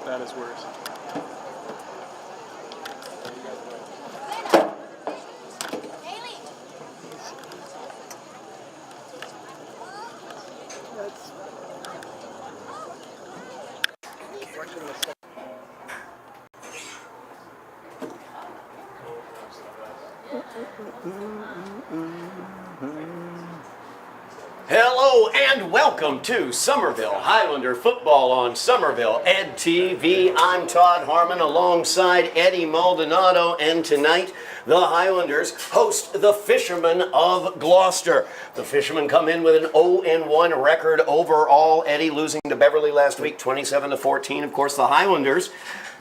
That is worse. Hello and welcome to Somerville Highlander Football on Somerville Ed TV. I'm Todd Harmon alongside Eddy Maldonado, and tonight the Highlanders host the Fishermen of Gloucester. The Fishermen come in with an 0-1 record overall. Eddy losing to Beverly last week, 27-14. Of course, the Highlanders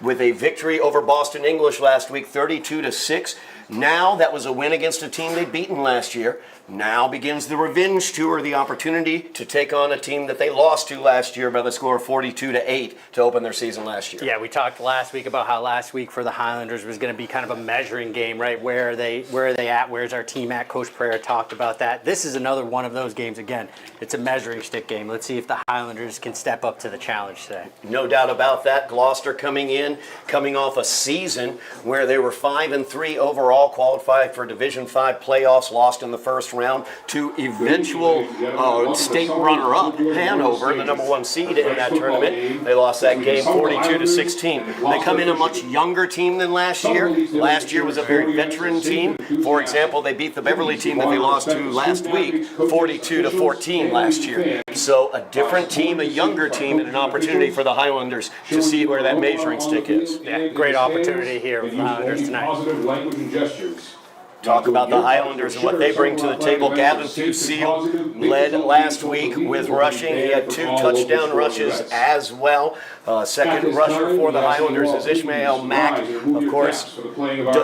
with a victory over Boston English last week, 32-6. Now that was a win against a team they'd beaten last year. Now begins the revenge tour, the opportunity to take on a team that they lost to last year by the score of 42-8 to open their season last year. Yeah, we talked last week about how last week for the Highlanders was going to be kind of a measuring game, right? Where are they at? Where's our team at? Coach Pereira talked about that. This is another one of those games again. It's a measuring stick game. Let's see if the Highlanders can step up to the challenge today. No doubt about that. Gloucester coming off a season where they were 5-3 overall, qualified for Division 5 playoffs, lost in the first round to eventual state runner-up Hanover, the number 1 seed in that tournament. They lost that game 42-16. They come in a much younger team than last year. Last year was a very veteran team. For example, they beat the Beverly team that they lost to last week 42-14 last year. So a different team, a younger team, and an opportunity for the Highlanders to see where that measuring stick is. Yeah, great opportunity here with the Highlanders tonight. Talk about the Highlanders and what they bring to the table. Gavin Fusil led last week with rushing. He had 2 touchdown rushes as well. Second rusher for the Highlanders is Ishmael Mack. Of course,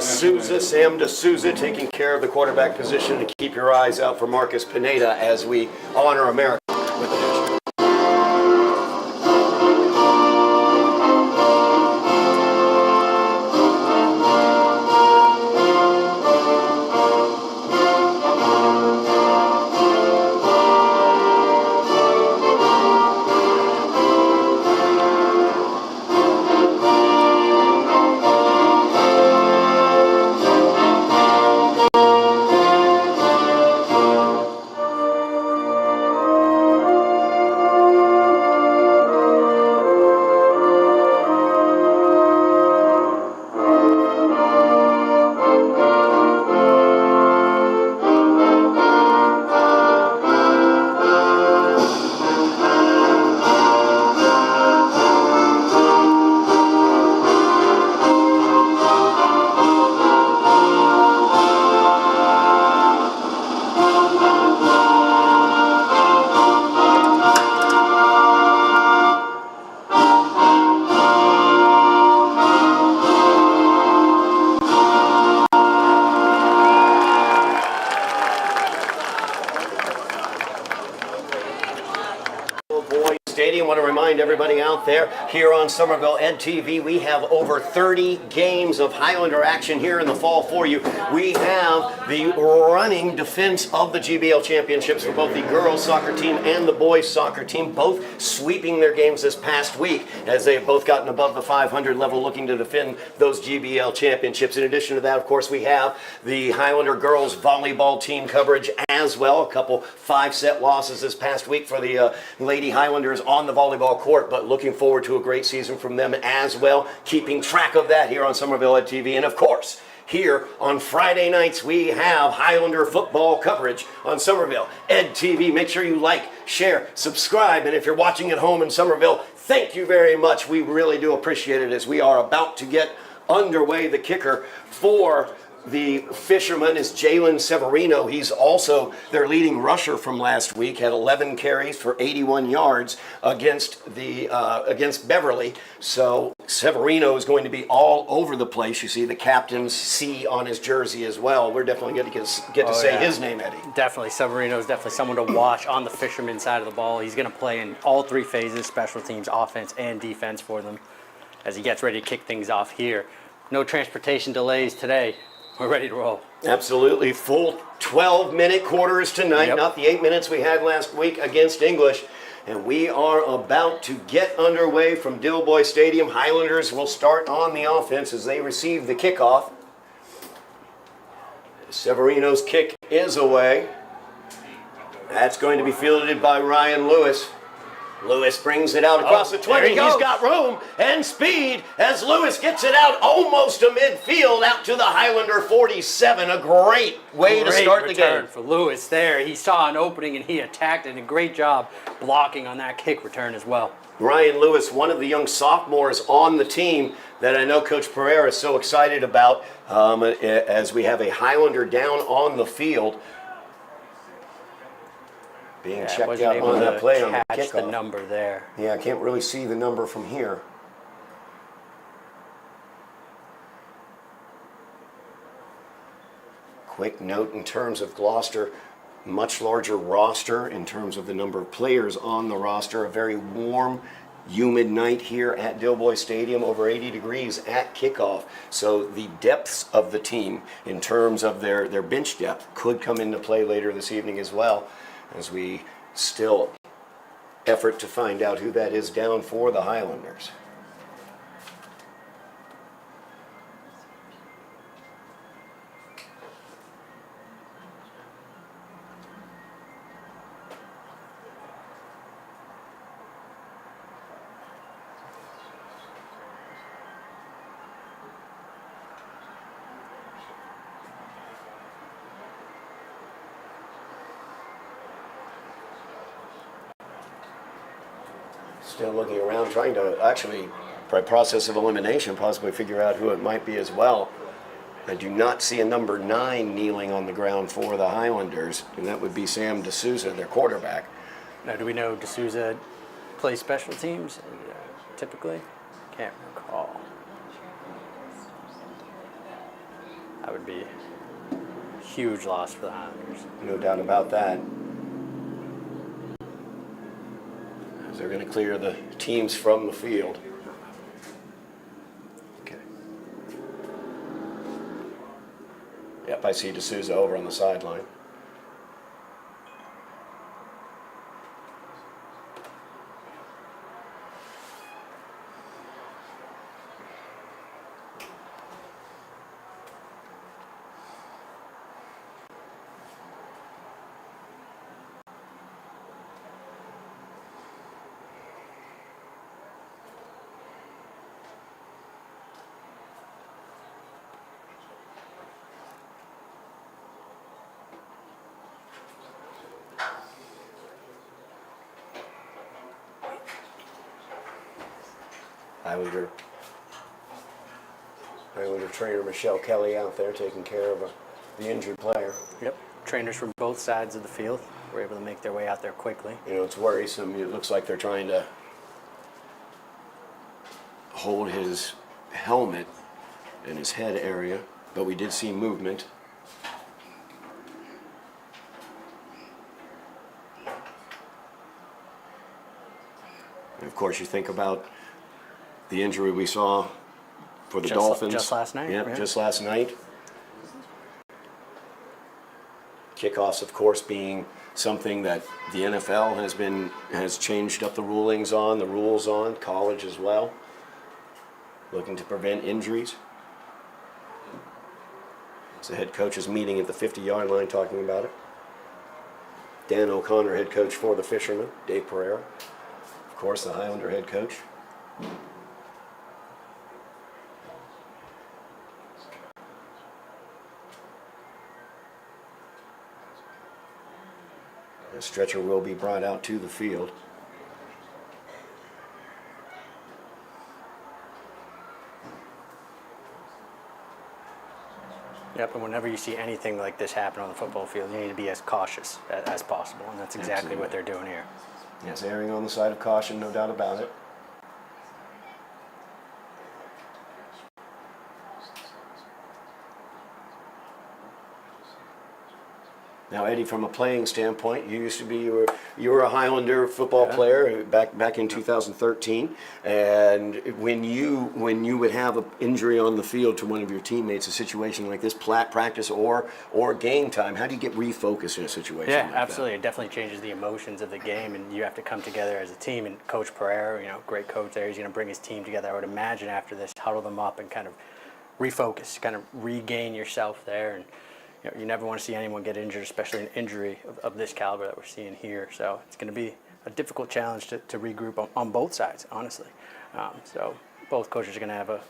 Sam D'Souza taking care of the quarterback position. To keep your eyes out for Marcus Pineda as we honor America with the victory. I want to remind everybody out there here on Somerville Ed TV, we have over 30 games of Highlander action here in the fall for you. We have the running defense of the GBL championships for both the girls soccer team and the boys soccer team, both sweeping their games this past week as they have both gotten above the 500 level, looking to defend those GBL championships. In addition to that, of course, we have the Highlander girls volleyball team coverage as well. A couple 5-set losses this past week for the Lady Highlanders on the volleyball court, but looking forward to a great season from them as well. Keeping track of that here on Somerville Ed TV. And of course, here on Friday nights, we have Highlander football coverage on Somerville Ed TV. Make sure you like, share, subscribe, and if you're watching at home in Somerville, thank you very much. We really do appreciate it as we are about to get underway. The kicker for the Fishermen is Jalen Severino. He's also their leading rusher from last week, had 11 carries for 81 yards against Beverly. So Severino is going to be all over the place. You see the captain's C on his jersey as well. We're definitely going to get to say his name, Eddy. Definitely. Severino is definitely someone to watch on the Fishermen side of the ball. He's going to play in all 3 phases, special teams, offense, and defense for them as he gets ready to kick things off here. No transportation delays today. We're ready to roll. Absolutely. Full 12-minute quarters tonight, Yep. not the 8 minutes we had last week against English. And we are about to get underway from Dilboy Stadium. Highlanders will start on the offense as they receive the kickoff. Severino's kick is away. That's going to be fielded by Ryan Lewis. Lewis brings it out across the 20. there he He's goes. got room and speed as Lewis gets it out almost to midfield, out to the Highlander 47. A great way to start the return game. for Lewis there. He saw an opening and he attacked it. A great job blocking on that kick return as well. Ryan Lewis, one of the young sophomores on the team that I know Coach Pereira is so excited about as we have a Highlander down on the field. Being checked Wasn't out able on that to play on the catch the kickoff. number there. Yeah, I can't really see the number from here. Quick note in terms of Gloucester, much larger roster in terms of the number of players on the roster. A very warm, humid night here at Dilboy Stadium, over 80 degrees at kickoff. So the depths of the team in terms of their bench depth could come into play later this evening as well, as we still effort to find out who that is down for the Highlanders. Still looking around, trying to actually, by process of elimination, possibly figure out who it might be as well. I do not see a number 9 kneeling on the ground for the Highlanders, and that would be Sam D'Souza, their quarterback. Now, do we know D'Souza plays special teams typically? Can't recall. That would be a huge loss for the Highlanders. No doubt about that. As they're going to clear the teams from the field. Okay. Yep, I see D'Souza over on the sideline. Highlander trainer Michelle Kelly out there taking care of the injured player. Yep. Trainers from both sides of the field were able to make their way out there quickly. You know, it's worrisome. It looks like they're trying to hold his helmet in his head area, but we did see movement. And of course, you think about the injury we saw for the Dolphins. Just last night? Yep, Yeah. just last night. Kickoffs, of course, being something that the NFL has changed up the rules on, college as well, looking to prevent injuries. So the head coach is meeting at the 50-yard line talking about it. Dan O'Connor, head coach for the Fishermen. Dave Pereira, of course, the Highlander head coach. The stretcher will be brought out to the field. Yep, and whenever you see anything like this happen on the football field, you need to be as cautious as possible, and that's exactly what they're doing here. Yes, erring on the side of caution, no doubt about it. Now, Eddie, from a playing standpoint, you were a Highlander football player back in 2013, and when you would have an injury on the field to one of your teammates, a situation like this, practice or game time, how do you get refocused in a situation like that? Absolutely. It definitely changes the emotions of the game, and you have to come together as a team. And Coach Pereira, great coach there, he's going to bring his team together. I would imagine after this, huddle them up and kind of refocus, kind of regain yourself there. And you never want to see anyone get injured, especially an injury of this caliber that we're seeing here. So it's going to be a difficult challenge to regroup on both sides, honestly. So both coaches are going to have a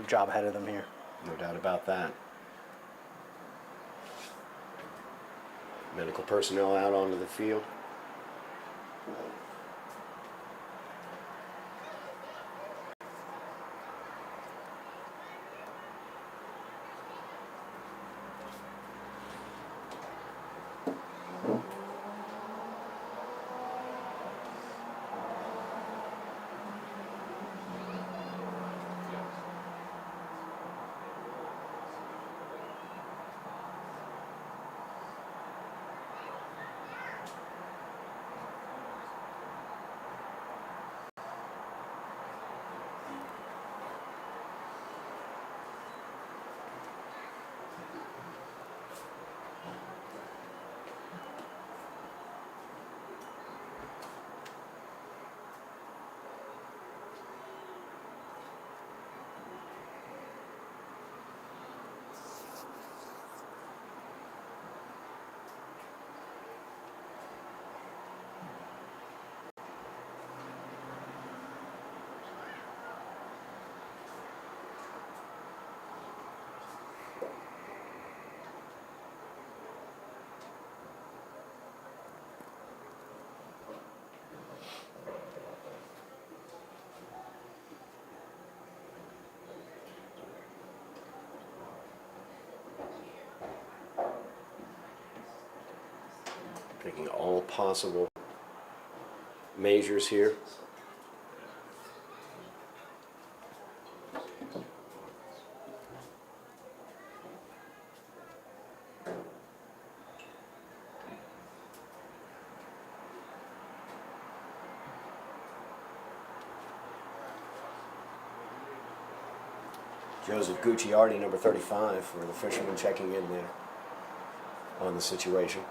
job ahead of them here. No doubt about that. Medical personnel out onto the field. Taking all possible measures here. Joseph Gucciardi, number 35, for the fisherman, checking in there on the situation.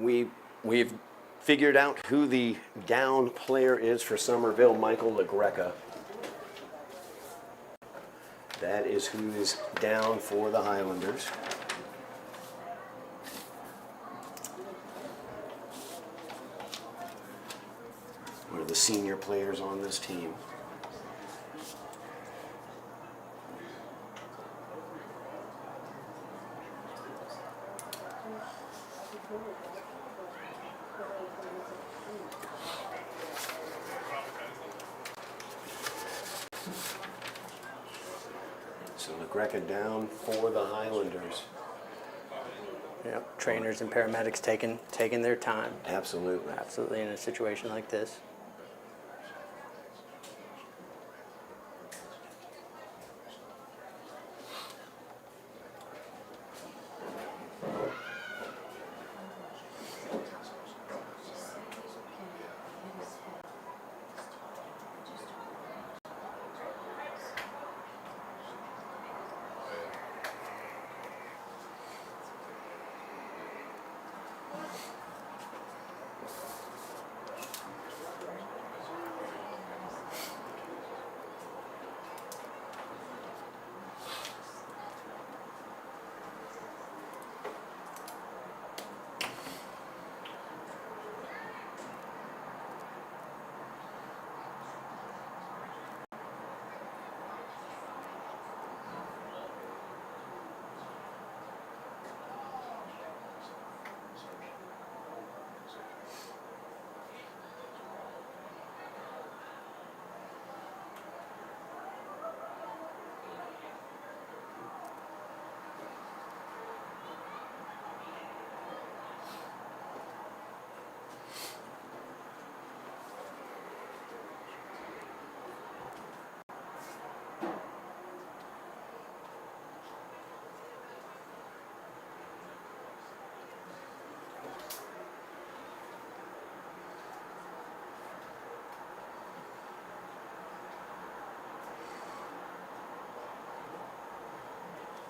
We've figured out who the down player is for Somerville, Michael LaGreca. That is who is down for the Highlanders. One of the senior players on this team. So LaGreca down for the Highlanders. Yep. Trainers and paramedics taking their time. Absolutely. Absolutely in a situation like this.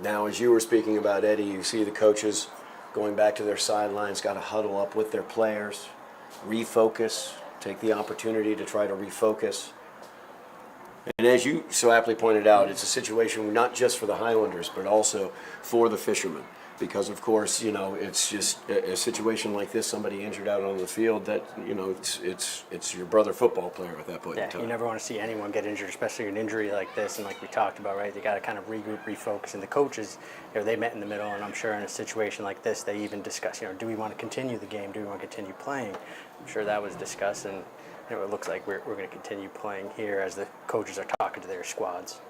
Now, as you were speaking about Eddie, you see the coaches going back to their sidelines, got to huddle up with their players, refocus, take the opportunity to try to refocus. And as you so aptly pointed out, it's a situation not just for the Highlanders, but also for the fishermen. Because, of course, you know, it's just a situation like this, somebody injured out on the field, that, you know, it's your brother football player at that point in Yeah, time. you never want to see anyone get injured, especially an injury like this. And like we talked about, right, they got to kind of regroup, refocus. And the coaches, you know, they met in the middle. And I'm sure in a situation like this, they even discuss, you know, do we want to continue the game? Do we want to continue playing? I'm sure that was discussed. And you know, it looks like we're going to continue playing here as the coaches are talking to their squads.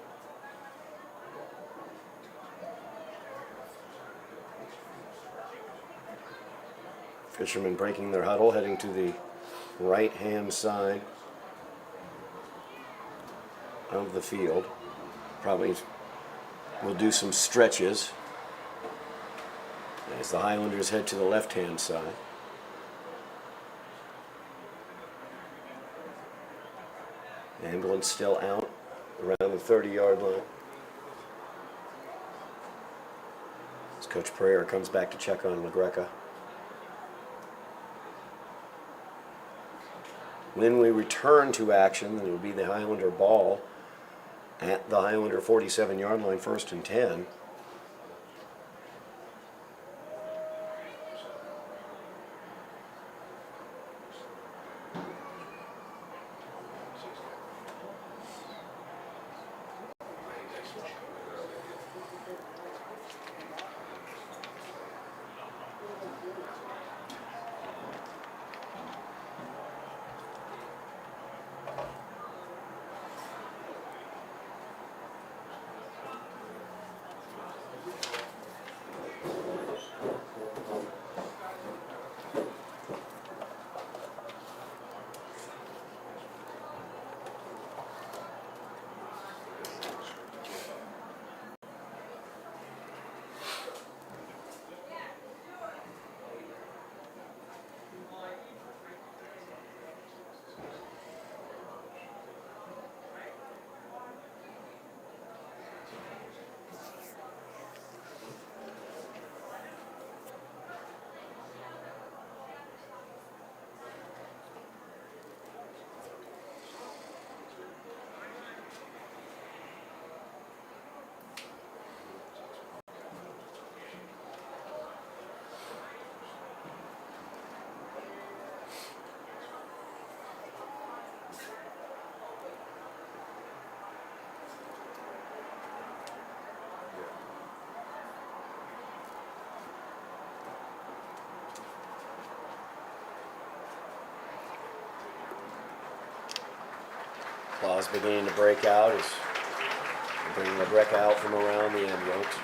Fishermen breaking their huddle, heading to the right-hand side of the field. Probably will do some stretches as the Highlanders head to the left-hand side. Ambulance still out around the 30-yard line. As Coach Pereira comes back to check on LaGreca. When we return to action, it will be the Highlander ball at the Highlander 47-yard line, 1st and 10. Pause beginning to break out as we bring LaGreca out from around the end ropes.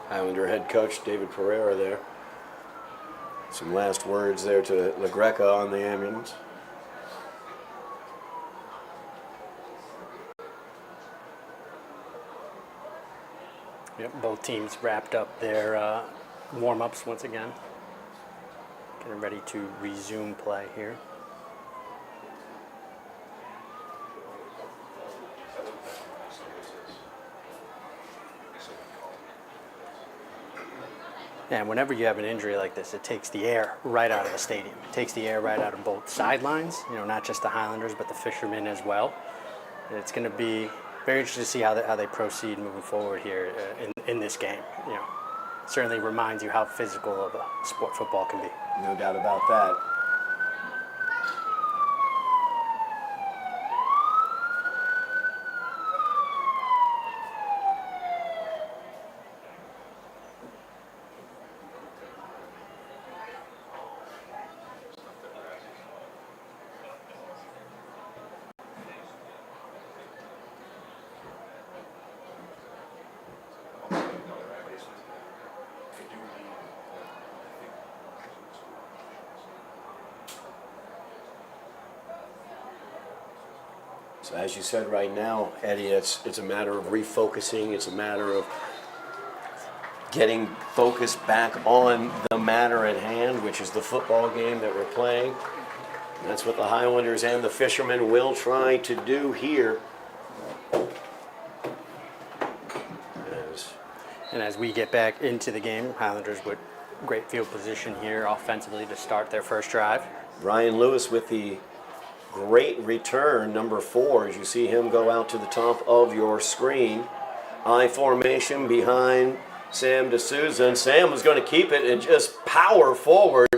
Highlander head coach David Pereira there. Some last words there to LaGreca on the ambulance. Yep, both teams wrapped up their warm-ups once again. Getting ready to resume play here. And whenever you have an injury like this, it takes the air right out of the stadium. It takes the air right out of both sidelines, you know, not just the Highlanders, but the Fishermen as well. And it's going to be very interesting to see how they proceed moving forward here in this game. You know, certainly reminds you how physical of a sport football can be. No doubt about that. So as you said right now, Eddie, it's a matter of refocusing. It's a matter of getting focus back on the matter at hand, which is the football game that we're playing. And that's what the Highlanders and the Fishermen will try to do here. And as we get back into the game, Highlanders with great field position here offensively to start their first drive. Ryan Lewis with the great return, number 4, as you see him go out to the top of your screen. I formation behind Sam D'Souza, and Sam was going to keep it and just power forward.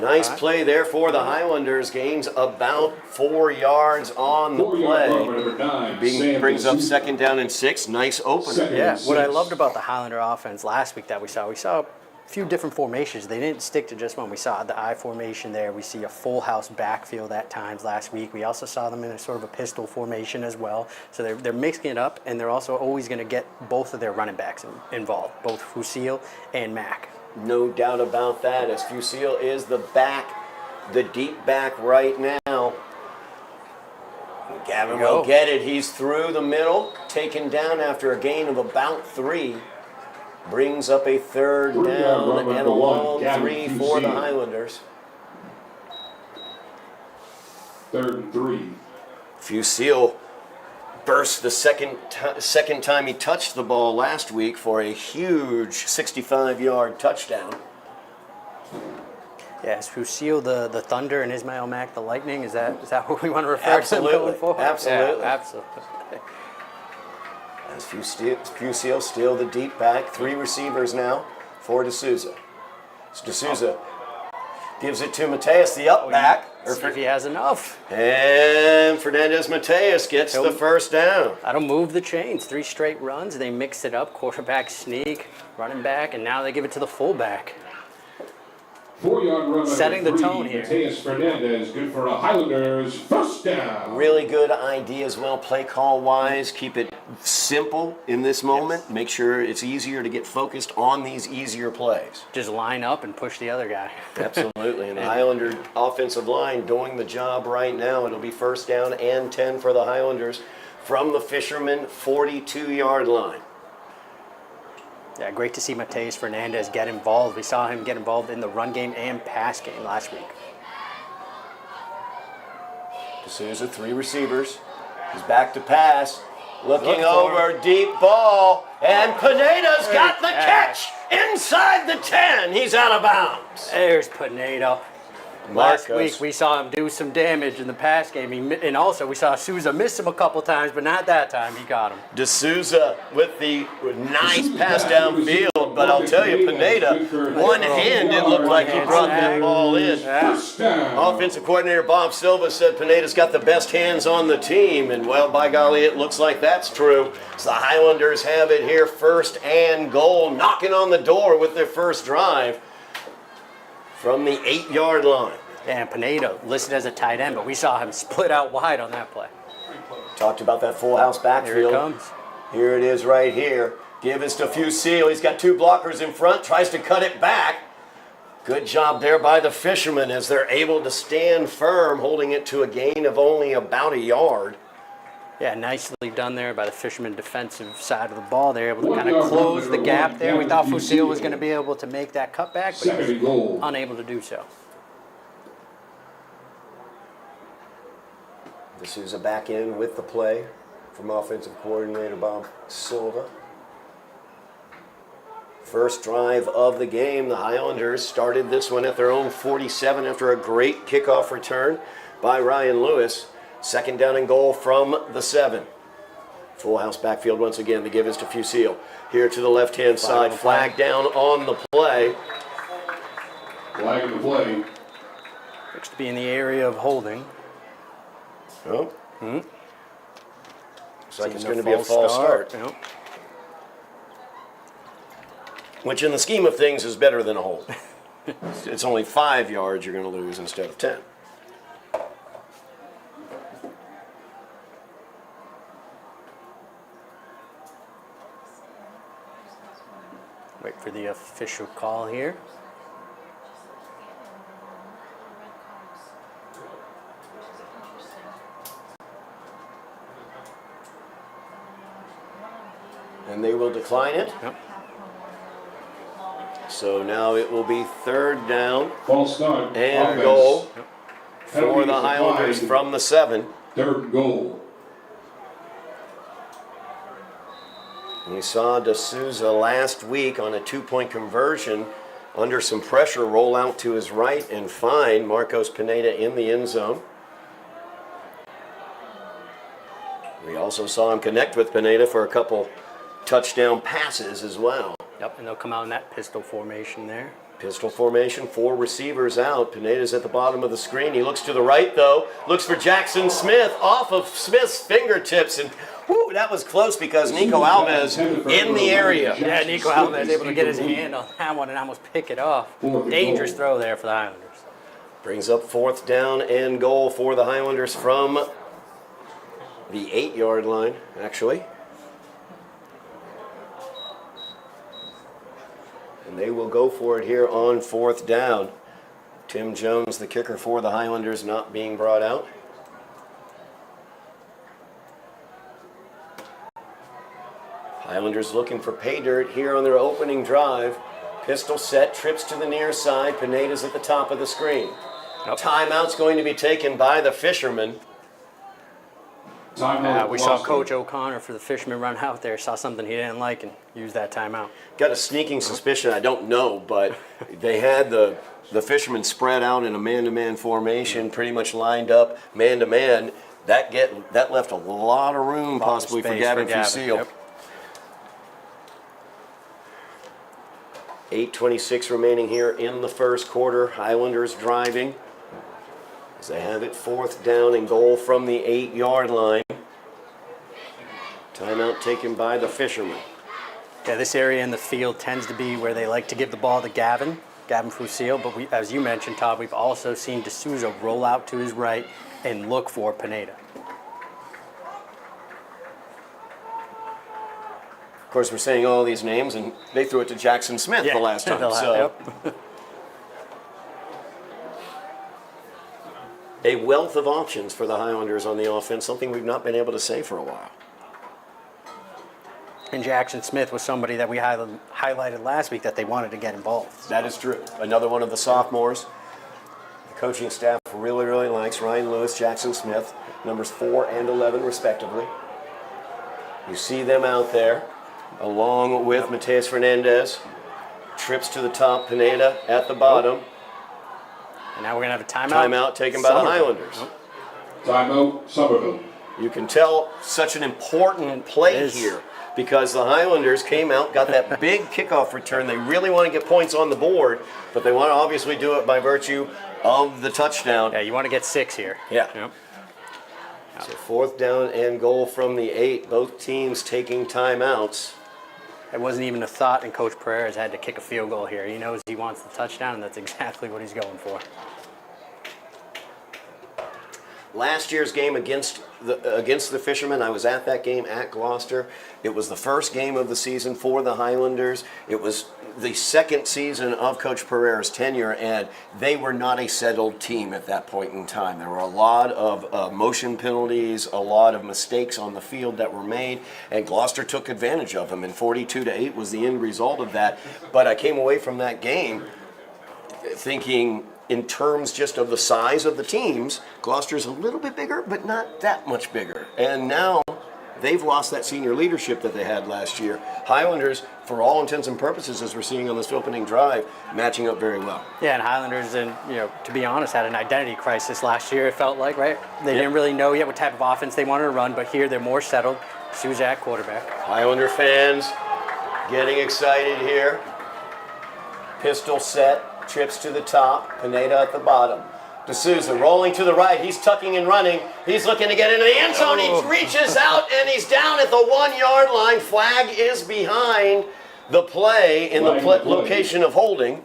Nice play there for the Highlanders. Gains about 4 yards on the play. Brings up 2nd down and 6. Nice opener. Yeah, what I loved about the Highlander offense last week that we saw a few different formations. They didn't stick to just one. We saw the I formation there. We see a full house backfield at times last week. We also saw them in a sort of a pistol formation as well. So they're mixing it up, and they're also always going to get both of their running backs involved, both Fusil and Mack. No doubt about that, as Fusil is the deep back right now. Gavin will get it. He's through the middle, taken down after a gain of about 3. Brings up a 3rd down and a long 3 for the Highlanders. 3rd and 3. Fusil burst the second time he touched the ball last week for a huge 65-yard touchdown. Yes, Fusil the Thunder and Ismail Mack the Lightning. Is that what we want to refer to them going forward? Absolutely. Yeah, absolutely. As Fusil still the deep back. 3 receivers now for D'Souza. D'Souza gives it to Mateus, the up back. See if he has enough. And Fernandez Mateus gets the first down. That'll move the chains. 3 straight runs. They mix it up. Quarterback sneak, running back, and now they give it to the fullback. 4-yard run. Setting the tone here. Mateus Fernandez, good for a Highlanders first down. Really good idea as well, play call wise. Keep it simple in this moment. Make sure it's easier to get focused on these easier plays. Just line up and push the other guy. Absolutely. And the Highlander offensive line doing the job right now. It'll be first down and 10 for the Highlanders from the Fisherman 42-yard line. Yeah, great to see Mateus Fernandez get involved. We saw him get involved in the run game and pass game last week. D'Souza, 3 receivers. He's back to pass. Looking Look for over, deep ball. And Pineda's got the catch inside the 10. He's out of bounds. There's Maldonado. Last week we saw him do some damage in the pass game, and also we saw Souza miss him a couple times, but not that time. He got him. D'Souza with the nice pass downfield, but I'll tell you, Pineda, one hand, it looked like he brought that ball in. Offensive coordinator Bob Silva said Pineda's got the best hands on the team, and well, by golly, it looks like that's true. So the Highlanders have it here, first and goal, knocking on the door with their first drive from the 8-yard line. And Pinedo listed as a tight end, but we saw him split out wide on that play. Talked about that full house backfield. Here it comes. Here it is right here. Give us to Fusil. He's got 2 blockers in front, tries to cut it back. Good job there by the Fishermen as they're able to stand firm, holding it to a gain of only about a yard. Yeah, nicely done there by the Fisherman defensive side of the ball. They're able to kind of close the gap there. We thought Fusil was going to be able to make that cutback, but he was unable to do so. D'Souza back in with the play from offensive coordinator Bob Silva. First drive of the game, the Highlanders started this one at their own 47 after a great kickoff return by Ryan Lewis. Second down and goal from the 7. Full house backfield once again. The give is to Fusil. Here to the left-hand side. Flag down on the play. Flag on the play. Looks to be in the area of holding. Oh. Looks like it's going to be a false start. Yep. Which in the scheme of things is better than a hold. It's only 5 yards you're going to lose instead of 10. Wait for the official call here. And they will decline it. Yep. So now it will be third down False start. and Offense. goal for Penalty the Highlanders applied. from the 7. Third and goal. We saw D'Souza last week on a 2-point conversion under some pressure roll out to his right and find Marcos Pineda in the end zone. We also saw him connect with Pineda for a couple touchdown passes as well. Yep, and they'll come out in that pistol formation there. Pistol formation, 4 receivers out. Pineda's at the bottom of the screen. He looks to the right, though. Looks for Jackson Smith off of Smith's fingertips. And whoo, that was close because Nico Alves in the area. Yeah, Nico Alves able to get his hand on that one and almost pick it off. Dangerous throw there for the Highlanders. Brings up fourth down and goal for the Highlanders from the 8-yard line, actually. And they will go for it here on fourth down. Tim Jones, the kicker for the Highlanders, not being brought out. Highlanders looking for pay dirt here on their opening drive. Pistol set, trips to the near side. Pineda's at the top of the screen. Yep. Timeout's going to be taken by the Fishermen. We saw Coach O'Connor for the Fishermen run out there, saw something he didn't like and used that timeout. Got a sneaking suspicion, I don't know, but they had the Fishermen spread out in a man-to-man formation, pretty much lined up man-to-man. That left a lot of room possibly for Gavin Fusil. Yep. 8:26 remaining here in the first quarter. Highlanders driving. They have it 4th down and goal from the 8-yard line. Timeout taken by the Fishermen. Yeah, this area in the field tends to be where they like to give the ball to Gavin Fusil, but as you mentioned, Todd, we've also seen D'Souza roll out to his right and look for Pineda. Of course, we're saying all these names, and they threw it to Jackson Smith the last time. Yep. A wealth of options for the Highlanders on the offense, something we've not been able to say for a while. And Jackson Smith was somebody that we highlighted last week that they wanted to get involved. That is true. Another one of the sophomores. The coaching staff really, really likes Ryan Lewis, Jackson Smith, numbers 4 and 11 respectively. You see them out there, along with Mateus Fernandez. Trips to the top, Pineda at the bottom. And now we're going to have a timeout. Timeout taken by the Highlanders. Timeout, Somerville. You can tell such an important play here because the Highlanders came out, got that big kickoff return. They really want to get points on the board, but they want to obviously do it by virtue of the touchdown. Yeah, you want to get 6 here. Yeah. Yep. So 4th down and goal from the 8. Both teams taking timeouts. It wasn't even a thought, and Coach Pereira's had to kick a field goal here. He knows he wants the touchdown, and that's exactly what he's going for. Last year's game against the Fishermen, I was at that game at Gloucester. It was the first game of the season for the Highlanders. It was the second season of Coach Pereira's tenure, and they were not a settled team at that point in time. There were a lot of motion penalties, a lot of mistakes on the field that were made, and Gloucester took advantage of them, and 42-8 was the end result of that. But I came away from that game thinking, in terms just of the size of the teams, Gloucester's a little bit bigger, but not that much bigger. And now they've lost that senior leadership that they had last year. Highlanders, for all intents and purposes, as we're seeing on this opening drive, matching up very well. Yeah, and Highlanders, and to be honest, had an identity crisis last year. It felt like, right? They didn't really know yet what type of offense they wanted to run, but here they're more settled. D'Souza at quarterback. Highlander fans getting excited here. Pistol set. Trips to the top, Pineda at the bottom. D'Souza rolling to the right. He's tucking and running. He's looking to get into the end zone. He reaches out, and he's down at the 1-yard line. Flag is behind the play in the location of holding.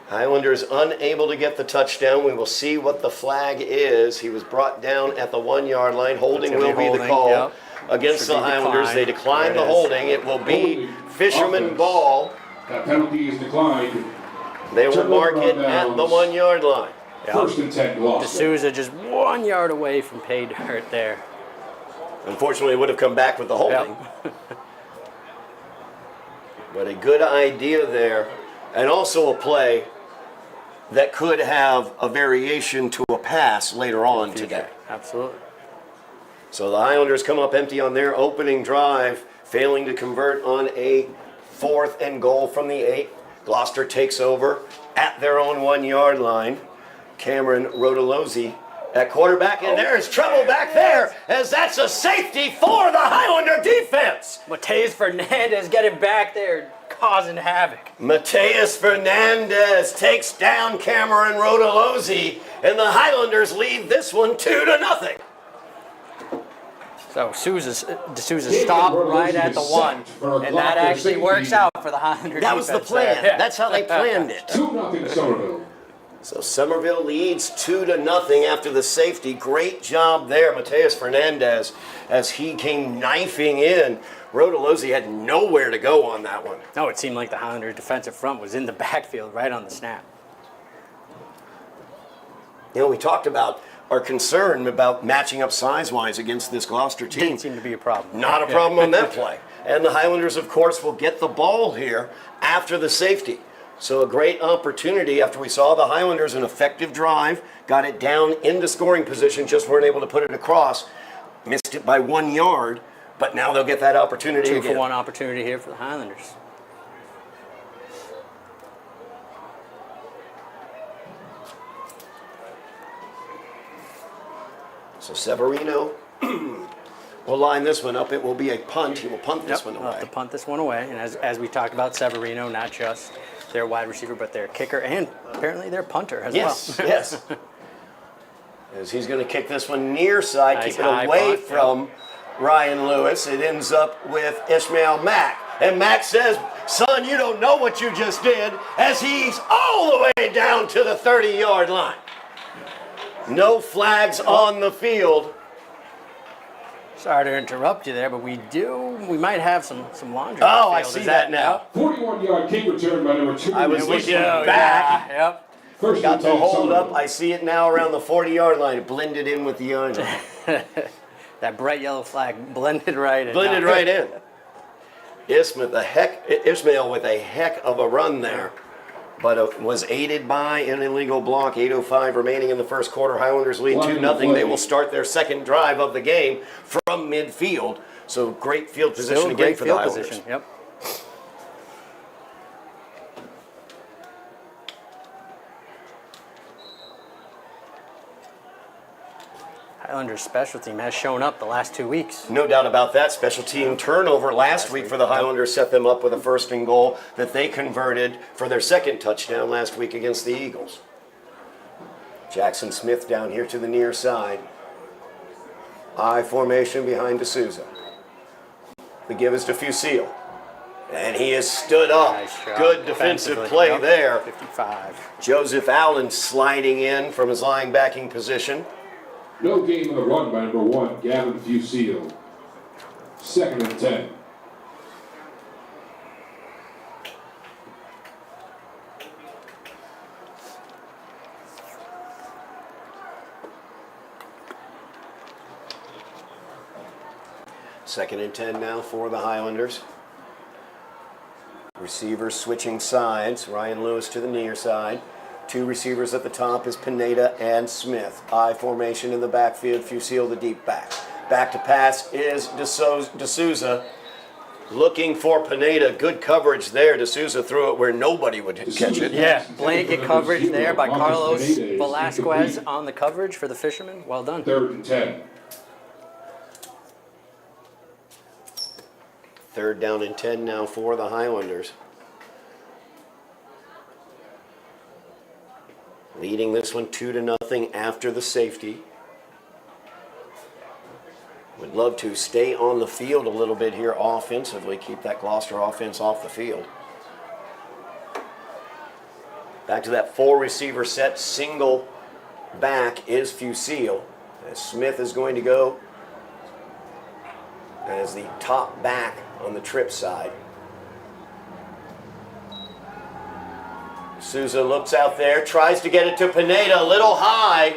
Highlanders unable to get the touchdown. We will see what the flag is. He was brought down at the 1-yard line. Holding will be the call. Yep. Against the Highlanders. They decline the holding. It will be Fisherman ball. That penalty is declined. They will mark it at the 1-yard line. First and 10, Gloucester. D'Souza just 1 yard away from pay dirt there. Unfortunately, it would have come back with the holding. Yep. But a good idea there. And also a play that could have a variation to a pass later on today. Absolutely. So the Highlanders come up empty on their opening drive, failing to convert on a 4th and goal from the 8. Gloucester takes over at their own 1-yard line. Cameron Rodolozzi at quarterback, and there is trouble back there as that's a safety for the Highlander defense. Mateus Fernandez getting back there, causing havoc. Mateus Fernandez takes down Cameron Rodolozzi, and the Highlanders lead this one 2-0. So D'Souza stopped right at the 1, and that actually works out for the Highlander That was the plan. Yeah. That's how they planned it. 2-0 Somerville. So Somerville leads 2-0 after the safety. Great job there, Mateus Fernandez, as he came knifing in. Rodolozzi had nowhere to go on that one. No, it seemed like the Highlander defensive front was in the backfield right on the snap. You know, we talked about our concern about matching up size-wise against this Gloucester team. Didn't seem to be a problem. Not a problem on that play. And the Highlanders, of course, will get the ball here after the safety. So a great opportunity after we saw the Highlanders, an effective drive, got it down into scoring position, just weren't able to put it across. Missed it by 1 yard, but now they'll get that opportunity again. 2-for-1 opportunity here for the Highlanders. So Severino will line this one up. It will be a punt. He will punt this one We'll have away. to punt this one away. And as we talked about, Severino, not just their wide receiver, but their kicker and apparently their punter as Yes, well. yes. As he's going to kick this one near side, Nice keep it high away punt, from Ryan Lewis. It ends up with Ishmael Mack. And Mack says, son, you don't know what you just did, as he's all the way down to the 30-yard line. No flags on the field. Sorry to interrupt you there, but we might have some laundry. Oh, on the I field. see Is that now. 41-yard kick return by number 2. I was Lewis. looking back. Yeah, yep. First Got and the 10, hold up. Somerville. I see it now around the 40-yard line. It blended in with the onion. That bright yellow flag blended right in. Blended right in. Ishmael with a heck of a run there, but it was aided by an illegal block. 8:05 remaining in the first quarter. Highlanders lead 2-0. They will start their second drive of the game from midfield. So great field position Still again great for the field Highlanders. position. Yep. Highlanders special team has shown up the last 2 weeks. No doubt about that. Special team turnover last week for the Highlanders set them up with a first and goal that they converted for their second touchdown last week against the Eagles. Jackson Smith down here to the near side. I formation behind D'Souza. The give is to Fusil. And he has stood up. Nice job Good defensive defensively. play Yep. there. 55. Joseph Allen sliding in from his lying backing position. No game on the run by number 1, Gavin Fusil. Second and 10. Second and 10 now for the Highlanders. Receivers switching sides. Ryan Lewis to the near side. Two receivers at the top is Pineda and Smith. I formation in the backfield. Fusil the deep back. Back to pass is D'Souza. Looking for Pineda. Good coverage there. D'Souza threw it where nobody would catch it. Yeah, blanket coverage there by Carlos Velasquez on the coverage for the Fishermen. Well done. Third and 10. Third down and 10 now for the Highlanders. Leading this one 2-0 after the safety. Would love to stay on the field a little bit here offensively, keep that Gloucester offense off the field. Back to that 4-receiver set, single back is Fusil. As Smith is going to go as the top back on the trip side. Souza looks out there, tries to get it to Pineda, a little high.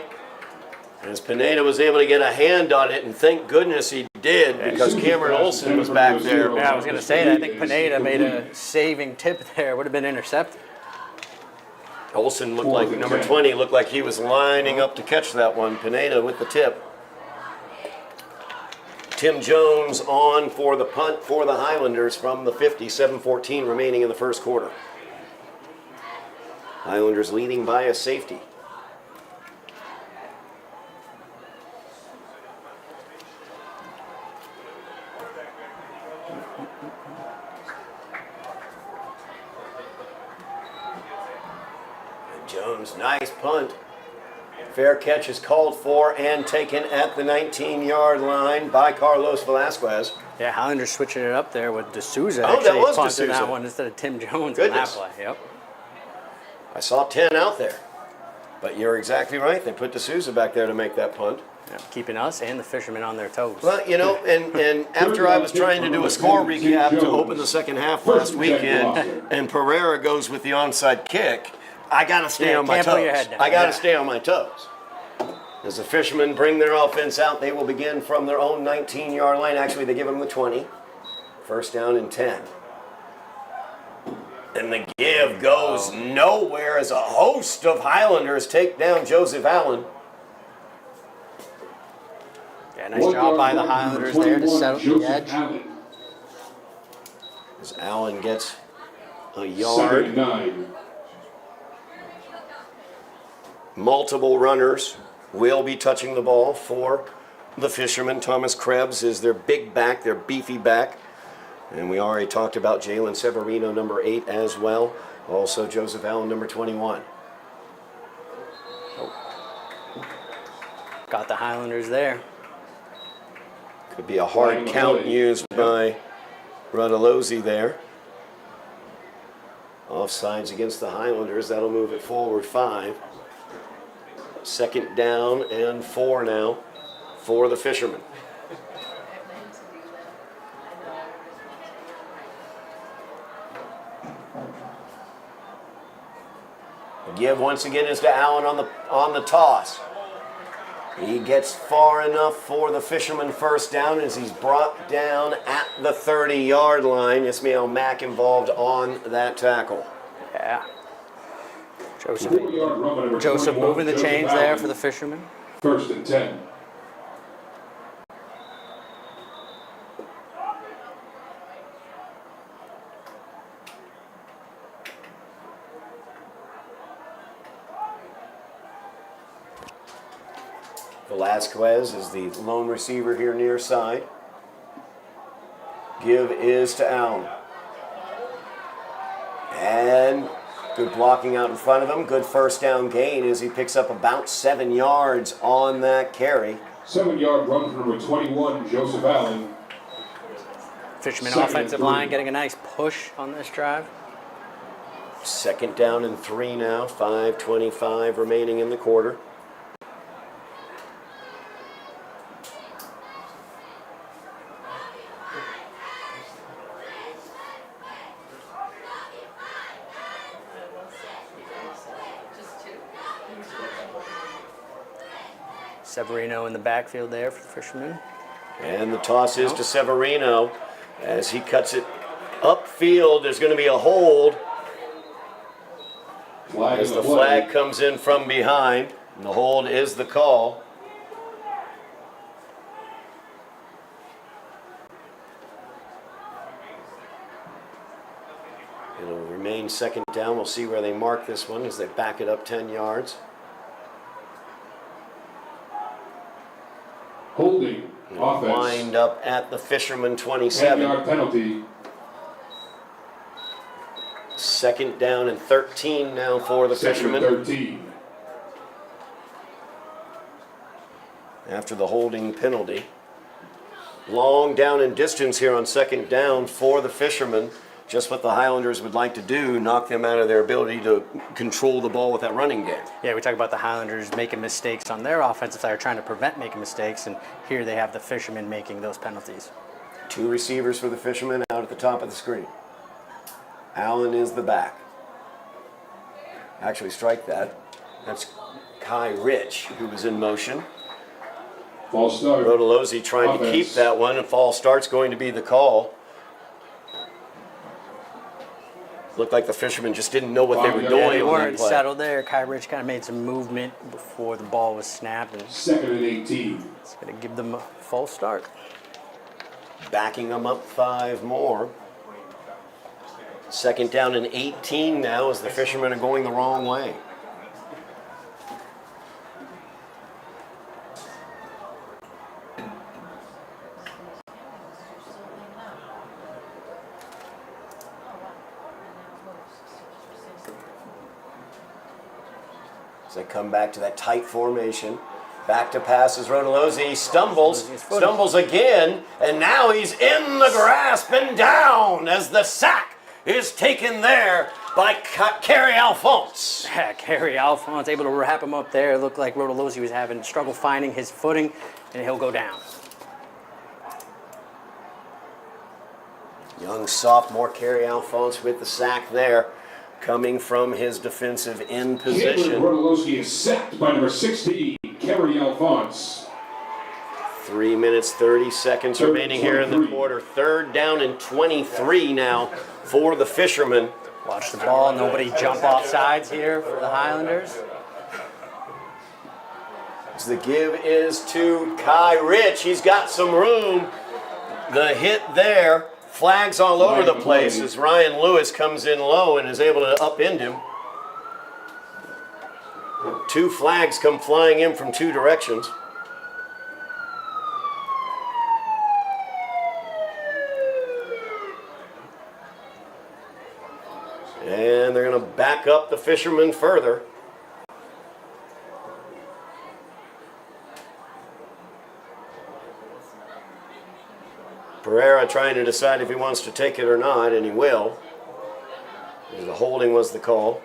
As Pineda was able to get a hand on it, and thank goodness he did, because Cameron Olsen was back there. Yeah, I was going to say that. I think Pineda made a saving tip there. Would have been intercepted. Olsen looked like, number 20, looked like he was lining up to catch that one. Pineda with the tip. Tim Jones on for the punt for the Highlanders from the 50, 7:14 remaining in the first quarter. Highlanders leading by a safety. And Jones, nice punt. Fair catch is called for and taken at the 19-yard line by Carlos Velasquez. Yeah, Highlanders switching it up there with D'Souza. Oh, that actually was punting D'Souza. that one instead of Tim Jones Goodness. on that play. Yep. I saw 10 out there. But you're exactly right. They put D'Souza back there to make that punt. Yeah, keeping us and the Fishermen on their toes. Well, you know, and after I was trying to do a score recap to open the second half last weekend, and Pereira goes with the onside kick, I got to stay Yeah, on my can't put your toes. head down. I got to Yeah. stay on my toes. As the Fishermen bring their offense out, they will begin from their own 19-yard line. Actually, they give them the 20. First down and 10. And the give goes nowhere as a host of Highlanders take down Joseph Allen. Yeah, nice job by the Highlanders there to settle the edge. As Allen gets a Second yard. and 9. Multiple runners will be touching the ball for the Fishermen. Thomas Krebs is their big back, their beefy back. And we already talked about Jalen Severino, number 8 as well. Also Joseph Allen, number 21. Got the Highlanders there. Could be a hard count used by Rodolozzi there. Offsides against the Highlanders. That'll move it forward 5. Second down and 4 now for the Fishermen. The give once again is to Allen on the toss. He gets far enough for the Fisherman first down as he's brought down at the 30-yard line. Ismail Mack involved on that tackle. Yeah. 4-yard run by number Joseph 21, moving the Joseph chains Allen. there for the Fishermen. 1st and 10. Velasquez is the lone receiver here near side. Give is to Allen. And good blocking out in front of him. Good first down gain as he picks up about 7 yards on that carry. 7-yard run for number 21, Joseph Allen. Fishermen Second offensive and 3. line getting a nice push on this drive. Second down and 3 now. 5:25 remaining in the quarter. Severino in the backfield there for the Fishermen. And the toss is to Severino as he cuts it upfield. There's going to be a hold Flag as in the play. flag comes in from behind. And the hold is the call. It'll remain second down. We'll see where they mark this one as they back it up 10 yards. Holding offense. Wind up at the Fisherman 27. 10-yard penalty. Second down and 13 now for the 2nd and Fishermen. 13. After the holding penalty. Long down and distance here on second down for the Fishermen. Just what the Highlanders would like to do, knock them out of their ability to control the ball with that running game. Yeah, we talk about the Highlanders making mistakes on their offensive side, or trying to prevent making mistakes, and here they have the Fishermen making those penalties. 2 receivers for the Fishermen out at the top of the screen. Allen is the back. Actually, strike that. That's Kai Rich, who was in motion. False start. Rodolozzi trying to Offense. keep that one, and false start's going to be the call. Looked like the Fishermen just didn't know what they were Yeah, doing. They on that weren't play. settled there. Kai Rich kind of made some movement before the ball was snapped, and 2nd and 18. it's going to give them a false start. Backing them up 5 more. Second down and 18 now as the Fishermen are going the wrong way. As they come back to that tight formation. Back to pass as Rodolozzi stumbles again, and now he's in the grasp and down as the sack is taken there by Kerry Alphonse. Yeah, Kerry Alphonse able to wrap him up there. It looked like Rodolozzi was having trouble finding his footing, and he'll go down. Young sophomore Kerry Alphonse with the sack there, coming from his defensive end Cameron position. Rodolozzi is sacked by number 16, Kerry Alphonse. 3 minutes, 30 seconds Third remaining here in the 23. quarter. Third down and 23 now for the Fishermen. Watch the ball. Nobody jump off sides here for the Highlanders. As the give is to Kai Rich. He's got some room. The hit there. Flags all over the place as Ryan Lewis comes in low and is able to upend him. 2 flags come flying in from 2 directions. And they're going to back up the fishermen further. Pereira trying to decide if he wants to take it or not, and he will. The holding was the call.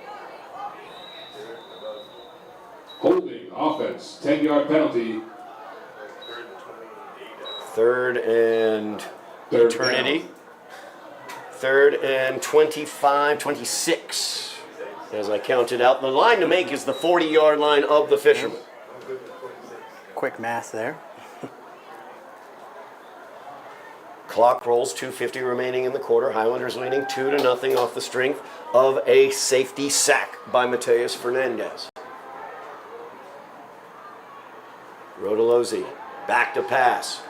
Holding, offense, 10-yard penalty. Third and Third eternity. down. Third and 25, 26. As I counted out, the line to make is the 40-yard line of the fishermen. Quick math there. Clock rolls, 2:50 remaining in the quarter. Highlanders leading 2-0 off the strength of a safety sack by Mateus Fernandez. Rodolozzi, back to pass.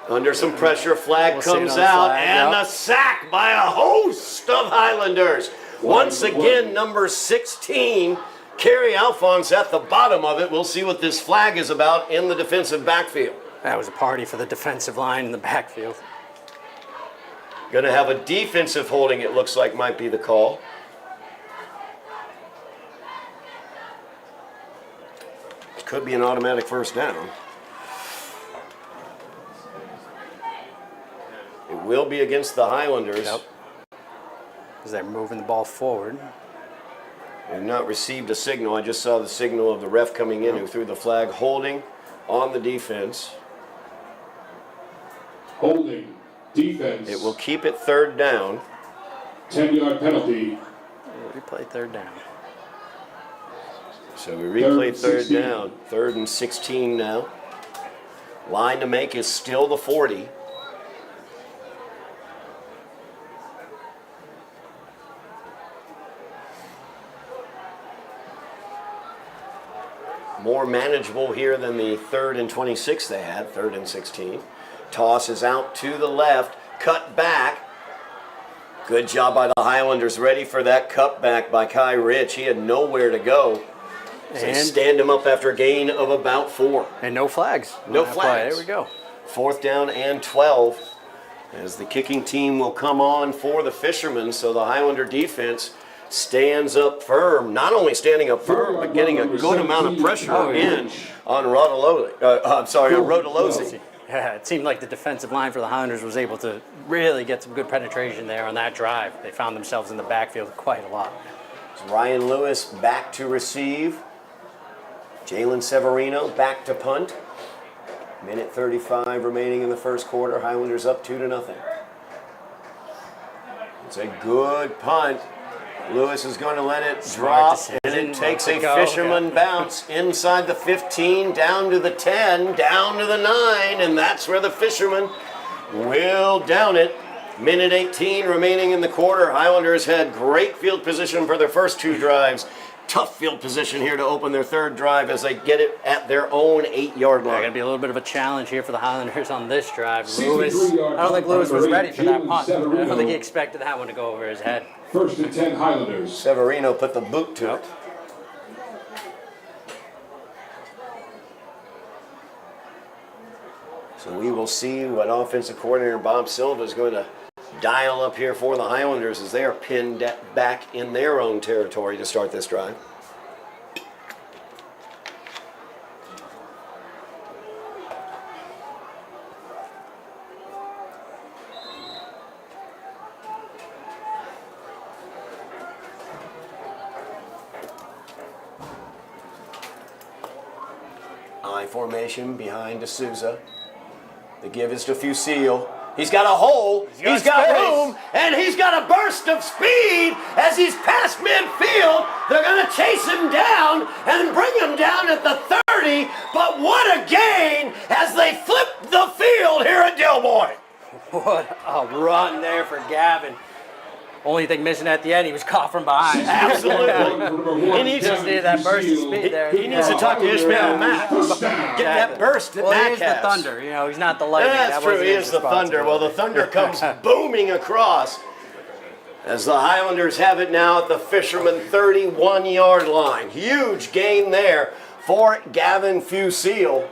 Under some pressure, flag We'll see it comes on the out, flag, and yep. a sack by a host of Highlanders. Once again, number 16, Kerry Alphonse at the bottom of it. We'll see what this flag is about in the defensive backfield. That was a party for the defensive line in the backfield. Going to have a defensive holding, it looks like might be the call. Could be an automatic first down. It will be against the Highlanders. Yep. As they're moving the ball forward. They've not received a signal. I just saw the signal of the ref coming in who threw the flag, holding on the defense. Holding, defense. It will keep it third down. 10-yard penalty. Replay third down. So we replay third 16. down. Third and 16 now. Line to make is still the 40. More manageable here than the 3rd and 26 they had, 3rd and 16. Toss is out to the left, cut back. Good job by the Highlanders, ready for that cutback by Kai Rich. He had nowhere to go. So they And- stand him up after a gain of about 4. And no flags. No On that play. flags. There we go. 4th down and 12 as the kicking team will come on for the Fishermen. So the Highlander defense stands up firm, not only standing up firm, but getting a good amount of pressure in on Rodolozzi. Yeah, it seemed like the defensive line for the Highlanders was able to really get some good penetration there on that drive. They found themselves in the backfield quite a lot. Ryan Lewis back to receive. Jalen Severino back to punt. Minute 35 remaining in the first quarter. Highlanders up 2-0. It's a good punt. Lewis is going to let it drop, and it takes a fisherman bounce inside the 15, down to the 10, down to the 9, and that's where the Fishermen will down it. Minute 18 remaining in the quarter. Highlanders had great field position for their first 2 drives. Tough field position here to open their 3rd drive as they get it at their own 8-yard line. Going to be a little bit of a challenge here for the Highlanders on this drive. 63-yard I don't think Lewis was punt by ready for that punt. I Severino. don't think he expected that one to go over his head. 1st and 10 Highlanders. Severino put the boot to it. So we will see what offensive coordinator Bob Silva is going to dial up here for the Highlanders as they are pinned back in their own territory to start this drive. I formation behind D'Souza. The give is to Fusil. He's got a hole, he's got space. room, and he's got a burst of speed as he's past midfield. They're going to chase him down and bring him down at the 30, but what a gain as they flip the field here at Dilboy. What a run there for Gavin. Only thing missing at the end, he was caught from behind. Absolutely. He needs Just needed that burst of speed there. He needs to talk to Ishmael Mack. Get that burst that Well, Mack he is the has. Thunder. You know, he's not the lightning. That's That true, wasn't he his is the Thunder. Well, the Thunder comes booming across as the Highlanders have it now at the Fisherman 31-yard line. Huge gain there for Gavin Fusil.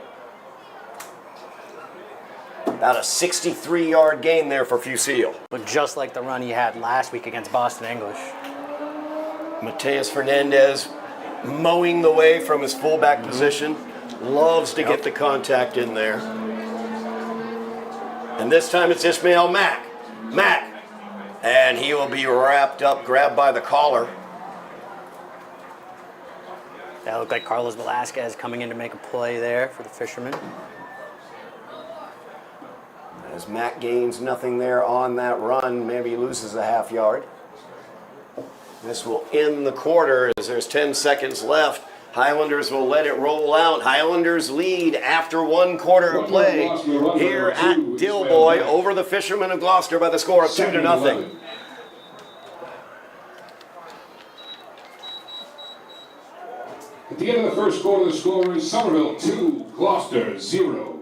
About a 63-yard gain there for Fusil. But just like the run he had last week against Boston English. Mateus Fernandez mowing the way from his fullback position. Loves to get the contact in there. And this time it's Ishmael Mack. And he will be wrapped up, grabbed by the collar. That looked like Carlos Velasquez coming in to make a play there for the Fishermen. As Mack gains nothing there on that run, maybe loses a half yard. This will end the quarter as there's 10 seconds left. Highlanders will let it roll out. Highlanders lead after 1 quarter of play here at Dilboy over the Fishermen of Gloucester by the score of 2-0. At the end of the first quarter, the score is Somerville 2, Gloucester 0.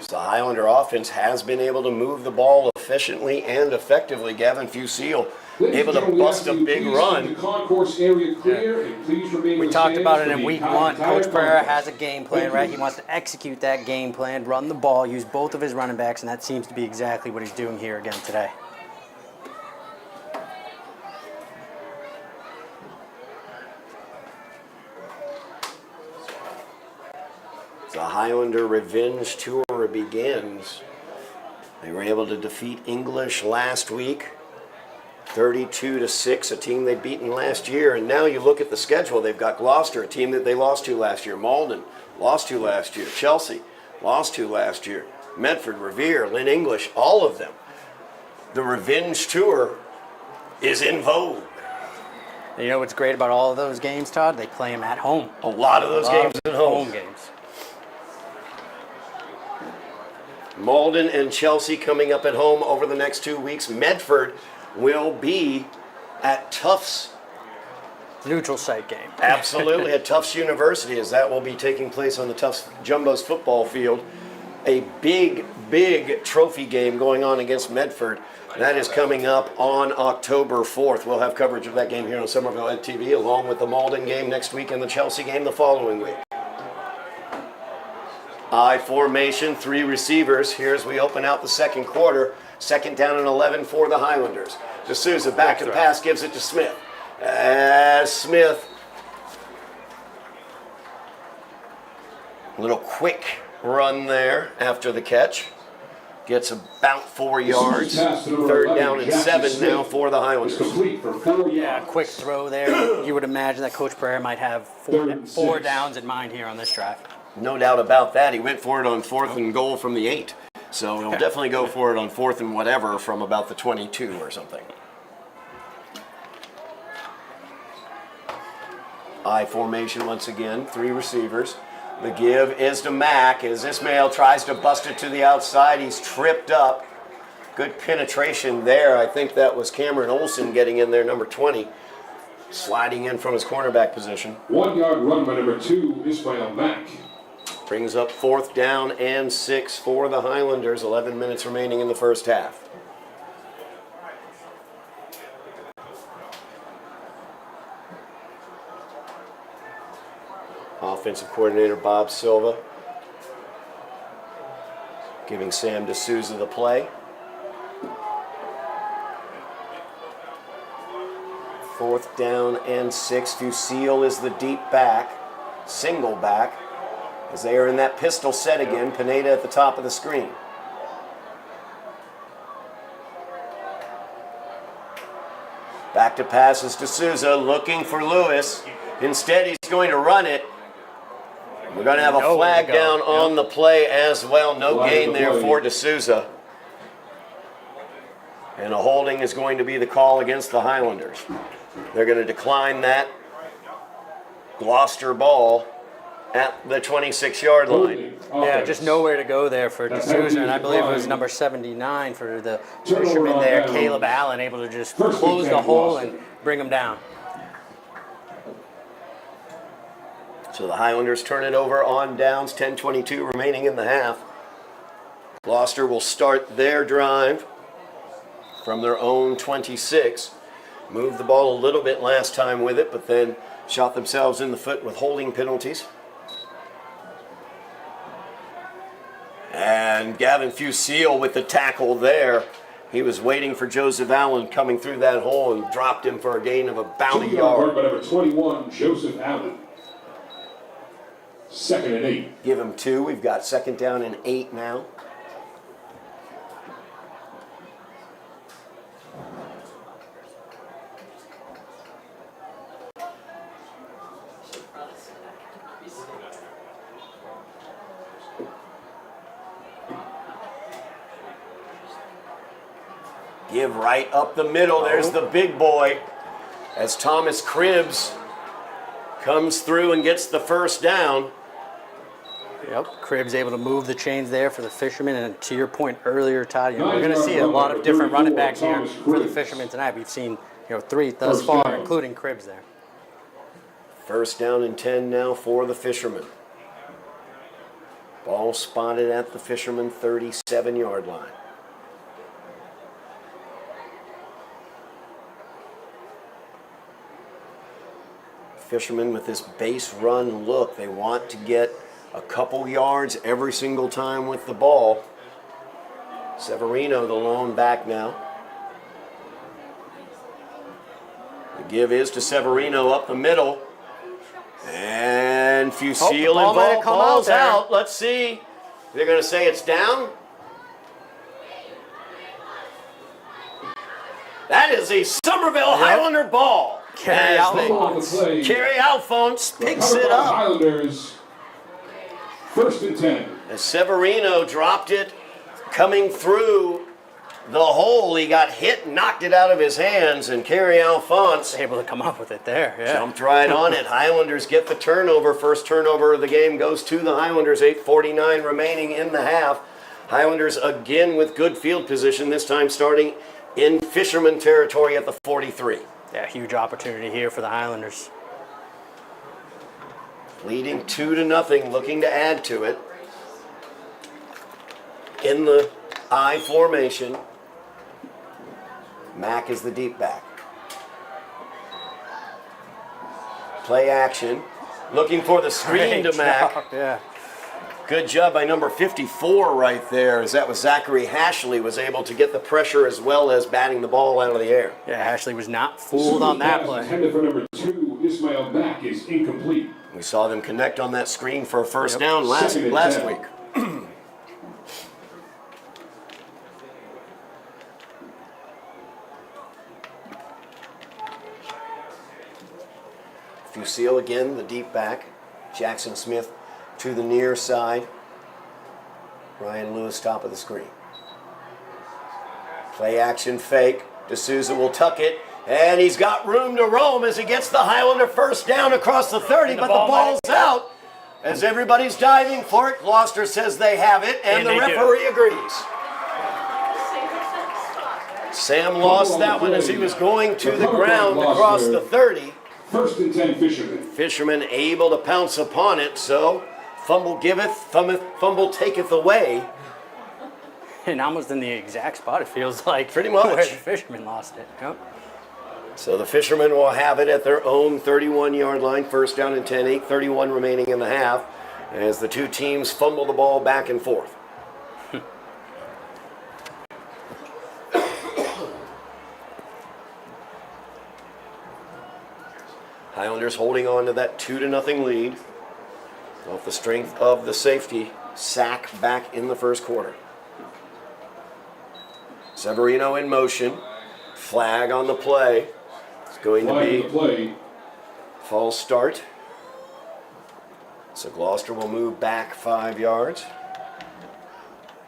The Highlander offense has been able to move the ball efficiently and effectively. Gavin Fusil able to bust a big run. We talked about it in week 1. Coach Pereira has a game plan, right? He wants to execute that game plan, run the ball, use both of his running backs, and that seems to be exactly what he's doing here again today. The Highlander revenge tour begins. They were able to defeat English last week, 32-6, a team they'd beaten last year. And now you look at the schedule. They've got Gloucester, a team that they lost to last year. Malden, lost to last year. Chelsea, lost to last year. Medford, Revere, Lynn English, all of them. The revenge tour is in vogue. And you know what's great about all of those games, Todd? They play them at home. A lot of those games at home. Home games. Malden and Chelsea coming up at home over the next 2 weeks. Medford will be at Tufts. Neutral site game. Absolutely, at Tufts University, as that will be taking place on the Tufts Jumbos football field. A big trophy game going on against Medford. That is coming up on October 4th. We'll have coverage of that game here on Somerville Ed TV, along with the Malden game next week and the Chelsea game the following week. I formation, 3 receivers. Here as we open out the second quarter. 2nd down and 11 for the Highlanders. D'Souza back to pass, gives it to Smith. Smith, a little quick run there after the catch. Gets about 4 yards. 3rd down and 7 now for the Highlanders. Yeah, quick throw there. You would imagine that Coach Pereira might have four downs in mind here on this drive. No doubt about that. He went for it on 4th and goal from the 8. So he'll definitely go for it on 4th and whatever from about the 22 or something. I formation once again, 3 receivers. The give is to Mack as Ismail tries to bust it to the outside. He's tripped up. Good penetration there. I think that was Cameron Olsen getting in there, number 20. Sliding in from his cornerback position. 1 yard run by number 2, Ismail Mack. Brings up 4th down and 6 for the Highlanders. 11 minutes remaining in the first half. Offensive coordinator Bob Silva giving Sam D'Souza the play. 4th down and 6. Fusil is the deep back, single back, as they are in that pistol set again. Pineda at the top of the screen. Back to pass is D'Souza looking for Lewis. Instead, he's going to run it. We're going to have a flag down on the play as well. No gain there for D'Souza. And a holding is going to be the call against the Highlanders. They're going to decline that Gloucester ball at the 26-yard line. Yeah, just nowhere to go there for D'Souza, and I believe it was number 79 for the Fisherman there, Caleb Allen, able to just close the hole and bring him down. So the Highlanders turn it over on downs, 10:22 remaining in the half. Gloucester will start their drive from their own 26. Moved the ball a little bit last time with it, but then shot themselves in the foot with holding penalties. And Gavin Fusil with the tackle there. He was waiting for Joseph Allen coming through that hole and dropped him for a gain of about a 2 yard yard. by number 21, Joseph Allen. 2nd and 8. Give him 2. We've got 2nd down and 8 now. Give right up the middle. There's the big boy as Thomas Cribbs comes through and gets the first down. Yep, Cribbs able to move the chains there for the Fishermen. And to your point earlier, Todd, we're going to 9 see a yard lot run of different by running backs 34, here Thomas for the Cribbs. Fishermen tonight. We've seen 3 thus First far, down. including Cribbs there. First down and 10 now for the Fishermen. Ball spotted at the Fishermen 37-yard line. Fishermen with this base run look, they want to get a couple yards every single time with the ball. Severino, the lone back now. The give is to Severino up the middle. And Fusil ball and might have come ball's out there. out. Let's see. They're going to say it's down. That is a Somerville Highlander ball. Carry As out. they- Ball on the play. Carry Alphonse picks Recovered it by up. Highlanders. 1st and 10. As Severino dropped it, coming through the hole, he got hit, knocked it out of his hands, and Kerry Alphonse Able to come up with it there. Yeah. jumped right on it. Highlanders get the turnover. First turnover of the game goes to the Highlanders. 8:49 remaining in the half. Highlanders again with good field position, this time starting in Fisherman territory at the 43. Yeah, huge opportunity here for the Highlanders. Leading 2-0, looking to add to it. In the I formation, Mack is the deep back. Play action. Looking for the screen to Great Mack. job, yeah. Good job by number 54 right there, as that was Zachary Hashley was able to get the pressure as well as batting the ball out of the air. Yeah, Ashley was not fooled on that Pass play. intended for number 2, Ismail Mack, is incomplete. We saw them connect on that screen for a first Yep. down last 2nd and last 10. week. Fusil again, the deep back. Jackson Smith to the near side. Ryan Lewis top of the screen. Play action fake. D'Souza will tuck it. And he's got room to roam as he gets the Highlander first down across the 30, And the but the ball ball's out. As everybody's diving for it, Gloucester says they have it, and the And they do. referee agrees. Sam lost that one as he was going to the ground across the 30. 1st and 10, Fishermen. Fisherman able to pounce upon it, so fumble giveth, fumble taketh away. And almost in the exact spot, it feels like. Pretty much. Where the Fishermen lost it. Yep. So the Fishermen will have it at their own 31-yard line, first down and 10, 8:31 remaining in the half, as the two teams fumble the ball back and forth. Highlanders holding on to that 2-0 lead off the strength of the safety sack back in the first quarter. Severino in motion. Flag on the play. It's going to Flag on the be play. false start. So Gloucester will move back 5 yards.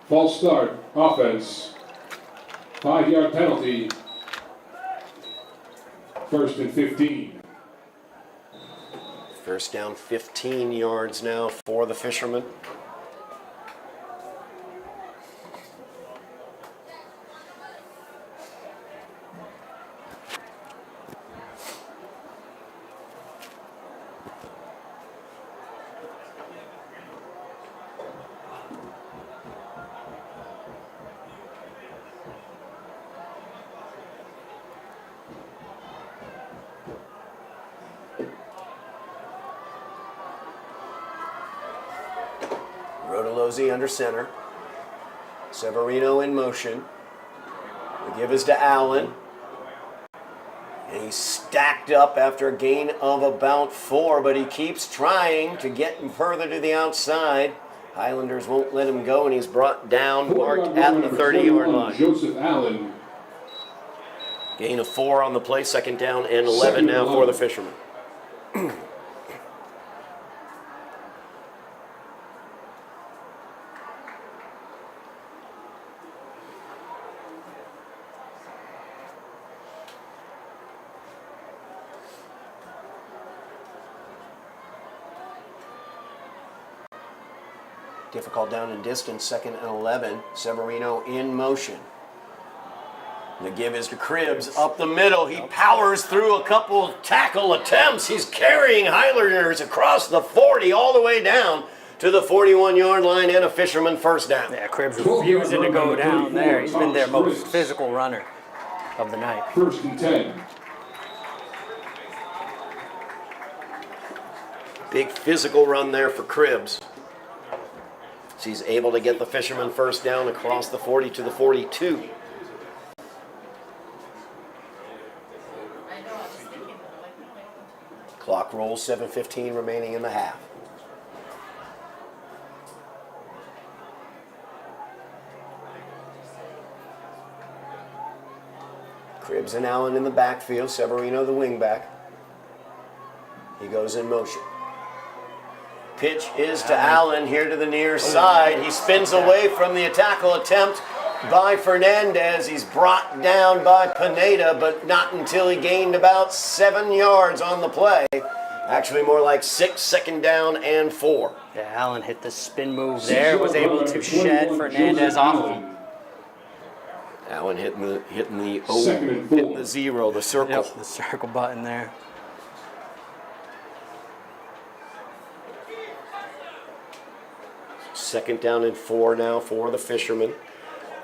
False start. Offense. 5-yard penalty. 1st and 15. First down 15 yards now for the Fishermen. Rodolozzi under center. Severino in motion. The give is to Allen. And he's stacked up after a gain of about 4, but he keeps trying to get him further to the outside. Highlanders won't let him go, and he's brought down, marked at the 30-yard line. Joseph Allen. Gain of 4 on the play, second down and 11 now for the Fishermen. Difficult down and distance, second and 11. Severino in motion. The give is to Cribbs up the middle. He powers through a couple tackle attempts. He's carrying Highlanders across the 40 all the way down to the 41-yard line and a Fisherman first down. Yeah, Cribbs refusing to go down there. He's been their most physical runner of the night. First and 10. Big physical run there for Cribbs. So he's able to get the Fisherman first down across the 40 to the 42. Clock rolls, 7:15 remaining in the half. Cribbs and Allen in the backfield, Severino the wingback. He goes in motion. Pitch is to Allen here to the near side. He spins away from the tackle attempt by Fernandez. He's brought down by Pineda, but not until he gained about 7 yards on the play. Actually more like 6, second down and 4. Yeah, Allen hit the spin move there, was able to shed Fernandez off him. Allen hitting the 0, the circle. Yep, the circle button there. Second down and 4 now for the Fishermen.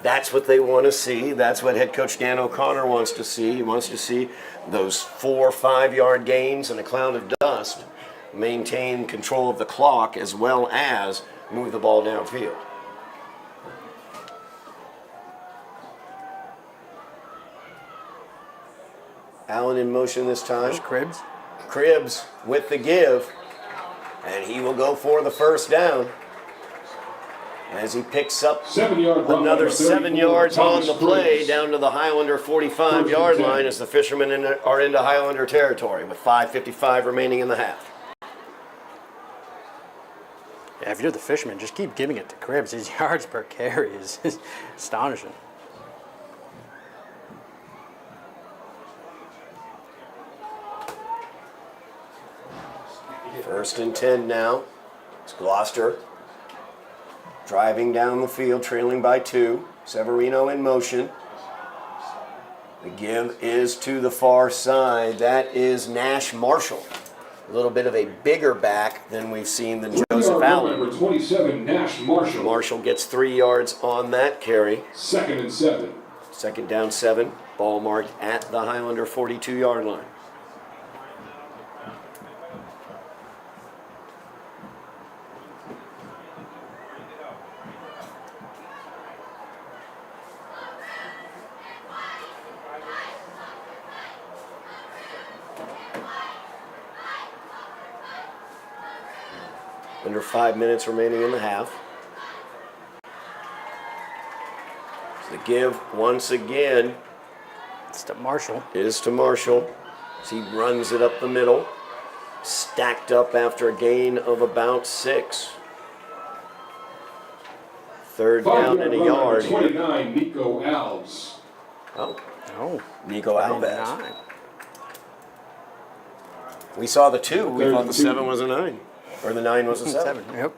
That's what they want to see. That's what head coach Dan O'Connor wants to see. He wants to see those 4 5-yard gains and a cloud of dust, maintain control of the clock as well as move the ball downfield. Allen in motion this time. There's Cribbs. Cribbs with the give, and he will go for the first down. As he picks up another 7 yards on the play down to the Highlander 45-yard line as the Fishermen are into Highlander territory with 5:55 remaining in the half. Yeah, if you're the Fisherman, just keep giving it to Cribbs. His yards per carry is astonishing. First and 10 now. It's Gloucester driving down the field, trailing by 2. Severino in motion. The give is to the far side. That is Nash Marshall. A little bit of a bigger back than we've seen than Joseph Allen. Number 27, Nash Marshall. Marshall gets 3 yards on that carry. Second and 7. Second down 7. Ball marked at the Highlander 42-yard line. Under 5 minutes remaining in the half. The give once again It's to Marshall. is to Marshall as he runs it up the middle. Stacked up after a gain of about 6. Third down and a yard. 29, Nico Alves. Oh, Oh, Nico Alves. 9. We saw the 2. We thought the 32. 7 was a 9. Or the 9 was a 7. 7, yep.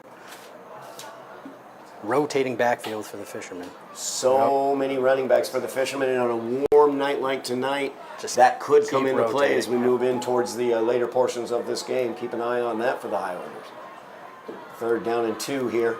Rotating backfield for the Fishermen. So many running backs for the Fishermen, and on a warm night like tonight, that could come keep into play as we rotating, move in towards the later portions of this game. Keep an eye on that for the Highlanders. Third down and 2 here.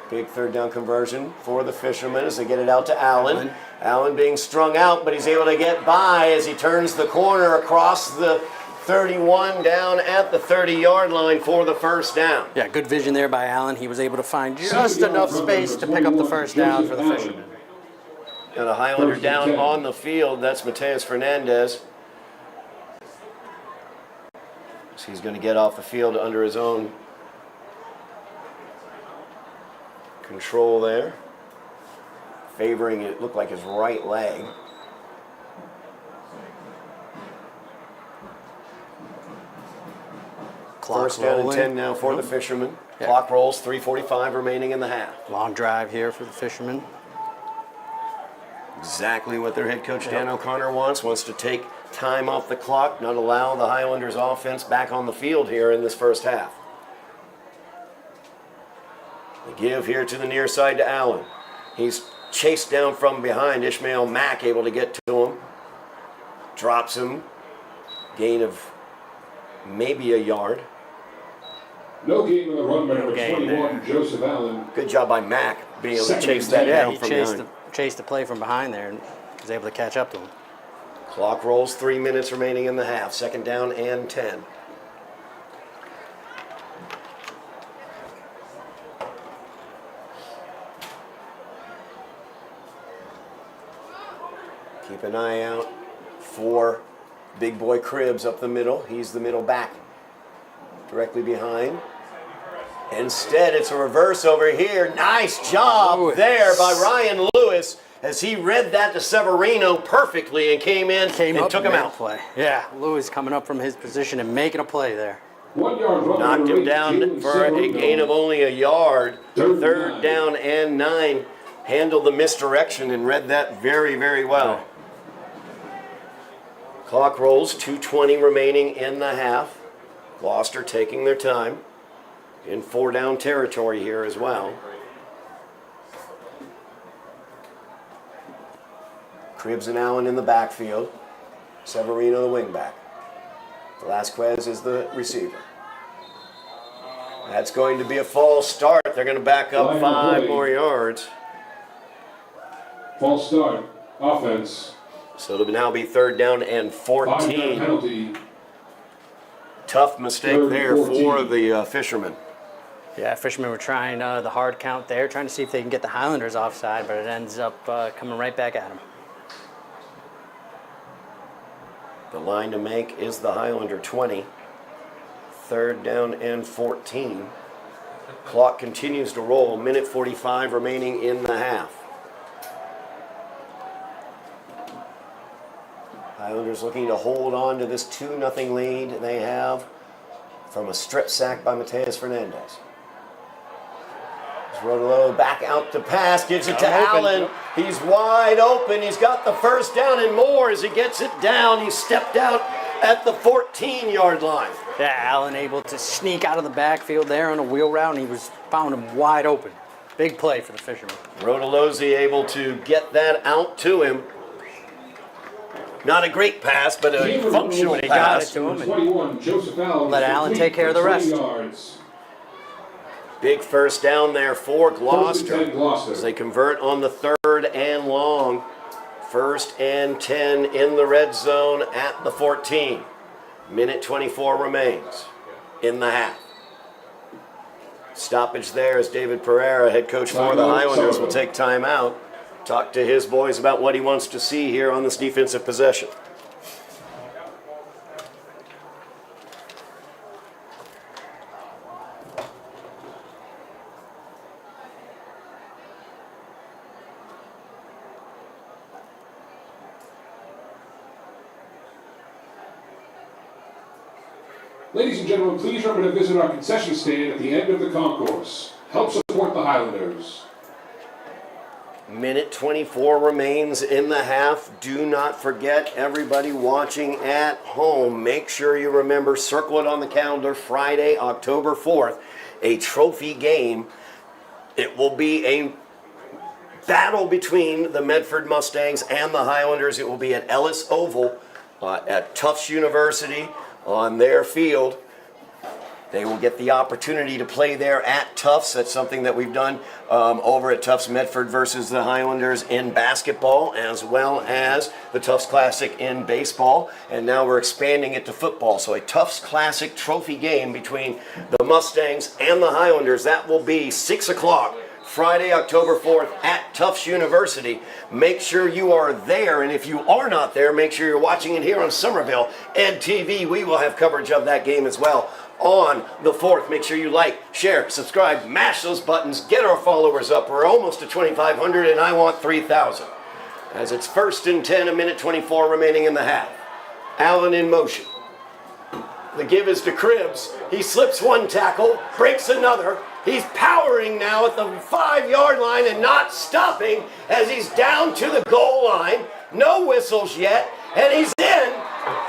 Big third down conversion for the Fishermen as they get it out to Allen. Allen being strung out, but he's able to get by as he turns the corner across the 31 down at the 30-yard line for the first down. Yeah, good vision there by Allen. He was able to find just enough space to pick up the first down for the Fishermen. Got a Highlander down on the field. That's Mateus Fernandez. So he's going to get off the field under his own control there. Favoring it, looked like his right leg. First down and 10 now for the Fishermen. Yeah. Clock rolls, 3:45 remaining in the half. Long drive here for the Fishermen. Exactly what their head coach Dan O'Connor wants to take time off the clock, not allow the Highlanders offense back on the field here in this first half. The give here to the near side to Allen. He's chased down from behind. Ishmael Mack able to get to him. Drops him. Gain of maybe a yard. No gain on the run by No number gain 21, Joseph Allen. Good job by Mack being able to chase that Yeah, down he from chased behind. the play from behind there and was able to catch up to him. Clock rolls, 3 minutes remaining in the half. Second down and 10. Keep an eye out for Big Boy Cribbs up the middle. He's the middle back. Directly behind. Instead, it's a reverse over here. Nice job there by Ryan Lewis as he read that to Severino perfectly and came in and up took him made a out. Play. Yeah, Lewis coming up from his position and making a play there. 1 yard run. Knocked number him 8, down Jalen for a Severino. gain of only a yard. Third Third down and 9. Handled the misdirection and read that very, very well. Clock rolls, 2:20 remaining in the half. Gloucester taking their time in 4-down territory here as well. Cribbs and Allen in the backfield. Severino the wingback. Velasquez is the receiver. That's going to be a false start. They're going to back up Line 5 play. more yards. False start. Offense. So it'll now be third down and 5-yard 14. penalty. Tough mistake Third and there 14. for the Fishermen. Yeah, Fishermen were trying the hard count there, trying to see if they can get the Highlanders offside, but it ends up coming right back at them. The line to make is the Highlander 20. Third down and 14. Clock continues to roll. Minute 45 remaining in the half. Highlanders looking to hold on to this 2-0 lead they have from a strip sack by Mateus Fernandez. Rodolo back out to pass, gives it to Allen. He's wide open. He's got the first down and more as he gets it down. He stepped out at the 14-yard line. Yeah, Allen able to sneak out of the backfield there on a wheel route, and he found him wide open. Big play for the Fishermen. Rodolosi able to get that out to him. Not a great pass, but a functional They got pass. it to him. 21, Joseph Allen. Let Allen take care of the rest. 20 yards. Big first down there for First and Gloucester 10, Gloucester. as they convert on the third and long. First and 10 in the red zone at the 14. Minute 24 remains in the half. Stoppage there as David Pereira, head coach for the Highlanders, will take time out. Talk to his boys about what he wants to see here on this defensive possession. Ladies and gentlemen, please remember to visit our concession stand at the end of the concourse. Help support the Highlanders. Minute 24 remains in the half. Do not forget, everybody watching at home, make sure you remember, circle it on the calendar, Friday, October 4th, a trophy game. It will be a battle between the Medford Mustangs and the Highlanders. It will be at Ellis Oval at Tufts University on their field. They will get the opportunity to play there at Tufts. That's something that we've done over at Tufts Medford versus the Highlanders in basketball, as well as the Tufts Classic in baseball. And now we're expanding it to football. So a Tufts Classic trophy game between the Mustangs and the Highlanders. That will be 6 o'clock. Friday, October 4th at Tufts University. Make sure you are there, and if you are not there, make sure you're watching it here on Somerville Ed TV. We will have coverage of that game as well on the 4th. Make sure you like, share, subscribe, mash those buttons, get our followers up. We're almost to 2,500, and I want 3,000. As it's 1st and 10, a minute 24 remaining in the half. Allen in motion. The give is to Cribbs. He slips one tackle, breaks another. He's powering now at the 5-yard line and not stopping as he's down to the goal line. No whistles yet, and he's in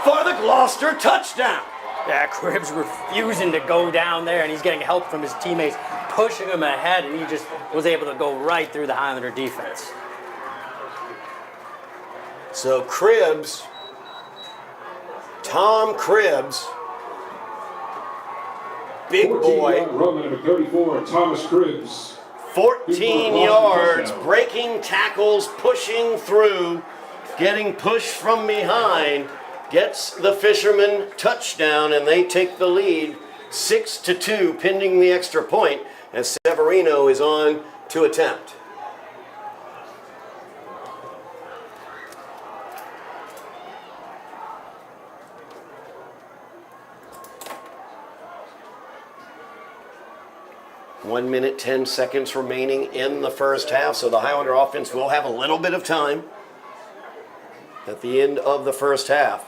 for the Gloucester touchdown. Yeah, Cribbs refusing to go down there, and he's getting help from his teammates, pushing him ahead, and he just was able to go right through the Highlander defense. So Cribbs, Tom Cribbs, big boy, Run number 34, Thomas Cribbs. 14 yards, breaking tackles, pushing through, getting pushed from behind, gets the Fishermen touchdown, and they take the lead 6-2, pending the extra point, as Severino is on to attempt. One minute, 10 seconds remaining in the first half, so the Highlander offense will have a little bit of time at the end of the first half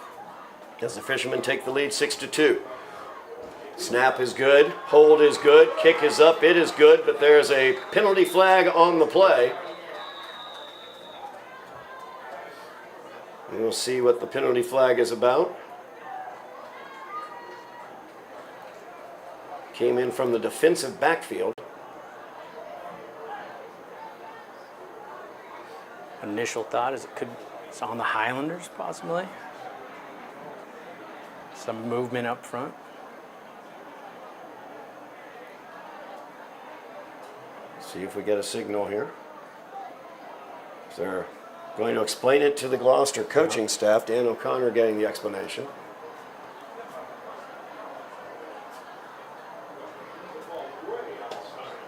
as the Fishermen take the lead 6-2. Snap is good, hold is good, kick is up, it is good, but there's a penalty flag on the play. We'll see what the penalty flag is about. Came in from the defensive backfield. Initial thought is it's on the Highlanders, possibly. Some movement up front. See if we get a signal here. They're going to explain it to the Gloucester coaching staff. Dan O'Connor getting the explanation.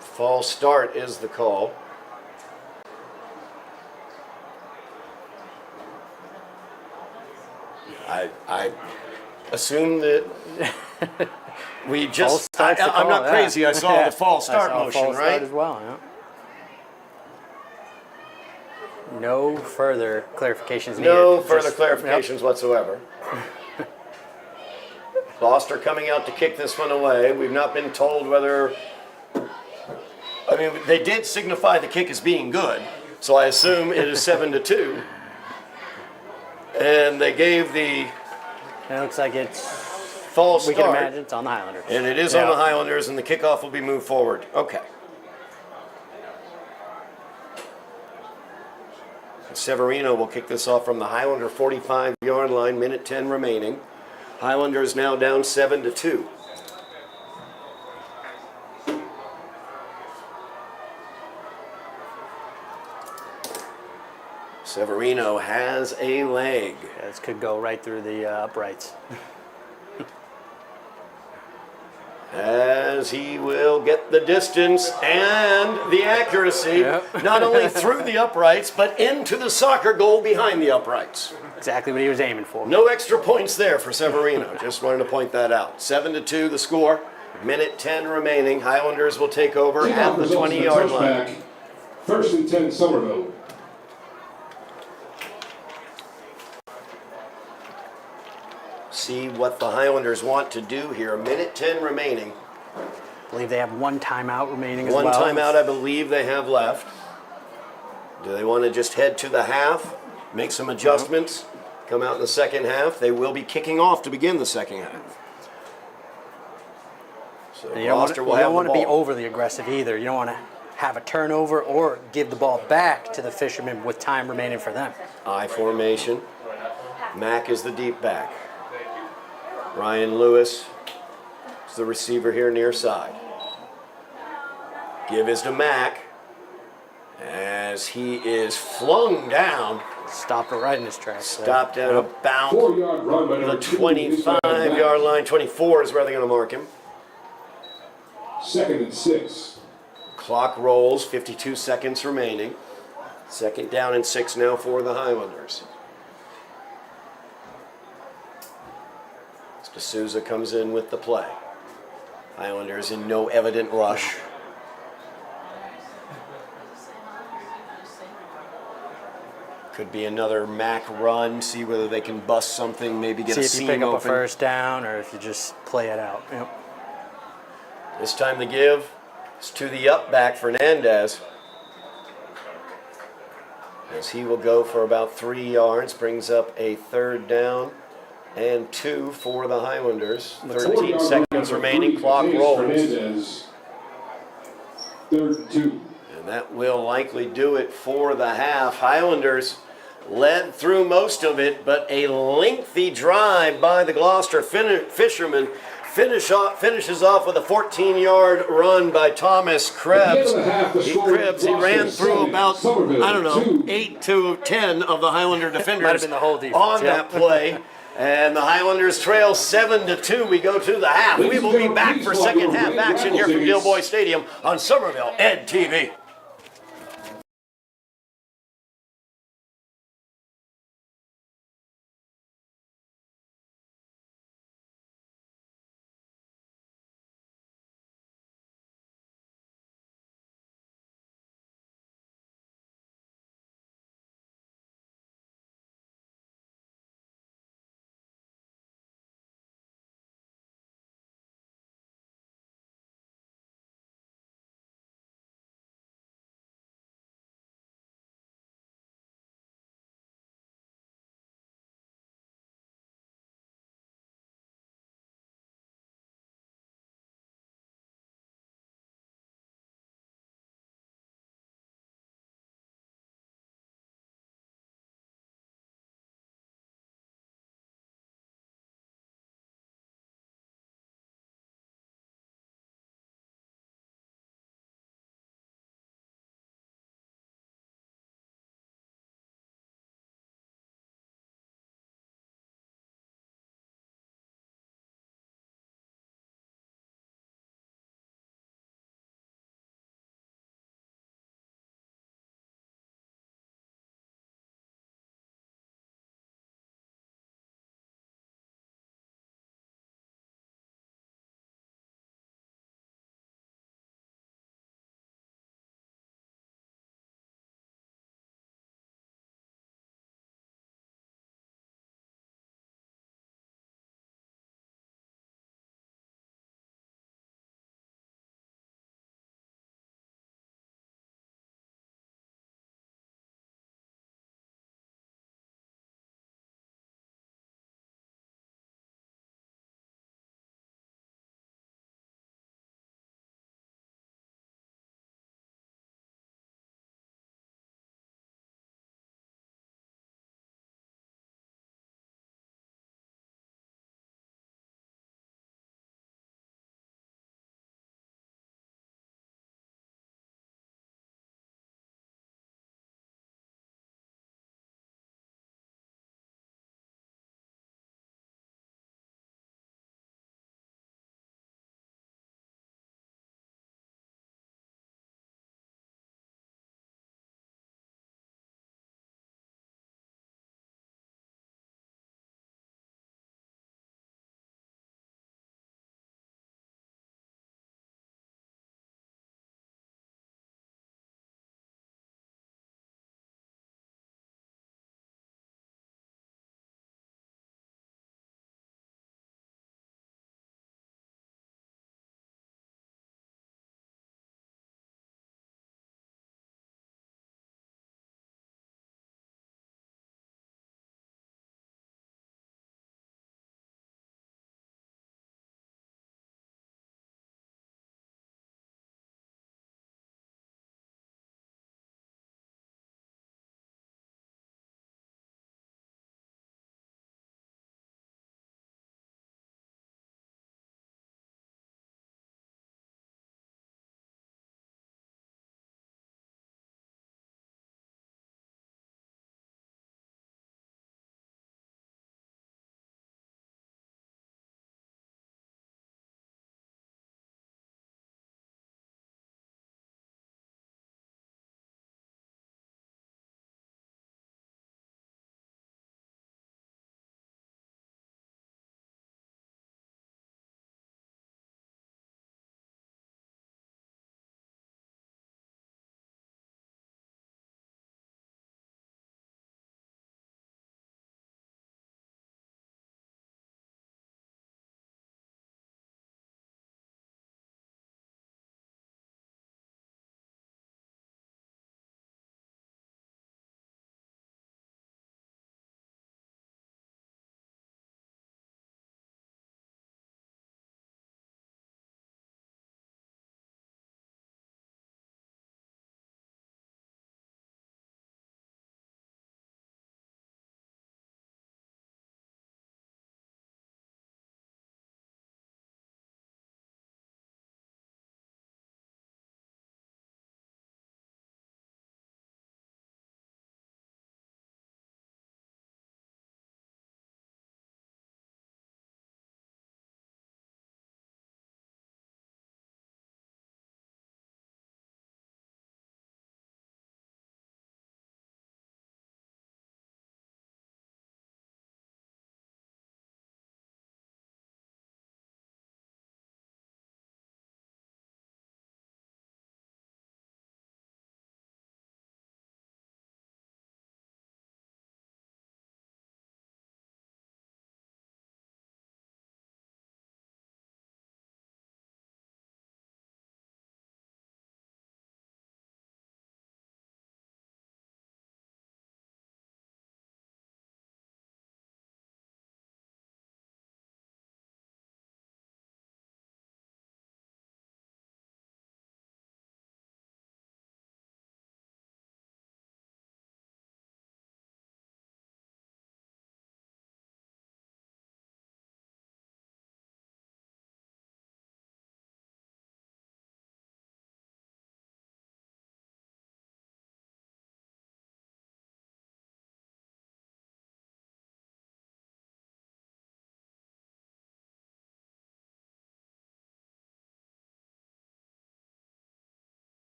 False start is the call. I assume that we just. I'm not crazy. I saw the false start motion, false right? Start as well. Yeah. No further clarifications needed. No further clarifications whatsoever. Gloucester coming out to kick this one away. We've not been told whether. I mean, they did signify the kick as being good, so I assume it is 7-2. And they gave the It looks like it's. false We start. can imagine it's on the Highlanders. And it is on the Highlanders, and the kickoff will be moved forward. Okay. Severino will kick this off from the Highlander 45-yard line, minute 10 remaining. Highlanders now down 7-2. Severino has a leg. Yeah, this could go right through the uprights. As he will get the distance and the accuracy, not only through the uprights, but into the soccer goal behind the uprights. Exactly what he was aiming for. No extra points there for Severino. Just wanted to point that out. 7-2 the score. Minute 10 remaining. Highlanders will take over at the 20-yard line. 1st and 10, Somerville. See what the Highlanders want to do here. Minute 10 remaining. I believe they have one timeout remaining as One well. timeout I believe they have left. Do they want to just head to the half, make some adjustments, come out in the second half? They will be kicking off to begin the second half. So And you don't Gloucester will have the want to be ball. overly aggressive either. You don't want to have a turnover or give the ball back to the Fishermen with time remaining for them. I formation. Mack is the deep back. Ryan Lewis It's the receiver here near side. Give is to Mack as he is flung down. Stopped it right in his tracks. Stopped at about 4-yard run by the number 2. 25-yard line. 24 is where they're going to mark him. 2nd and 6. Clock rolls, 52 seconds remaining. 2nd down and 6 now for the Highlanders. D'Souza comes in with the play. Highlanders in no evident rush. Could be another Mack run, see whether they can bust something, maybe get See a if you seam pick up open. a first down or if you just play it out. Yep. This time the give is to the up back, Fernandez. As he will go for about 3 yards, brings up a 3rd down and 2 for the Highlanders. 13 seconds remaining, clock rolls. Fernandez. 3rd and 2. And that will likely do it for the half. Highlanders led through most of it, but a lengthy drive by the Gloucester fishermen finishes off with a 14-yard run by Thomas Krebs. He ran through about, 8 to 10 of the Highlander defenders Might have been the whole defense, on that play. And the Highlanders trail 7-2. We go to the half. We will be back for second half action here from Dilboy Stadium on Somerville Ed TV.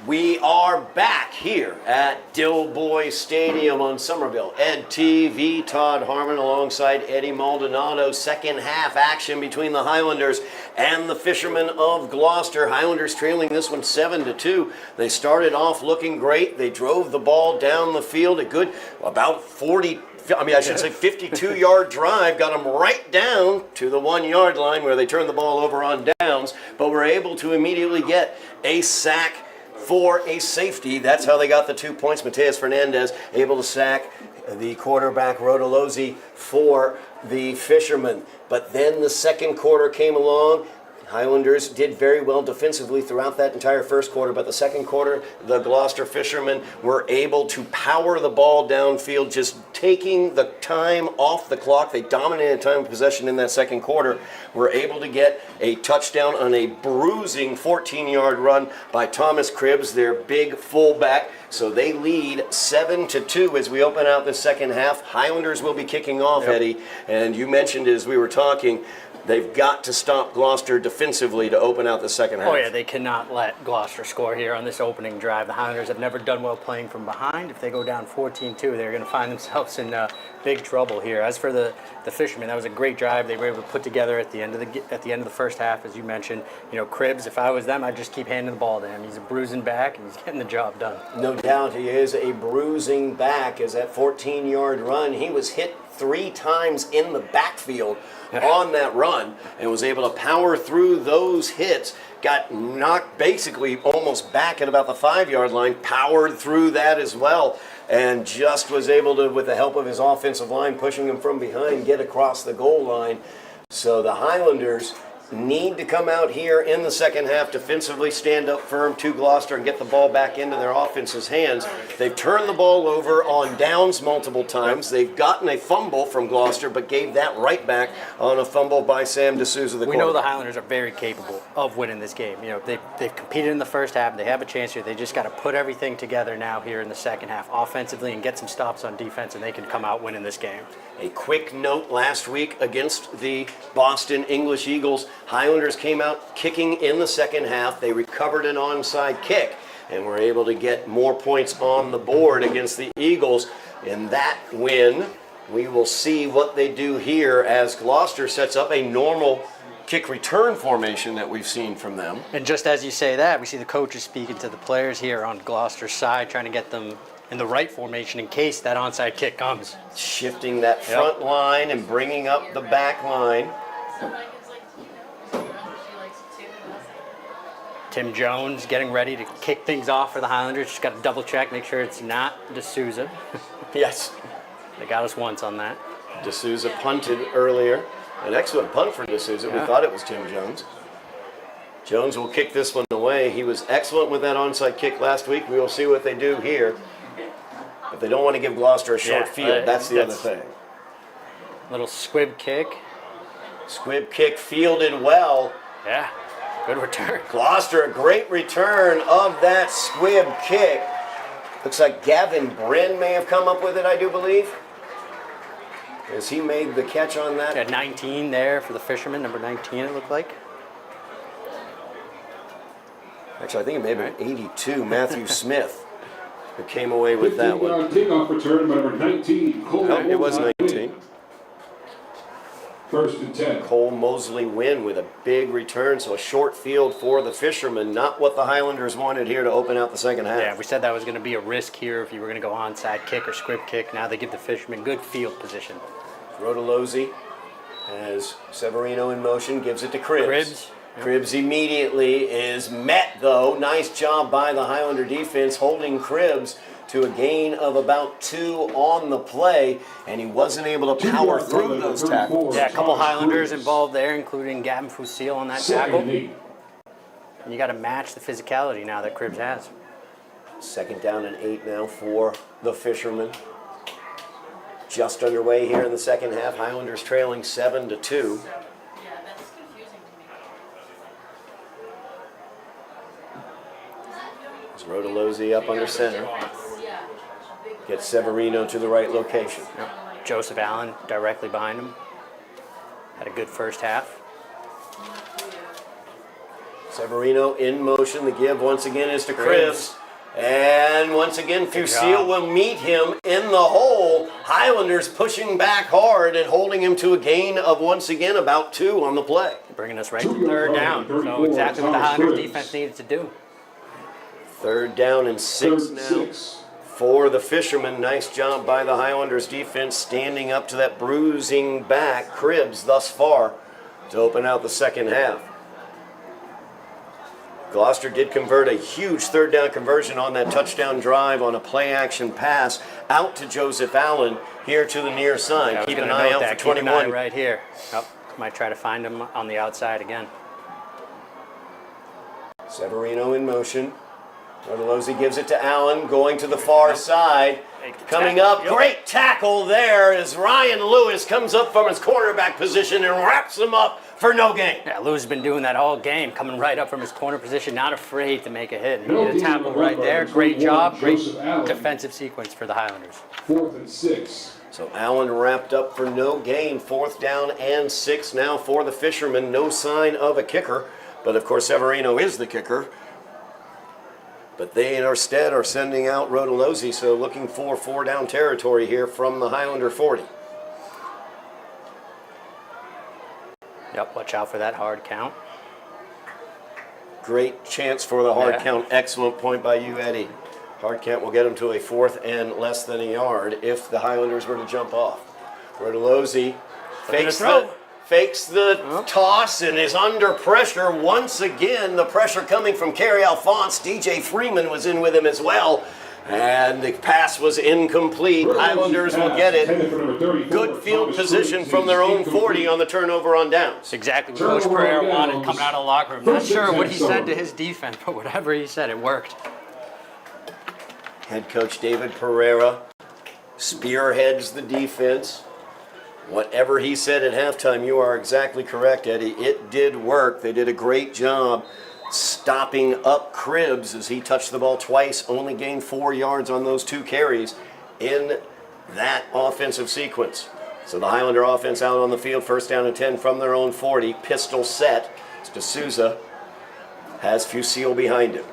We are back here at Dilboy Stadium on Somerville. Ed TV, Todd Harmon alongside Eddy Maldonado. Second half action between the Highlanders and the Fishermen of Gloucester. Highlanders trailing this one 7-2. They started off looking great. They drove the ball down the field a good about 52-yard drive, got them right down to the 1 yard line where they turned the ball over on downs, but were able to immediately get a sack for a safety. That's how they got the 2 points. Mateus Fernandez able to sack the quarterback Rodolozzi for the Fishermen. But then the second quarter came along. Highlanders did very well defensively throughout that entire first quarter, but the second quarter, the Gloucester Fishermen were able to power the ball downfield, just taking the time off the clock. They dominated time of possession in that second quarter, were able to get a touchdown on a bruising 14-yard run by Thomas Cribbs, their big fullback. So they lead 7-2 as we open out the second half. Highlanders will be kicking off, Eddie, and you mentioned as we were talking, they've got to stop Gloucester defensively to open out the second half. Oh yeah, they cannot let Gloucester score here on this opening drive. The Highlanders have never done well playing from behind. If they go down 14-2, they're going to find themselves in big trouble here. As for the Fishermen, that was a great drive they were able to put together at the end of the first half, as you mentioned. You know, Cribbs, if I was them, I'd just keep handing the ball to him. He's a bruising back and he's getting the job done. No doubt he is a bruising back. As that 14-yard run, he was hit 3 times in the backfield on that run and was able to power through those hits. Got knocked basically almost back at about the 5-yard line, powered through that as well, and just was able to, with the help of his offensive line pushing him from behind, get across the goal line. So the Highlanders need to come out here in the second half, defensively stand up firm to Gloucester and get the ball back into their offense's hands. They've turned the ball over on downs multiple times. They've gotten a fumble from Gloucester, but gave that right back on a fumble by Sam D'Souza, the We know the Highlanders are very capable of winning this game. You know, they've competed in the first half. They have a chance here. They just got to put everything together now here in the second half offensively and get some stops on defense, and they can come out winning this game. A quick note, last week against the Boston English Eagles, Highlanders came out kicking in the second half. They recovered an onside kick and were able to get more points on the board against the Eagles. In that win, we will see what they do here as Gloucester sets up a normal kick return formation that we've seen from them. And just as you say that, we see the coaches speaking to the players here on Gloucester's side, trying to get them in the right formation in case that onside kick comes. Shifting that front line and bringing up the back line. Tim Jones getting ready to kick things off for the Highlanders. Just got to double check, make sure it's not D'Souza. Yes. They got us once on that. D'Souza punted earlier. An excellent punt for D'Souza. We thought it was Tim Jones. Jones will kick this one away. He was excellent with that onside kick last week. We will see what they do here. But they don't want to give Gloucester a short field. That's the other thing. Little squib kick. Squib kick fielded well. Yeah, good return. Gloucester, a great return of that squib kick. Looks like Gavin Brin may have come up with it, I do believe. As he made the catch on that. Got 19 there for the Fishermen, number 19 it looked like. Actually, I think it may have been 82, Matthew Smith, who came away with that one. Kickoff return by number 19, Cole. No, it was 19. First and 10. Cole Mosley win with a big return, so a short field for the Fishermen. Not what the Highlanders wanted here to open out the second half. Yeah, we said that was going to be a risk here if you were going to go onside kick or squib kick. Now they give the Fishermen good field position. Rodolozzi has Severino in motion, gives it to Cribbs. Yep. Cribbs immediately is met, though. Nice job by the Highlander defense holding Cribbs to a gain of about 2 on the play, and he wasn't able to power through those tackles. Yeah, a couple Highlanders involved there, including Gavin Fusil on that tackle. And you got to match the physicality now that Cribbs has. Second down and 8 now for the Fishermen. Just underway here in the second half. Highlanders trailing 7-2. Rodolozzi up under center. Gets Severino to the right location. Yep. Joseph Allen directly behind him. Had a good first half. Severino in motion. The give once again is to Cribs. And once again, Fusil will meet him in the hole. Highlanders pushing back hard and holding him to a gain of, once again, about 2 on the play. Bringing us right to third down. So exactly what the Highlanders defense needed to do. 3rd down and 6 now for the Fishermen. Nice job by the Highlanders defense standing up to that bruising back, Cribs, thus far, to open out the second half. Gloucester did convert a huge 3rd down conversion on that touchdown drive on a play-action pass out to Joseph Allen here to the near side. Yeah, keep an eye out for 21. Keep an eye right here. Oh, might try to find him on the outside again. Severino in motion. Rodolozzi gives it to Allen, going to the far side. Coming up, great tackle there as Ryan Lewis comes up from his cornerback position and wraps him up for no gain. Yeah, Lewis has been doing that all game, coming right up from his corner position, not afraid to make a hit. And he made a tackle right there. Great job, great defensive sequence for the Highlanders. 4th and 6. So Allen wrapped up for no gain. 4th down and 6 now for the Fishermen. No sign of a kicker, but of course Severino is the kicker. But they instead are sending out Rodolozzi, so looking for 4 down territory here from the Highlander 40. Yep, watch out for that hard count. Great chance for the hard count. Excellent point by you, Eddy. Hard count will get them to a 4th and less than a yard if the Highlanders were to jump off. Rodolozzi fakes the toss and is under pressure once again. The pressure coming from Kerry Alphonse. DJ Freeman was in with him as well. And the pass was incomplete. Highlanders will get it. Good field position from their own 40 on the turnover on downs. Exactly what Coach Pereira wanted coming out of the locker room. Not sure what he said to his defense, but whatever he said, it worked. Head coach David Pereira spearheads the defense. Whatever he said at halftime, you are exactly correct, Eddy. It did work. They did a great job stopping up Cribs as he touched the ball twice, only gained 4 yards on those 2 carries in that offensive sequence. So the Highlander offense out on the field, 1st down and 10 from their own 40. Pistol set. D'Souza has Fusil behind him.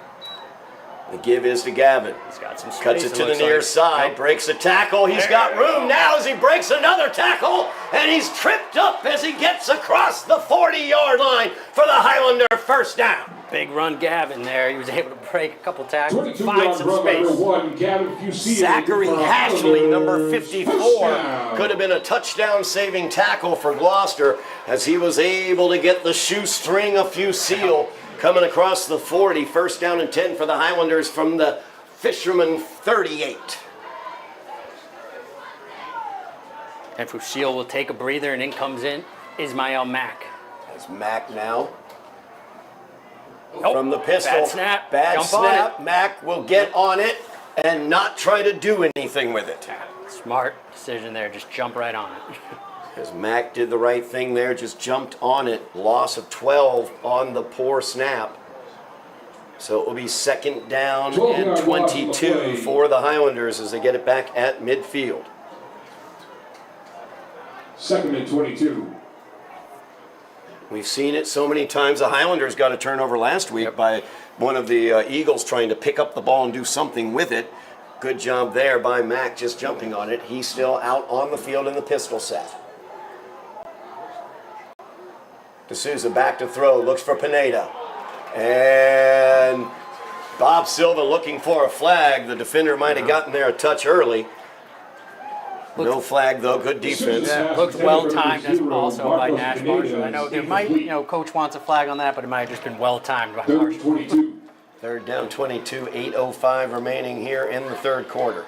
The give is to Gavin. He's got some space. Cuts it to the near side, breaks a tackle. He's got room now as he breaks another tackle, and he's tripped up as he gets across the 40-yard line for the Highlander 1st down. Big run Gavin there. He was able to break a couple tackles, find some space. Zachary Ashley, number 54, could have been a touchdown-saving tackle for Gloucester as he was able to get the shoestring of Fusil coming across the 40. 1st down and 10 for the Highlanders from the Fisherman 38. And Fusil will take a breather, and in comes in Ismail Mack. There's Mack now. From the pistol. Bad snap. Bad Jump snap. Mack will get on it and not try to do anything with it. Smart decision there. Just jump right on it. As Mack did the right thing there, just jumped on it. Loss of 12 on the poor snap. So it will be 2nd down and 22 for the Highlanders as they get it back at midfield. 2nd and 22. We've seen it so many times. The Highlanders got a turnover last week by one of the Eagles trying to pick up the ball and do something with it. Good job there by Mack just jumping on it. He's still out on the field in the pistol set. D'Souza back to throw, looks for Pineda. And Bob Silva looking for a flag. The defender might have gotten there a touch early. No flag though, good defense. Yeah, looked well timed as also by Nash Marshall. I know there might, coach wants a flag on that, but it might have just been well timed by Marshall. 3rd down 22, 8:05 remaining here in the 3rd quarter.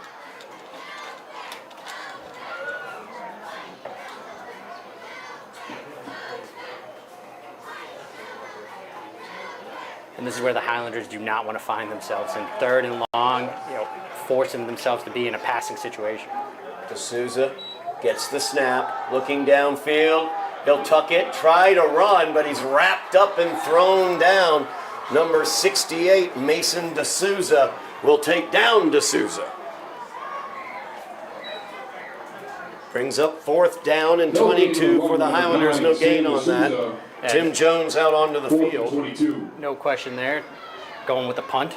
And this is where the Highlanders do not want to find themselves in 3rd and long, forcing themselves to be in a passing situation. D'Souza gets the snap, looking downfield. He'll tuck it, try to run, but he's wrapped up and thrown down. Number 68, Mason D'Souza, will take down D'Souza. Brings up 4th down and 22 for the Highlanders. No gain on that. Tim Jones out onto the 4th and field. 22. No question there. Going with the punt.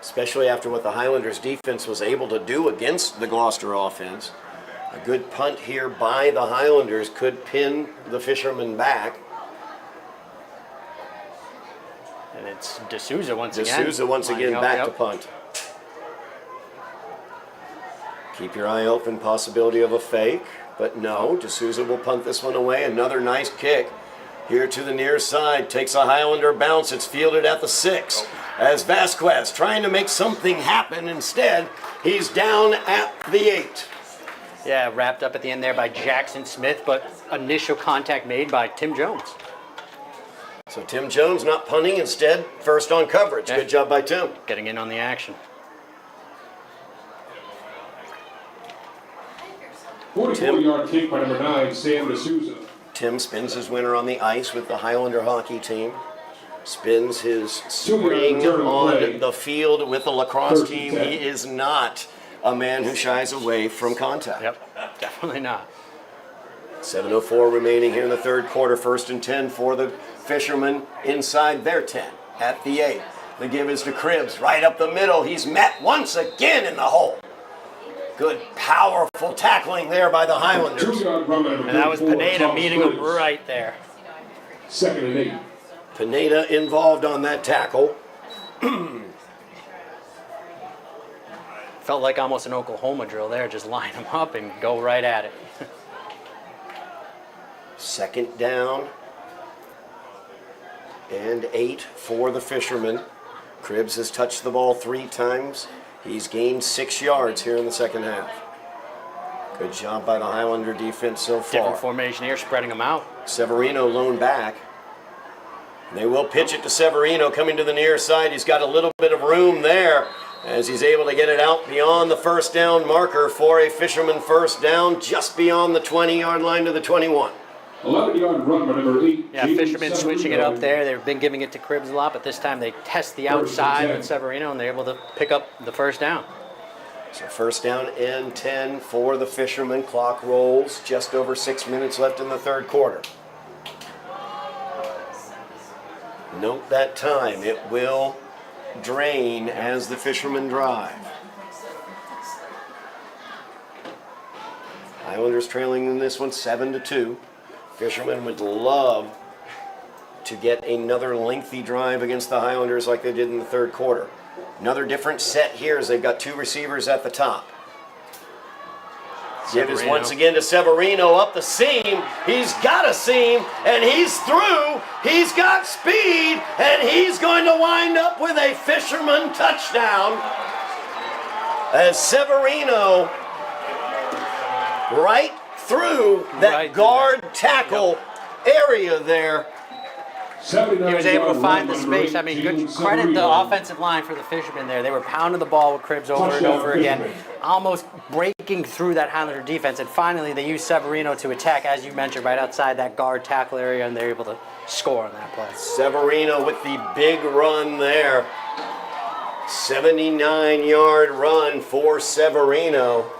Especially after what the Highlanders defense was able to do against the Gloucester offense. A good punt here by the Highlanders could pin the Fishermen back. And it's D'Souza once again. D'Souza once again lining up, back yep. to punt. Keep your eye open, possibility of a fake, but no, D'Souza will punt this one away. Another nice kick here to the near side, takes a Highlander bounce. It's fielded at the 6 as Vasquez trying to make something happen. Instead, he's down at the 8. Yeah, wrapped up at the end there by Jackson Smith, but initial contact made by Tim Jones. So Tim Jones not punting, instead first on coverage. Yeah. Good job by Tim. Getting in on the action. 44-yard kick by number 9, Sam D'Souza. Tim spins his winner on the ice with the Highlander hockey team. Spins his 2-yard spring return of on play. the field with the lacrosse 1st and team. 10. He is not a man who shies away from contact. Yep, definitely not. 7:04 remaining here in the third quarter. 1st and 10 for the Fishermen inside their 10 at the 8. The give is to Cribbs right up the middle. He's met once again in the hole. Good, powerful tackling there by the Highlanders. 2-yard run by number And that was 34, Pineda Tom meeting him Spriggs. right there. 2nd and 8. Pineda involved on that tackle. Felt like almost an Oklahoma drill there. Just line them up and go right at it. 2nd down and 8 for the Fishermen. Cribbs has touched the ball 3 times. He's gained 6 yards here in the second half. Good job by the Highlander defense so far. Different formation here, spreading them out. Severino lone back. They will pitch it to Severino coming to the near side. He's got a little bit of room there as he's able to get it out beyond the first down marker for a Fisherman first down, just beyond the 20-yard line to the 21. 11-yard run by number 8. Yeah, James Fishermen switching it Severino. up there. They've been giving it to Cribbs a lot, but this time they test the outside with Severino, and they're able to pick up the first down. So 1st down and 10 for the Fishermen. Clock rolls. Just over 6 minutes left in the third quarter. Note that time. It will drain as the Fishermen drive. Highlanders trailing in this one 7-2. Fishermen would love to get another lengthy drive against the Highlanders like they did in the third quarter. Another different set here as they've got 2 receivers at the top. Give is once again to Severino up the seam. He's got a seam, and he's through. He's got speed, and he's going to wind up with a Fisherman touchdown. As Severino right through that Right guard tackle area there. He was able to find the space. I mean, good credit the offensive line for the Fishermen there. They were pounding the ball with Cribbs over and over again, almost breaking through that Highlander defense. And finally, they used Severino to attack, as you mentioned, right outside that guard tackle area, and they're able to score on that play. Severino with the big run there. 79-yard run for Severino.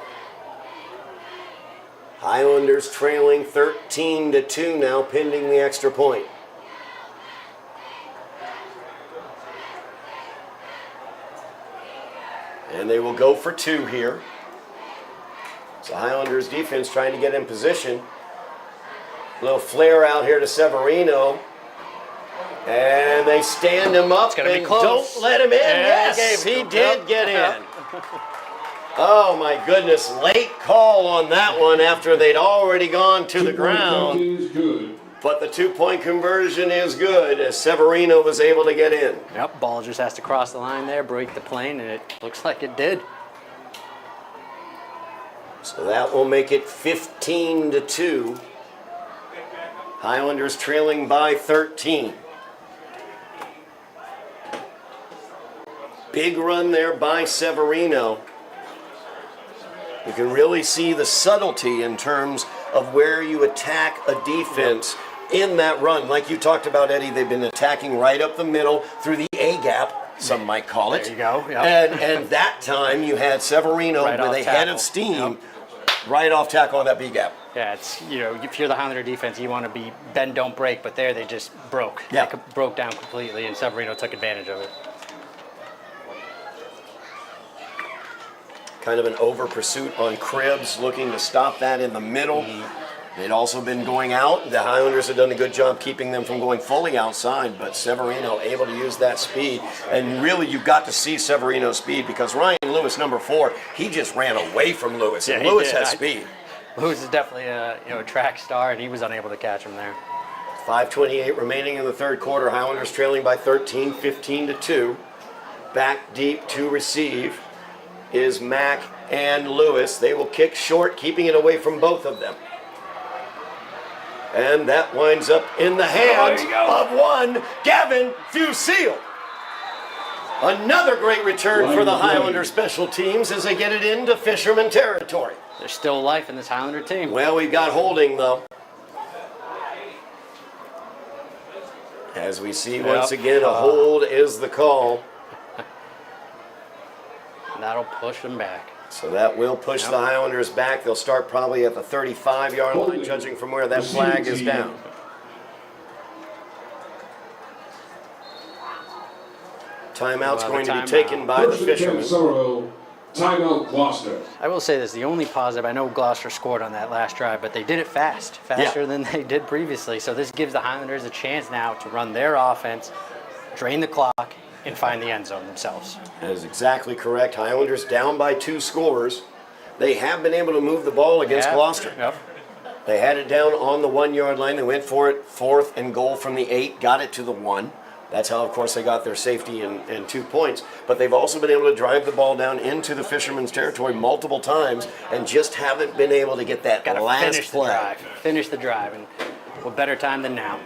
Highlanders trailing 13-2 now, pending the extra point. And they will go for 2 here. So Highlanders defense trying to get in position. Little flare out here to Severino. And they stand him up gonna be and close. don't let him in. Yeah, Yes, he he gave- did yep. get in. Oh my goodness, late call on that one after they'd already gone to the ground. Is good. But the 2-point conversion is good as Severino was able to get in. Yep, ball just has to cross the line there, break the plane, and it looks like it did. So that will make it 15-2. Highlanders trailing by 13. Big run there by Severino. You can really see the subtlety in terms of where you attack a defense in that run. Like you talked about, Eddie, they've been attacking right up the middle through the A gap, some might call it. There you go, yep. And that time you had Severino Right with off a head tackle. of steam. Yep. right off tackle on that B gap. Yeah, it's, if you're the Highlander defense, you want to be bend, don't break, but there they just broke. Yeah. They broke down completely, and Severino took advantage of it. Kind of an over pursuit on Cribbs, looking to stop that in the middle. They'd also been going out. The Highlanders have done a good job keeping them from going fully outside, but Severino able to use that speed. And really, you've got to see Severino's speed because Ryan Lewis, number 4, he just ran away from Lewis. Yeah, And he Lewis did. has speed. Lewis is definitely a track star, and he was unable to catch him there. 5:28 remaining in the third quarter. Highlanders trailing by 13, 15-2. Back deep to receive is Mack and Lewis. They will kick short, keeping it away from both of them. And that winds up in the hands of one, Gavin Fusil. Another great return for the Highlander special teams as they get it into Fisherman territory. There's still life in this Highlander team. Well, we've got holding, though. As we see once again, a hold is the call. That'll push them back. So that will push the Highlanders back. They'll start probably at the 35-yard line, judging from where that flag is down. Timeout's going to be taken by the Fishermen. Somerville, timeout Gloucester. I will say this, the only positive, I know Gloucester scored on that last drive, but they did it faster than they did previously. So this gives the Highlanders a chance now to run their offense, drain the clock, and find the end zone themselves. That is exactly correct. Highlanders down by 2 scores. They have been able to move the ball against Gloucester. Yep. They had it down on the 1-yard line. They went for it, 4th and goal from the 8, got it to the 1. That's how, of course, they got their safety and 2 points. But they've also been able to drive the ball down into the Fishermen's territory multiple times and just haven't been able to get that Got to last finish the play. drive. Finish the drive, and what better time than now?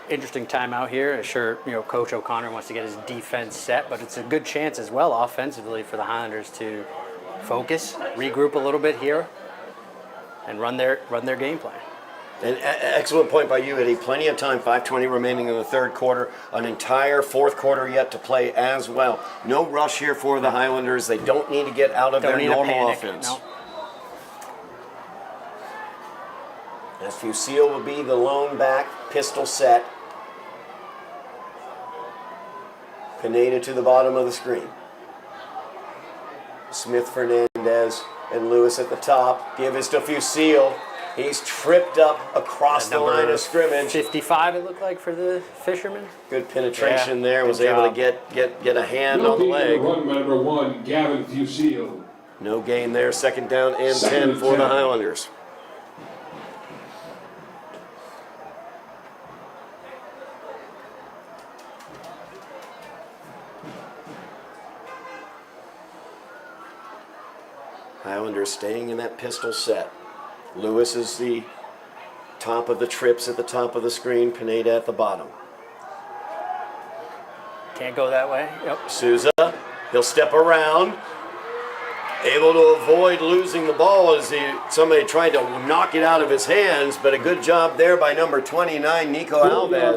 Interesting timeout here. Sure, Coach O'Connor wants to get his defense set, but it's a good chance as well offensively for the Highlanders to focus, regroup a little bit here, and run their game plan. An excellent point by you, Eddie. Plenty of time, 5:20 remaining in the third quarter. An entire fourth quarter yet to play as well. No rush here for the Highlanders. They don't need to get out of their normal offense. No. As Fusil will be the lone back, pistol set. Pineda to the bottom of the screen. Smith, Fernandez, and Lewis at the top. Give us to Fusil. He's tripped up across the line of scrimmage. 55 it looked like for the Fishermen. Good penetration there. Good Was able to job. get a hand on the leg. Run by number 1, Gavin Fusil. No gain there. Second down and 10 Second and for the 10. Highlanders. Highlanders staying in that pistol set. Lewis is the top of the trips at the top of the screen. Pineda at the bottom. Can't go that way. Yep. Souza, he'll step around. Able to avoid losing the ball as somebody tried to knock it out of his hands, but a good job there by number 29, Nico Alves.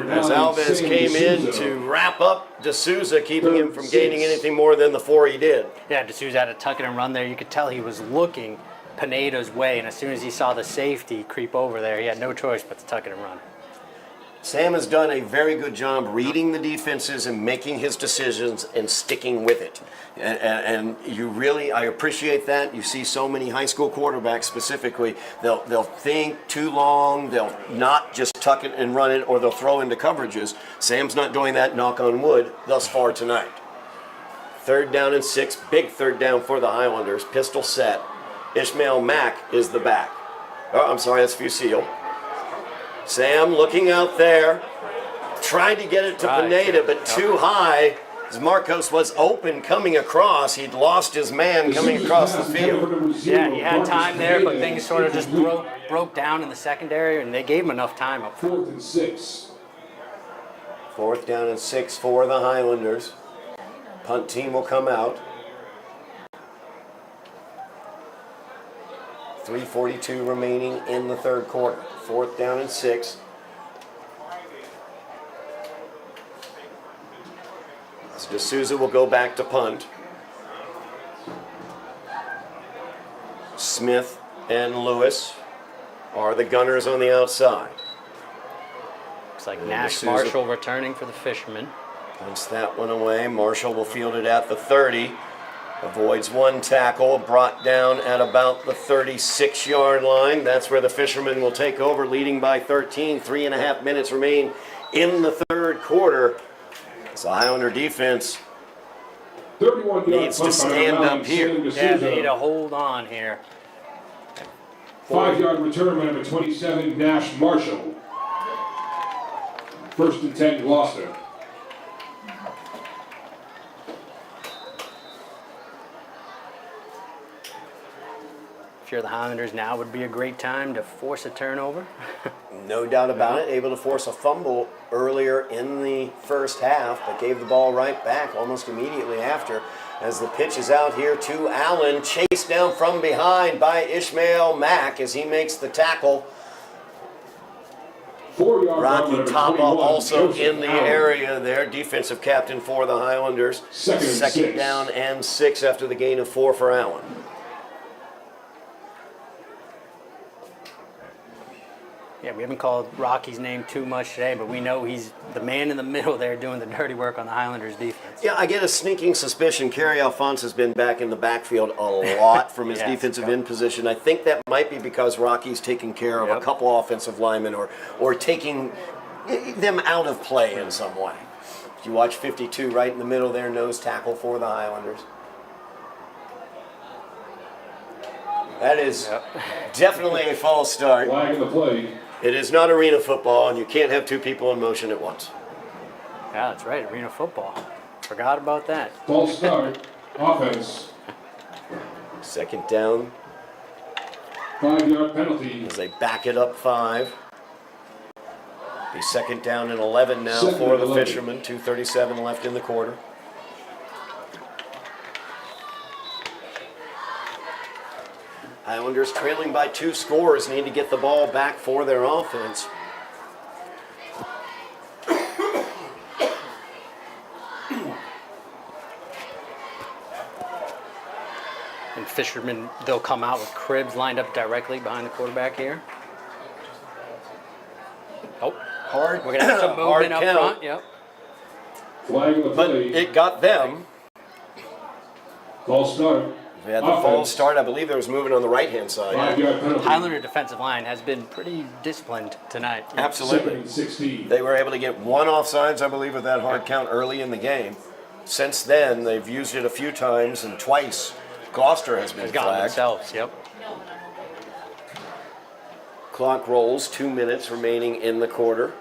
As Alves came in to wrap up D'Souza, keeping him from gaining anything more than the 4 he did. Yeah, D'Souza had to tuck it and run there. You could tell he was looking Pineda's way, and as soon as he saw the safety creep over there, he had no choice but to tuck it and run. Sam has done a very good job reading the defenses and making his decisions and sticking with it. And you really, I appreciate that. You see so many high school quarterbacks specifically, they'll think too long, they'll not just tuck it and run it, or they'll throw into coverages. Sam's not doing that, knock on wood, thus far tonight. 3rd down and 6, big 3rd down for the Highlanders. Pistol set. Ishmael Mack is the back. Oh, I'm sorry, that's Fusil. Sam looking out there, trying to get it to Pineda, but too high. As Marcos was open coming across, he'd lost his man coming across the field. Yeah, he had time there, but things sort of just broke down in the secondary, and they gave him enough time up front. 4th and 6. 4th down and 6 for the Highlanders. Punt team will come out. 3:42 remaining in the third quarter. 4th down and 6. As D'Souza will go back to punt. Smith and Lewis are the gunners on the outside. Looks like And Nash D'Souza Marshall returning for the Fishermen. punts that one away. Marshall will field it at the 30. Avoids one tackle, brought down at about the 36-yard line. That's where the Fishermen will take over, leading by 13. 3.5 minutes remain in the third quarter. So Highlander defense 31 needs to stand up here. Yeah, they need to hold on here. 5-yard return by number 27, Nash Marshall. First and 10, Gloucester. If you're the Highlanders, now would be a great time to force a turnover. No doubt about it. Able to force a fumble earlier in the first half, but gave the ball right back almost immediately after. As the pitch is out here to Allen, chased down from behind by Ishmael Mack as he makes the tackle. 4-yard Rocky run by Tapa number 21, also Joseph in the Allen. area there, defensive captain for the Highlanders. Second and 6. down and 6 after the gain of 4 for Allen. Yeah, we haven't called Rocky's name too much today, but we know he's the man in the middle there doing the dirty work on the Highlanders defense. Yeah, I get a sneaking suspicion Kerry Alphonse has been back in the backfield a lot from his Yes, defensive end position. I think that might be because Rocky's taking care of a couple offensive linemen or taking them out of play in some way. You watch 52 right in the middle there, nose tackle for the Highlanders. That is definitely a false start. Flag in the play. It is not arena football, and you can't have two people in motion at once. Yeah, that's right, arena football. Forgot about that. False start. Offense. Second down 5-yard penalty. as they back it up 5. Be second down and 11 now Second for and the 11. Fishermen. 2:37 left in the quarter. Highlanders trailing by 2 scores, need to get the ball back for their offense. And Fishermen, they'll come out with Cribbs lined up directly behind the quarterback here. Oh, Hard, we're going to have some hard movement up count, front. Yep. Flag in the but play. it got them. False start. We had the false start. I believe there was movement on the right-hand side. 5-yard penalty. Highlander defensive line has been pretty disciplined tonight. Second Absolutely. and 16. They were able to get 1 offsides, I believe, with that hard count early in the game. Since then, they've used it a few times, and twice Gloucester has been They've gotten flagged. themselves. Yep. Clock rolls, 2 minutes remaining in the quarter.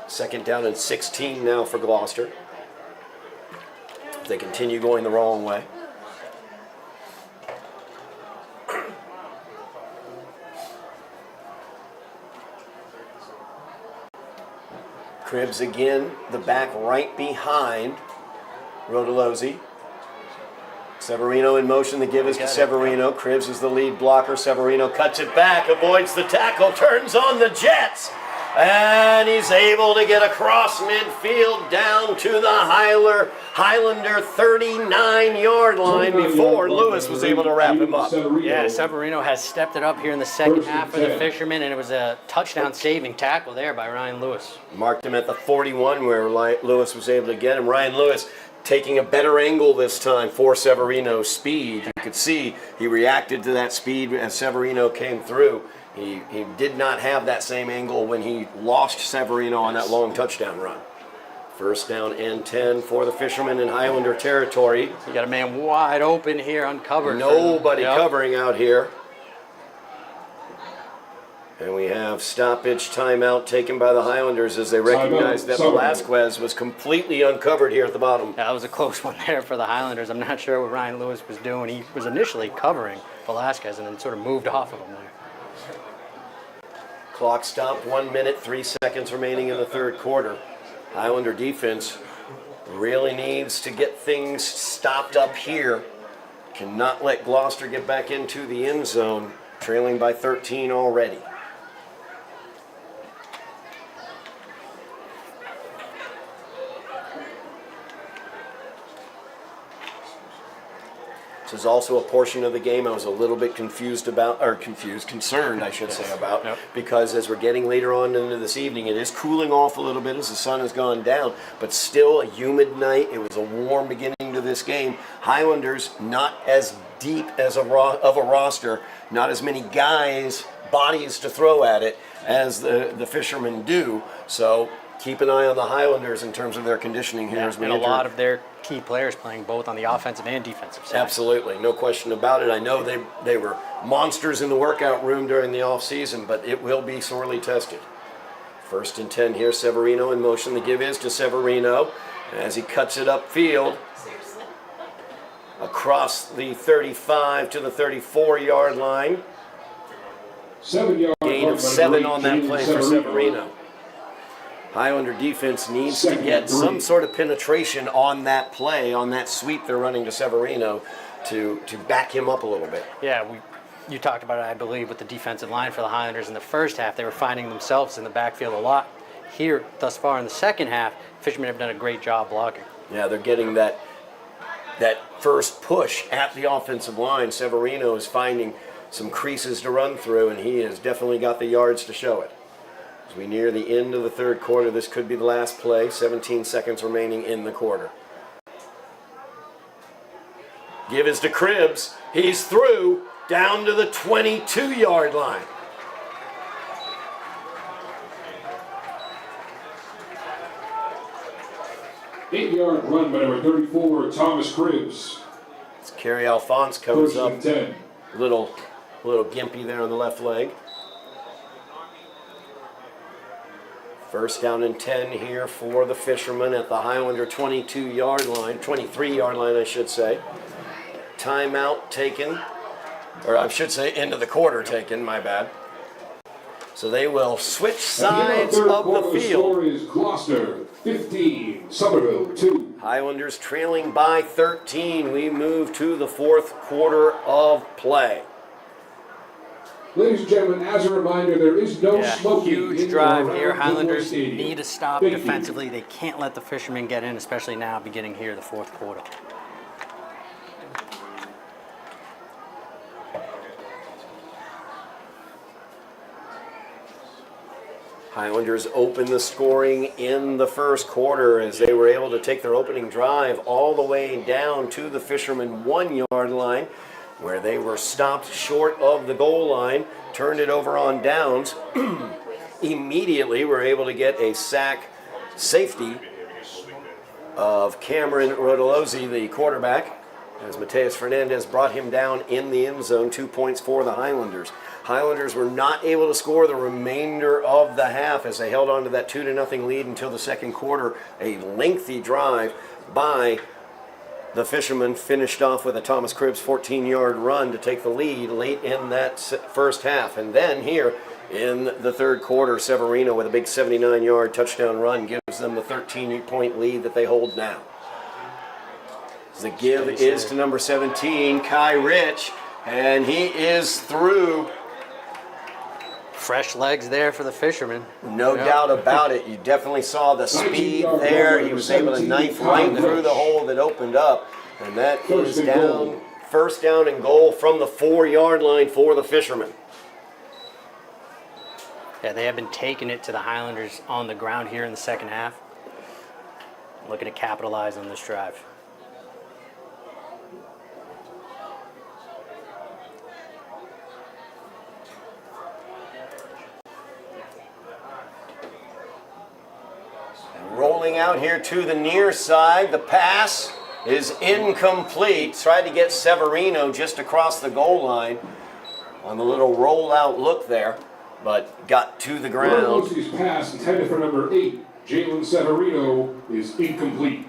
Second down and 16 now for Gloucester. They continue going the wrong way. Cribbs again, the back right behind Rodolozzi. Severino in motion, the give is to Severino. Cribbs is the lead blocker. Severino cuts it back, avoids the tackle, turns on the Jets. And he's able to get across midfield down to the Highlander 39-yard line before Lewis was able to wrap him up. Yeah, Severino has stepped it up here in the second half for the Fishermen, and it was a touchdown-saving tackle there by Ryan Lewis. Marked him at the 41 where Lewis was able to get him. Ryan Lewis taking a better angle this time for Severino's speed. You could see he reacted to that speed as Severino came through. He did not have that same angle when he lost Severino on that long touchdown run. First down and 10 for the Fishermen in Highlander territory. You got a man wide open here, uncovered. Nobody Yep. covering out here. And we have stoppage timeout taken by the Highlanders as they recognize that Velasquez was completely uncovered here at the bottom. Yeah, that was a close one there for the Highlanders. I'm not sure what Ryan Lewis was doing. He was initially covering Velasquez and then sort of moved off of him there. Clock stopped, 1 minute, 3 seconds remaining in the third quarter. Highlander defense really needs to get things stopped up here. Cannot let Gloucester get back into the end zone, trailing by 13 already. This is also a portion of the game I was a little bit concerned, I should say, about, because as we're getting later on into this evening, it is cooling off a little bit as the sun has gone down, but still a humid night. It was a warm beginning to this game. Highlanders not as deep as of a roster, not as many guys, bodies to throw at it as the Fishermen do. So keep an eye on the Highlanders in terms of their conditioning here as we and enter. a lot of their key players playing both on the offensive and defensive side. Absolutely, no question about it. I know they were monsters in the workout room during the offseason, but it will be sorely tested. 1st and 10 here, Severino in motion. The give is to Severino as he cuts it upfield across the 35 to the 34-yard line. 7-yard Gain of 7 on that play for Severino. Highlander defense needs to get some sort of penetration on that play, on that sweep they're running to Severino to back him up a little bit. Yeah, you talked about it, I believe, with the defensive line for the Highlanders in the first half. They were finding themselves in the backfield a lot. Here, thus far in the second half, Fishermen have done a great job blocking. Yeah, they're getting that first push at the offensive line. Severino is finding some creases to run through, and he has definitely got the yards to show it. As we near the end of the third quarter, this could be the last play. 17 seconds remaining in the quarter. Give is to Cribbs. He's through down to the 22-yard line. Eight-yard run by number 34, Thomas Cribbs. As Kerry Alphonse comes 1st up, and 10. little gimpy there on the left leg. 1st down and 10 here for the Fishermen at the Highlander 23-yard line, I should say. Timeout taken, or I should say end of the quarter taken, my bad. So they will switch sides of the field. The score is Gloucester 15, Somerville 2. Highlanders trailing by 13. We move to the fourth quarter of play. Ladies and gentlemen, as a reminder, there is no smoking. Huge drive here. Dilboy Highlanders Stadium. need to stop Thank you. defensively. They can't let the Fishermen get in, especially now beginning here the fourth quarter. Highlanders open the scoring in the first quarter as they were able to take their opening drive all the way down to the Fishermen 1-yard line, where they were stopped short of the goal line, turned it over on downs. Immediately were able to get a sack safety of Cameron Rodolozzi, the quarterback, as Mateus Fernandez brought him down in the end zone. 2 points for the Highlanders. Highlanders were not able to score the remainder of the half as they held on to that 2-0 lead until the second quarter. A lengthy drive by the Fishermen finished off with a Thomas Cribbs 14-yard run to take the lead late in that first half. And then here in the third quarter, Severino with a big 79-yard touchdown run gives them the 13-point lead that they hold now. The give is to number 17, Kai Rich, and he is through. Fresh legs there for the Fishermen. No doubt about it. You definitely saw the speed there. He was able to knife right through the hole that opened up. And that is down, first down and goal from the 4-yard line for the Fishermen. Yeah, they have been taking it to the Highlanders on the ground here in the second half. Looking to capitalize on this drive. Rolling out here to the near side. The pass is incomplete. Tried to get Severino just across the goal line on the little rollout look there, but got to the ground. Rodolozzi's pass intended for number 8, Jalen Severino, is incomplete.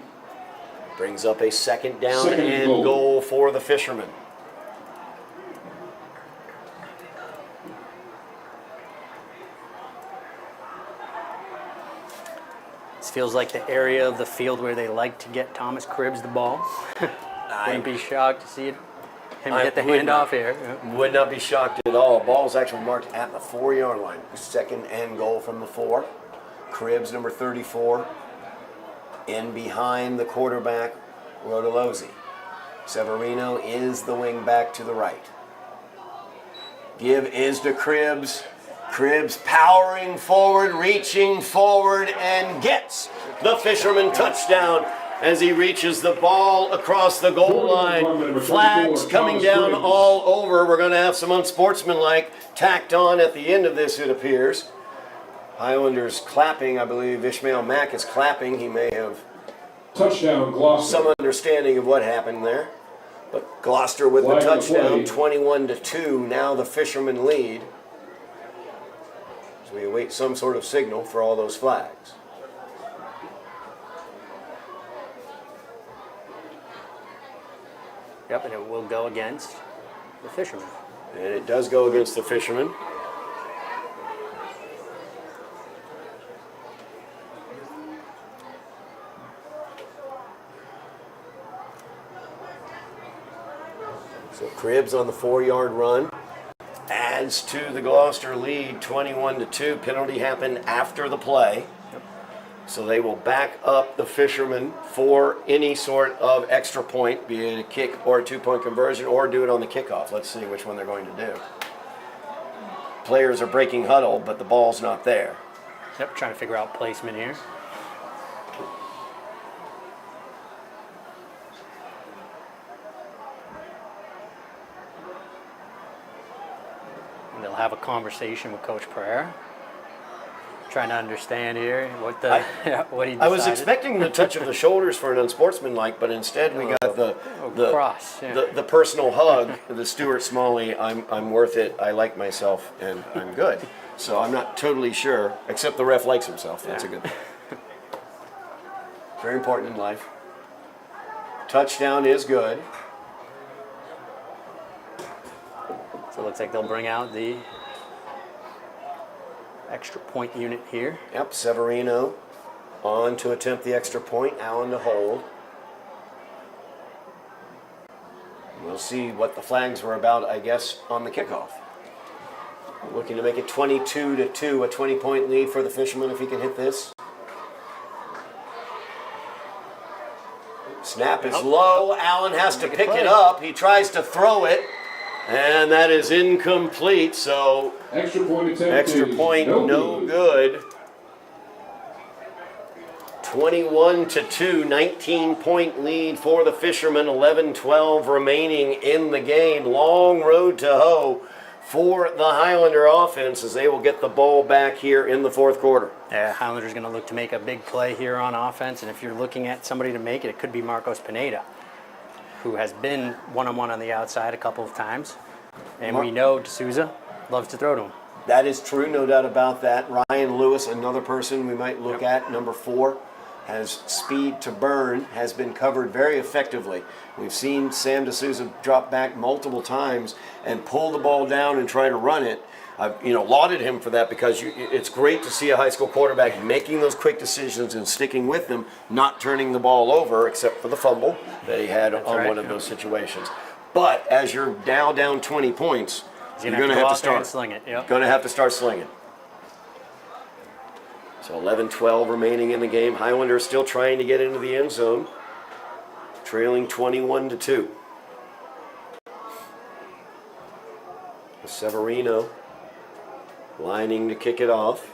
Brings up a second down Second and goal. goal for the Fishermen. This feels like the area of the field where they like to get Thomas Cribbs the ball. Wouldn't be shocked to see him get the handoff here. Yeah. Would not be shocked at all. Ball's actually marked at the 4-yard line. Second and goal from the 4. Cribbs, number 34, in behind the quarterback, Rodolozzi. Severino is the wing back to the right. Give is to Cribbs. Cribbs powering forward, reaching forward, and gets the Fisherman touchdown as he reaches the ball across the goal line. Flags coming down all over. We're going to have some unsportsmanlike tacked on at the end of this, it appears. Highlanders clapping. I believe Ishmael Mack is clapping. He may have Touchdown, Gloucester. some understanding of what happened there. But Gloucester with the Flag on touchdown, play. 21-2. Now the Fishermen lead. So we await some sort of signal for all those flags. Yep, and it will go against the Fishermen. And it does go against the Fishermen. So Cribbs on the 4-yard run adds to the Gloucester lead, 21-2. Penalty happened after the play. So they will back up the Fishermen for any sort of extra point, be it a kick or a 2-point conversion, or do it on the kickoff. Let's see which one they're going to do. Players are breaking huddle, but the ball's not there. Yep, trying to figure out placement here. And they'll have a conversation with Coach Pereira. Trying to understand here what the what he decided. I was expecting the touch of the shoulders for an unsportsmanlike, but instead we got the cross, yeah. the personal hug, the Stuart Smalley. I'm worth it. I like myself, and I'm good. So I'm not totally sure, except the ref likes himself. That's a good thing. Very important in life. Touchdown is good. So it looks like they'll bring out the extra point unit here. Yep, Severino on to attempt the extra point. Allen to hold. We'll see what the flags were about, I guess, on the kickoff. Looking to make it 22-2, a 20-point lead for the Fishermen if he can hit this. Snap is low. Allen has to pick it up. He tries to throw it, and that is incomplete. So Extra point attempt. extra point, no good. 21-2, 19-point lead for the Fishermen. 11-12 remaining in the game. Long road to hoe for the Highlander offense as they will get the ball back here in the fourth quarter. Yeah, Highlanders going to look to make a big play here on offense, and if you're looking at somebody to make it, it could be Marcos Pineda, who has been one-on-one on the outside a couple of times, and we know D'Souza loves to throw to him. That is true, no doubt about that. Ryan Lewis, another person we might look at, number 4, has speed to burn, has been covered very effectively. We've seen Sam D'Souza drop back multiple times and pull the ball down and try to run it. I've lauded him for that because it's great to see a high school quarterback making those quick decisions and sticking with them, not turning the ball over except for the fumble that he had on one of those situations. But as you're now down 20 points, you're going to have to start sling it. Yep. Going to have to start slinging. So 11-12 remaining in the game. Highlanders still trying to get into the end zone, trailing 21-2. Severino lining to kick it off.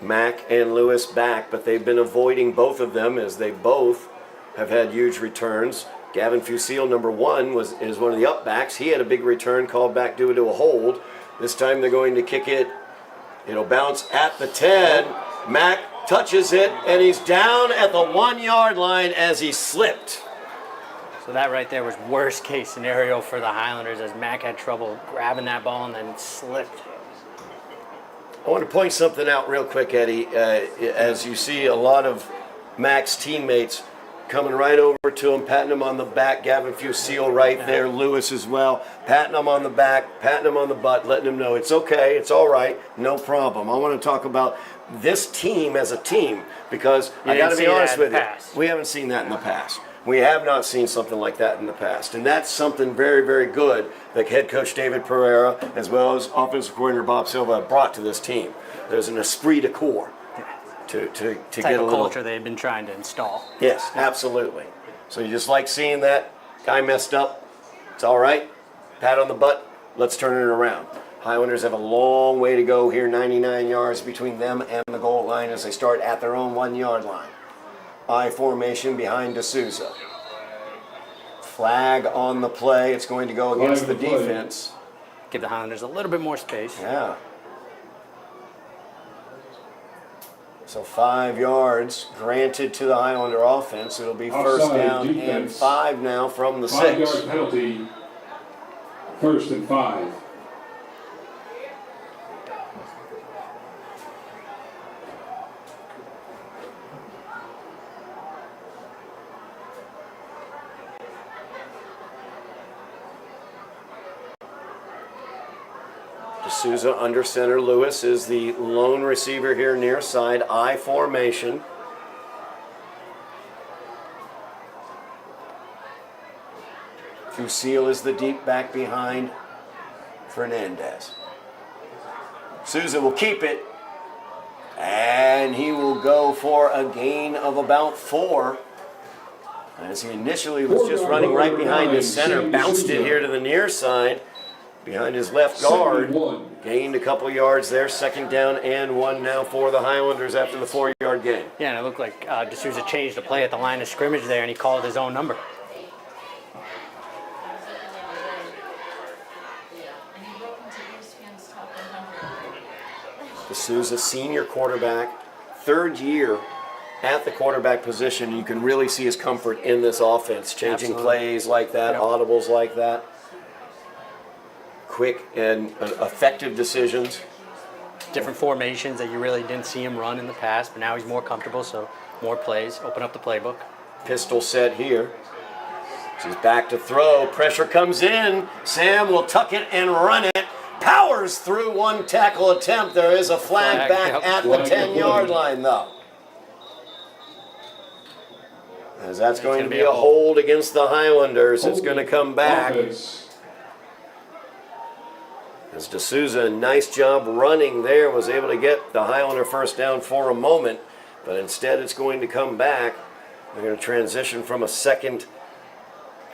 Mack and Lewis back, but they've been avoiding both of them as they both have had huge returns. Gavin Fusil, number 1, is one of the upbacks. He had a big return called back due to a hold. This time they're going to kick it. It'll bounce at the 10. Mack touches it, and he's down at the 1-yard line as he slipped. So that right there was worst case scenario for the Highlanders as Mack had trouble grabbing that ball and then slipped. I want to point something out real quick, Eddie. As you see a lot of Mack's teammates coming right over to him, patting him on the back. Gavin Fusil right there, Lewis as well, patting him on the back, patting him on the butt, letting him know it's okay, it's all right, no problem. I want to talk about this team as a team because I got to be honest with you, we haven't seen that in the past. We have not seen something like that in the past, and that's something very, very good that head coach David Pereira, as well as offensive coordinator Bob Silva, have brought to this team. There's an esprit de corps to get a little culture they've been trying to install. Yes, absolutely. So you just like seeing that guy messed up? It's all right. Pat on the butt. Let's turn it around. Highlanders have a long way to go here, 99 yards between them and the goal line as they start at their own 1-yard line. I formation behind D'Souza. Flag on the play. It's going to go against the defense. Give the Highlanders a little bit more space. Yeah. So 5 yards granted to the Highlander offense. It'll be first Offside down and defense. 5 now from the 5 6. yard penalty. 1st and 5. D'Souza under center. Lewis is the lone receiver here near side. I formation. Fusil is the deep back behind Fernandez. Souza will keep it. And he will go for a gain of about 4. As he initially was just running right behind his center. Bounced it here to the near side. Behind his left guard. Gained a couple yards there. 2nd down and 1 now for the Highlanders after the 4-yard gain. Yeah, and it looked like D'Souza changed the play at the line of scrimmage there, and he called his own number. D'Souza, senior quarterback, 3rd year at the quarterback position. You can really see his comfort in this offense, changing Absolutely. plays like that, audibles like that. Quick and effective decisions. Different formations that you really didn't see him run in the past, but now he's more comfortable, so more plays. Open up the playbook. Pistol set here. She's back to throw. Pressure comes in. Sam will tuck it and run it. Powers through one tackle attempt. There is a flag back at the 10-yard line, though. As that's going to be a hold against the Highlanders. It's going to come back. As D'Souza, nice job running there, was able to get the Highlander first down for a moment, but instead it's going to come back. They're going to transition from a 2nd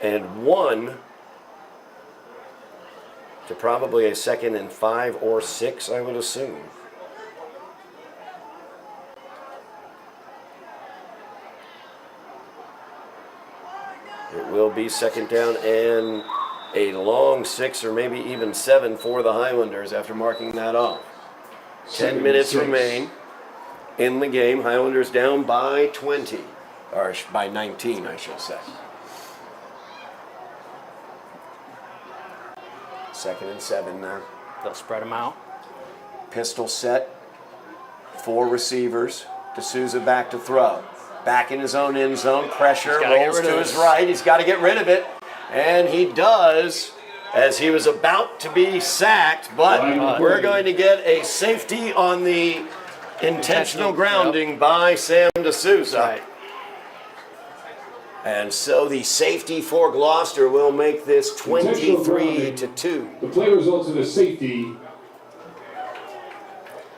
and 1 to probably a 2nd and 5 or 6, I would assume. It will be 2nd down and a long 6 or maybe even 7 for the Highlanders after marking that off. 10 minutes remain in the game. Highlanders down by 20, or by 19, I should say. 2nd and 7 now. They'll spread them out. Pistol set. 4 receivers. D'Souza back to throw. Back in his own end zone. Pressure rolls to his right. He's got to get rid of it. And he does, as he was about to be sacked, but we're going to get a safety on the intentional grounding by Sam D'Souza. Right. And so the safety for Gloucester will make this 23-2. The play results in a safety.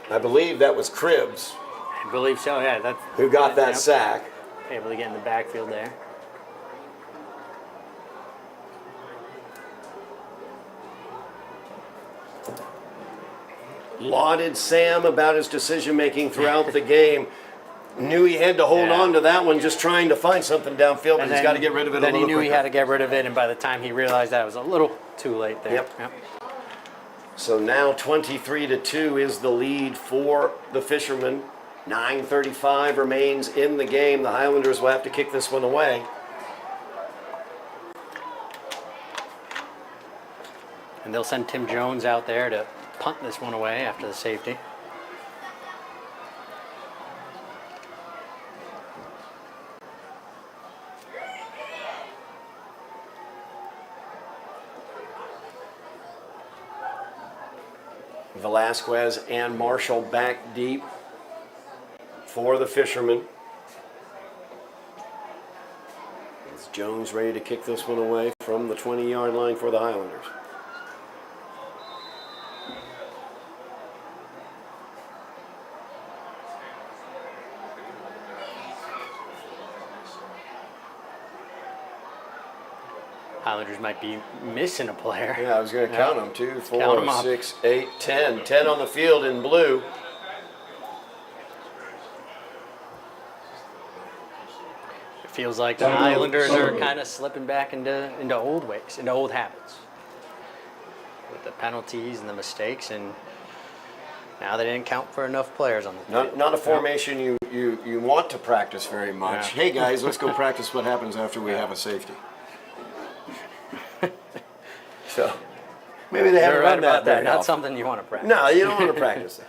I believe that was Cribbs I believe so, yeah. That's who got that sack. able to get in the backfield there. Lauded Sam about his decision-making throughout the game. Knew he had to hold on to that one, just trying to find something downfield, but he's got to get rid of it a little quicker. Then he knew he had to get rid of it, and by the time he realized that, it was a little too late there. Yep. So now 23-2 is the lead for the Fishermen. 9:35 remains in the game. The Highlanders will have to kick this one away. And they'll send Tim Jones out there to punt this one away after the safety. Velasquez and Marshall back deep for the Fishermen. Is Jones ready to kick this one away from the 20-yard line for the Highlanders? Highlanders might be missing a player. Yeah, I was going to count them. 2, Count 4, 'em up. 6, 8, 10. 10 on the field in blue. It feels like the Highlanders are kind of slipping back into old ways, into old habits. With the penalties and the mistakes, and now they didn't count for enough players on the field. Not a formation you want to practice very much. Yeah. Hey guys, let's go practice what happens after we have a safety. So maybe they haven't You're right done about that. that. Not something you want to practice. No, you don't want to practice that.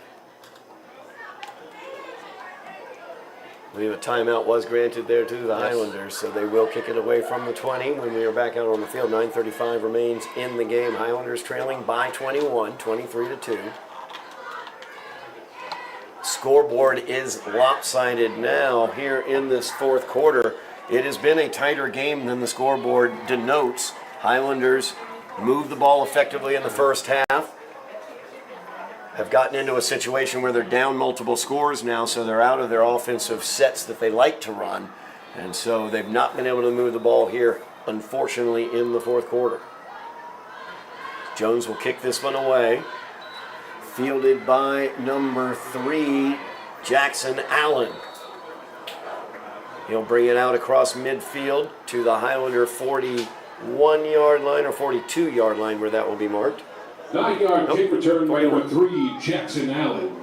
I believe a timeout was granted there to the Highlanders, so they will kick it away from the 20 when we are back out on the field. 9:35 remains in the game. Highlanders trailing by 21, 23-2. Scoreboard is lopsided now here in this fourth quarter. It has been a tighter game than the scoreboard denotes. Highlanders move the ball effectively in the first half. Have gotten into a situation where they're down multiple scores now, so they're out of their offensive sets that they like to run. And so they've not been able to move the ball here, unfortunately, in the fourth quarter. Jones will kick this one away. Fielded by number 3, Jackson Allen. He'll bring it out across midfield to the Highlander 41-yard line or 42-yard line where that will be marked. 9-yard kick return by number 3, Jackson Allen.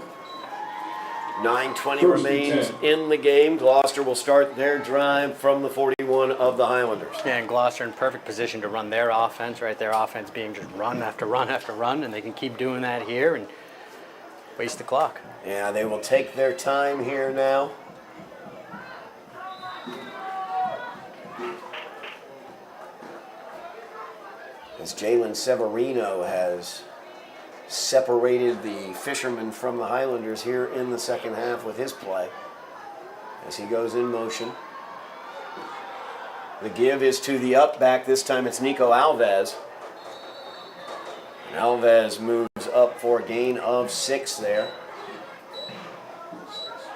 9:20 First and remains 10. in the game. Gloucester will start their drive from the 41 of the Highlanders. Yeah, and Gloucester in perfect position to run their offense, right? Their offense being just run after run after run, and they can keep doing that here and waste the clock. Yeah, they will take their time here now. As Jalen Severino has separated the Fishermen from the Highlanders here in the second half with his play as he goes in motion. The give is to the up back. This time it's Nico Alves. And Alves moves up for a gain of 6 there.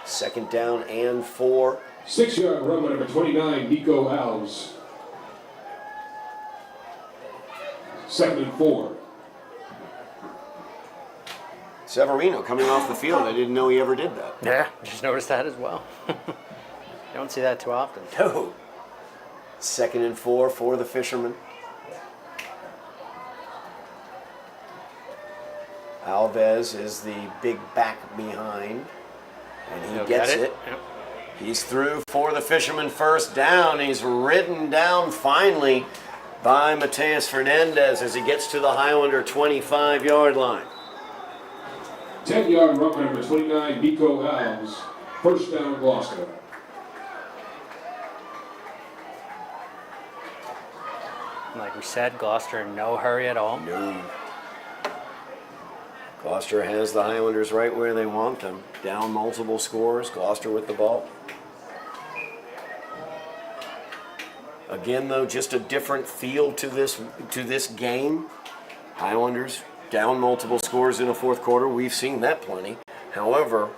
Second down and 4. 6-yard run by number 29, Nico Alves. 2nd and 4. Severino coming off the field. I didn't know he ever did that. Yeah, just noticed that as well. You don't see that too often. No. 2nd and 4 for the Fishermen. Alves is the big back behind, and he He'll gets get it. Yep. He's through for the Fishermen first down. He's ridden down finally by Mateus Fernandez as he gets to the Highlander 25-yard line. 10-yard run by number 29, Nico Alves. First down, Gloucester. Like we said, Gloucester in no hurry at all. No. Gloucester has the Highlanders right where they want them. Down multiple scores. Gloucester with the ball. Again, though, just a different feel to this game. Highlanders down multiple scores in the fourth quarter. We've seen that plenty. However,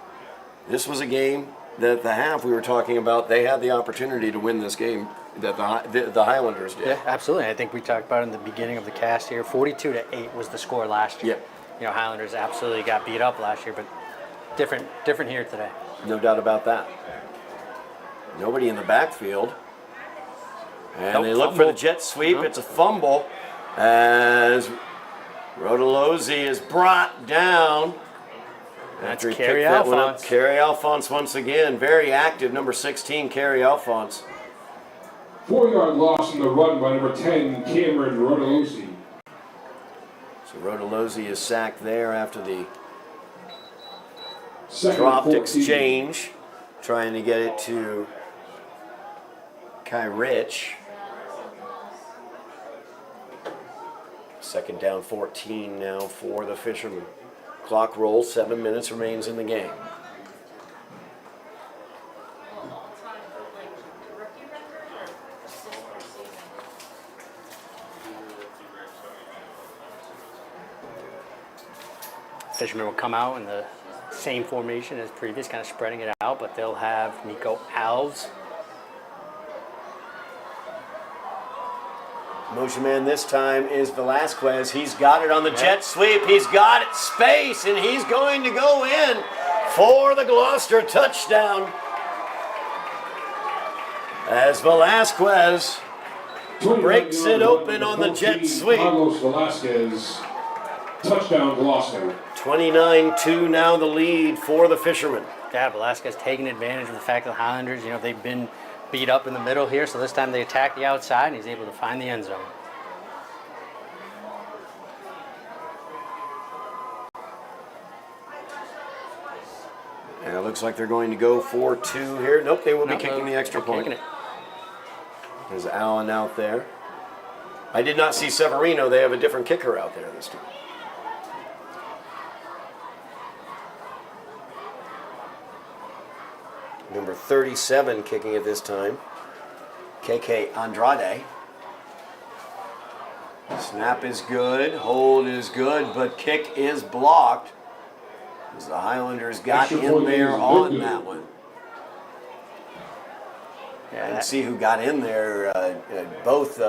this was a game that at the half we were talking about. They had the opportunity to win this game that the Highlanders did. Yeah, absolutely. I think we talked about it in the beginning of the cast here. 42-8 was the score last year. Yep. You know, Highlanders absolutely got beat up last year, but different here today. No doubt about that. Nobody in the backfield. And Nope, they look for the fumble. jet sweep. No. It's a fumble as Rodolozzi is brought down. That's After he Kerry picked that one up. Alphonse. Kerry Alphonse once again. Very active. Number 16, Kerry Alphonse. 4-yard loss in the run by number 10, Cameron Rodolozzi. So Rodolozzi is sacked there after the 2nd and dropped 14. exchange. Trying to get it to Kai Rich. Second down 14 now for the Fishermen. Clock rolls, 7 minutes remains in the game. Fishermen will come out in the same formation as previous, kind of spreading it out, but they'll have Nico Alves Motion man this time is Velasquez. He's got it on the jet sweep. He's got it, space, and he's going to go in for the Gloucester touchdown. As Velasquez breaks it open on the jet sweep. Carlos Velasquez, touchdown Gloucester. 29-2 now the lead for the Fishermen. Yeah, Velasquez taking advantage of the fact that the Highlanders, they've been beat up in the middle here, so this time they attack the outside, and he's able to find the end zone. And it looks like they're going to go for 2 here. Nope, they will be kicking the extra point. There's Allen out there. I did not see Severino. They have a different kicker out there this time. Number 37 kicking it this time. KK Andrade. Snap is good, hold is good, but kick is blocked. As the Highlanders got in there on that one. Yeah, and see who got in there. Both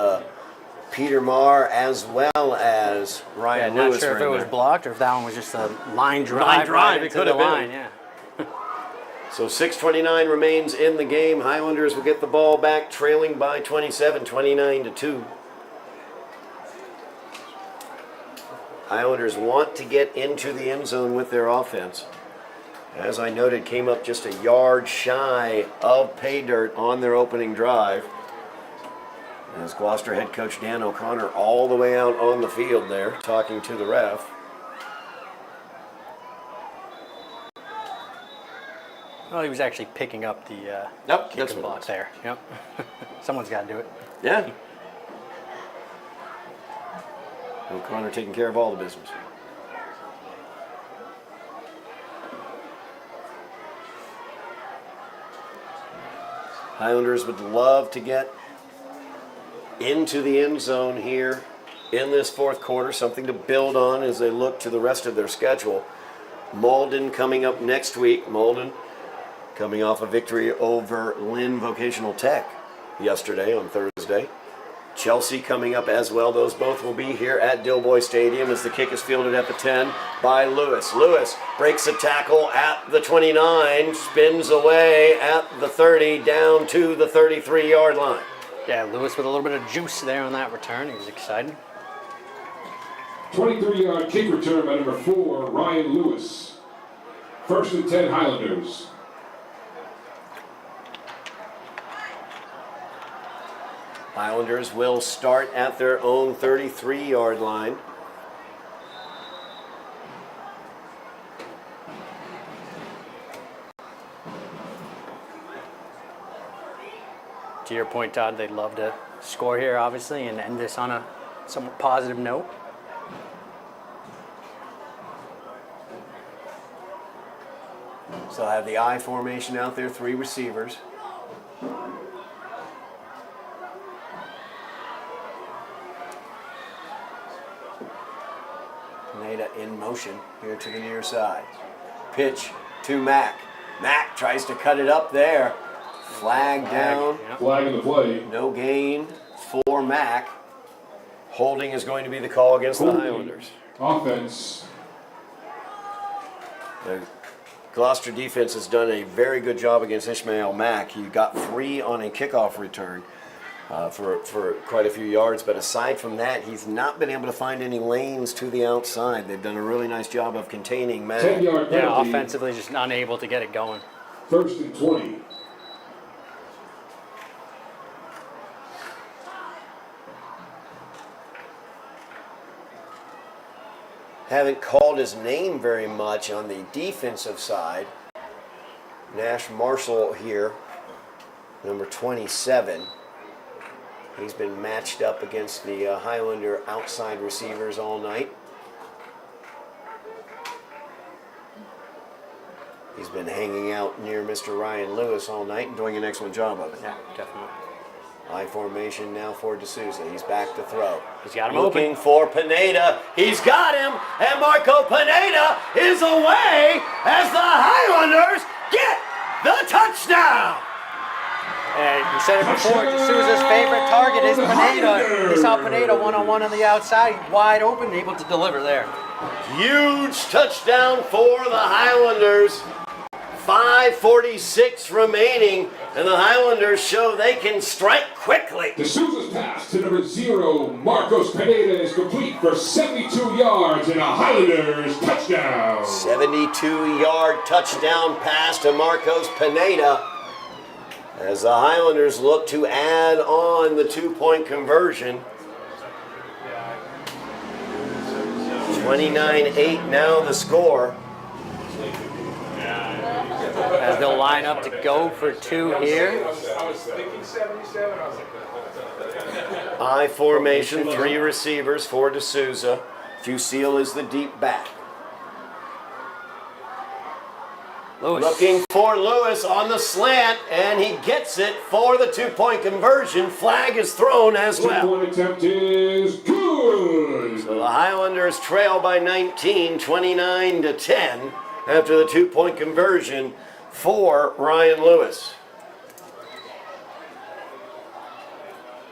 Peter Marr as well as Ryan Lewis. Not sure if it was blocked or if that one was just a line drive. It could have been. Yeah. So 6:29 remains in the game. Highlanders will get the ball back, trailing by 27, 29-2. Highlanders want to get into the end zone with their offense. As I noted, came up just a yard shy of pay dirt on their opening drive. As Gloucester head coach Dan O'Connor all the way out on the field there, talking to the ref. Well, he was actually picking up the kick and block there. Yep. Someone's got to do it. Yeah. O'Connor taking care of all the business. Highlanders would love to get into the end zone here in this fourth quarter, something to build on as they look to the rest of their schedule. Malden coming up next week. Malden coming off a victory over Lynn Vocational Tech yesterday on Thursday. Chelsea coming up as well. Those both will be here at Dilboy Stadium as the kick is fielded at the 10 by Lewis. Lewis breaks a tackle at the 29, spins away at the 30, down to the 33-yard line. Yeah, Lewis with a little bit of juice there on that return. He was excited. 23-yard kick return by number 4, Ryan Lewis. 1st and 10 Highlanders. Highlanders will start at their own 33-yard line. To your point, Todd, they'd love to score here, obviously, and end this on a somewhat positive note. So I have the I formation out there, 3 receivers. Nada in motion here to the near side. Pitch to Mack. Mack tries to cut it up there. Flag down. Yep. Flag in the play. No gain for Mack. Holding is going to be the call against the Highlanders. Offense. The Gloucester defense has done a very good job against Ishmael Mack. He got 3 on a kickoff return for quite a few yards, but aside from that, he's not been able to find any lanes to the outside. They've done a really nice job of containing Mack. 10-yard penalty. Yeah, offensively just unable to get it going. 1st and 20. Haven't called his name very much on the defensive side. Nash Marshall here, number 27. He's been matched up against the Highlander outside receivers all night. He's been hanging out near Mr. Ryan Lewis all night and doing an excellent job of it. Yeah, definitely. I formation now for D'Souza. He's back to throw. He's got him Looking open. for Pineda. He's got him, and Marco Pineda is away as the Highlanders get the touchdown. And we said it before, D'Souza's favorite target is Pineda. He saw Pineda one-on-one on the outside, wide open, able to deliver there. Huge touchdown for the Highlanders. 5:46 remaining, and the Highlanders show they can strike quickly. D'Souza's pass to number 0, Marcos Pineda, is complete for 72 yards and a Highlanders touchdown. 72-yard touchdown pass to Marcos Pineda as the Highlanders look to add on the 2-point conversion. 29-8 now the score. As they'll line up to go for 2 here. I formation, 3 receivers for D'Souza. Fusil is the deep back. Lewis. Looking for Lewis on the slant, and he gets it for the 2-point conversion. Flag is thrown as well. 2-point attempt is good. So the Highlanders trail by 19, 29-10 after the 2-point conversion for Ryan Lewis.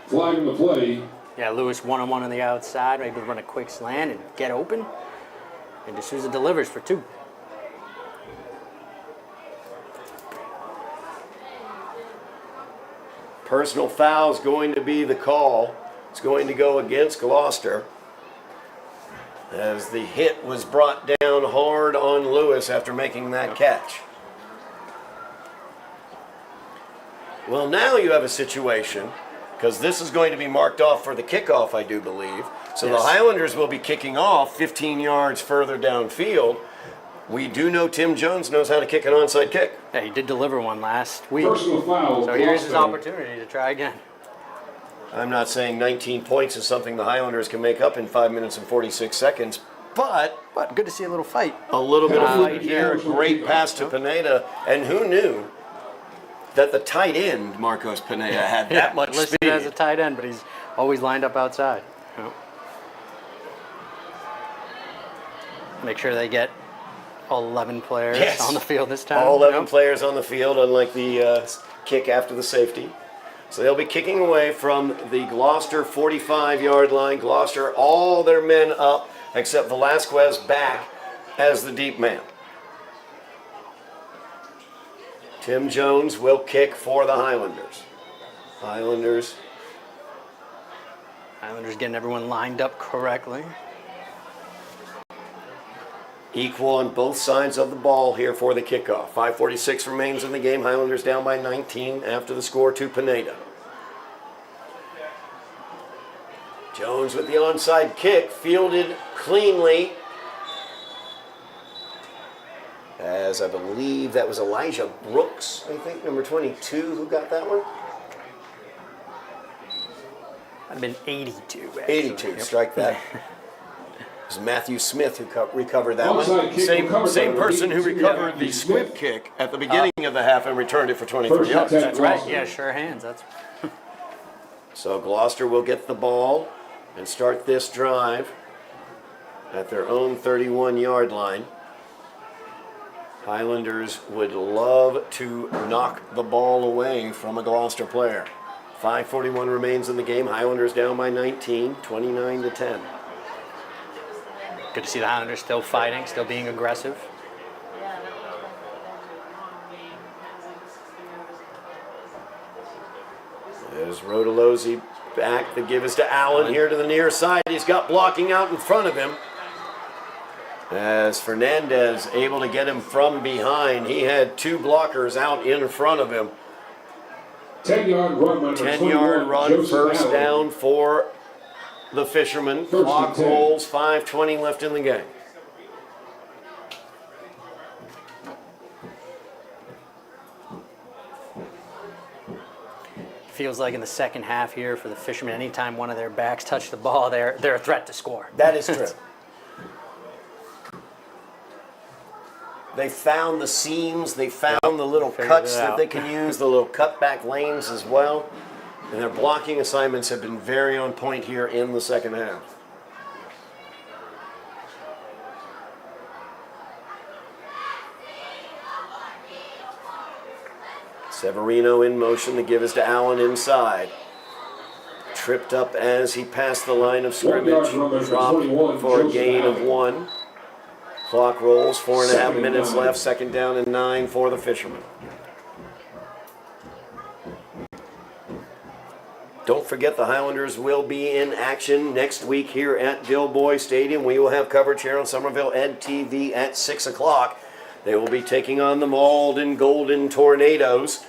Flag in the play. Yeah, Lewis one-on-one on the outside, able to run a quick slant and get open. And D'Souza delivers for 2. Personal foul is going to be the call. It's going to go against Gloucester as the hit was brought down hard on Lewis after making that catch. Well, now you have a situation, because this is going to be marked off for the kickoff, I do believe. So Yes. the Highlanders will be kicking off 15 yards further downfield. We do know Tim Jones knows how to kick an onside kick. Yeah, he did deliver one last week. Personal foul. So here's his Gloucester. opportunity to try again. I'm not saying 19 points is something the Highlanders can make up in 5 minutes and 46 seconds, but But good to see a little fight. a little bit of Yeah. fight here. A great pass to Pineda. And who knew that the tight end, Marcos Pineda, had that much Listed speed? as a tight end, but he's always lined up outside. Yep. Make sure they get 11 players Yes. on the field this time. All 11 Yep. players on the field, unlike the kick after the safety. So they'll be kicking away from the Gloucester 45-yard line. Gloucester, all their men up, except Velasquez back as the deep man. Tim Jones will kick for the Highlanders. Highlanders Getting everyone lined up correctly. equal on both sides of the ball here for the kickoff. 5:46 remains in the game. Highlanders down by 19 after the score to Pineda. Jones with the onside kick, fielded cleanly. As I believe that was Elijah Brooks, I think, number 22, who got that one? I've been 82. Actually. 82, Yep. strike that. It was Matthew Smith who recovered that Onside one. kick Same recovered by person who 82, recovered Matthew the squib Smith. kick at the beginning of the half and returned it for 23 First yards. attempt. That's right. Gloucester. Yeah, sure hands. That's So Gloucester will get the ball and start this drive at their own 31-yard line. Highlanders would love to knock the ball away from a Gloucester player. 5:41 remains in the game. Highlanders down by 19, 29-10. good to see the Highlanders still fighting, still being aggressive. There's Rodolozzi back. The give is to Allen here to the near side. He's got blocking out in front of him. As Fernandez able to get him from behind. He had 2 blockers out in front of him. 10-yard run. By number 10-yard 21, run, Joseph first Allen. down for the Fishermen. First and Clock 10. rolls, 5:20 left in the game. Feels like in the second half here for the Fishermen, anytime one of their backs touch the ball, they're a threat to score. That is true. They found the seams, they found the little Figured cuts it that out. they can use, the little cutback lanes as well. And their blocking assignments have been very on point here in the second half. Severino in motion. The give is to Allen inside. Tripped up as he passed the line of 1 yard scrimmage. run there for Dropped 21, for a Joseph gain of Allen. 1. Clock rolls. 4.5 Second and minutes 9. left. 2nd down and 9 for the Fishermen. Don't forget the Highlanders will be in action next week here at Dilboy Stadium. We will have coverage here on Somerville Ed TV at 6 o'clock. They will be taking on the Malden Golden Tornadoes,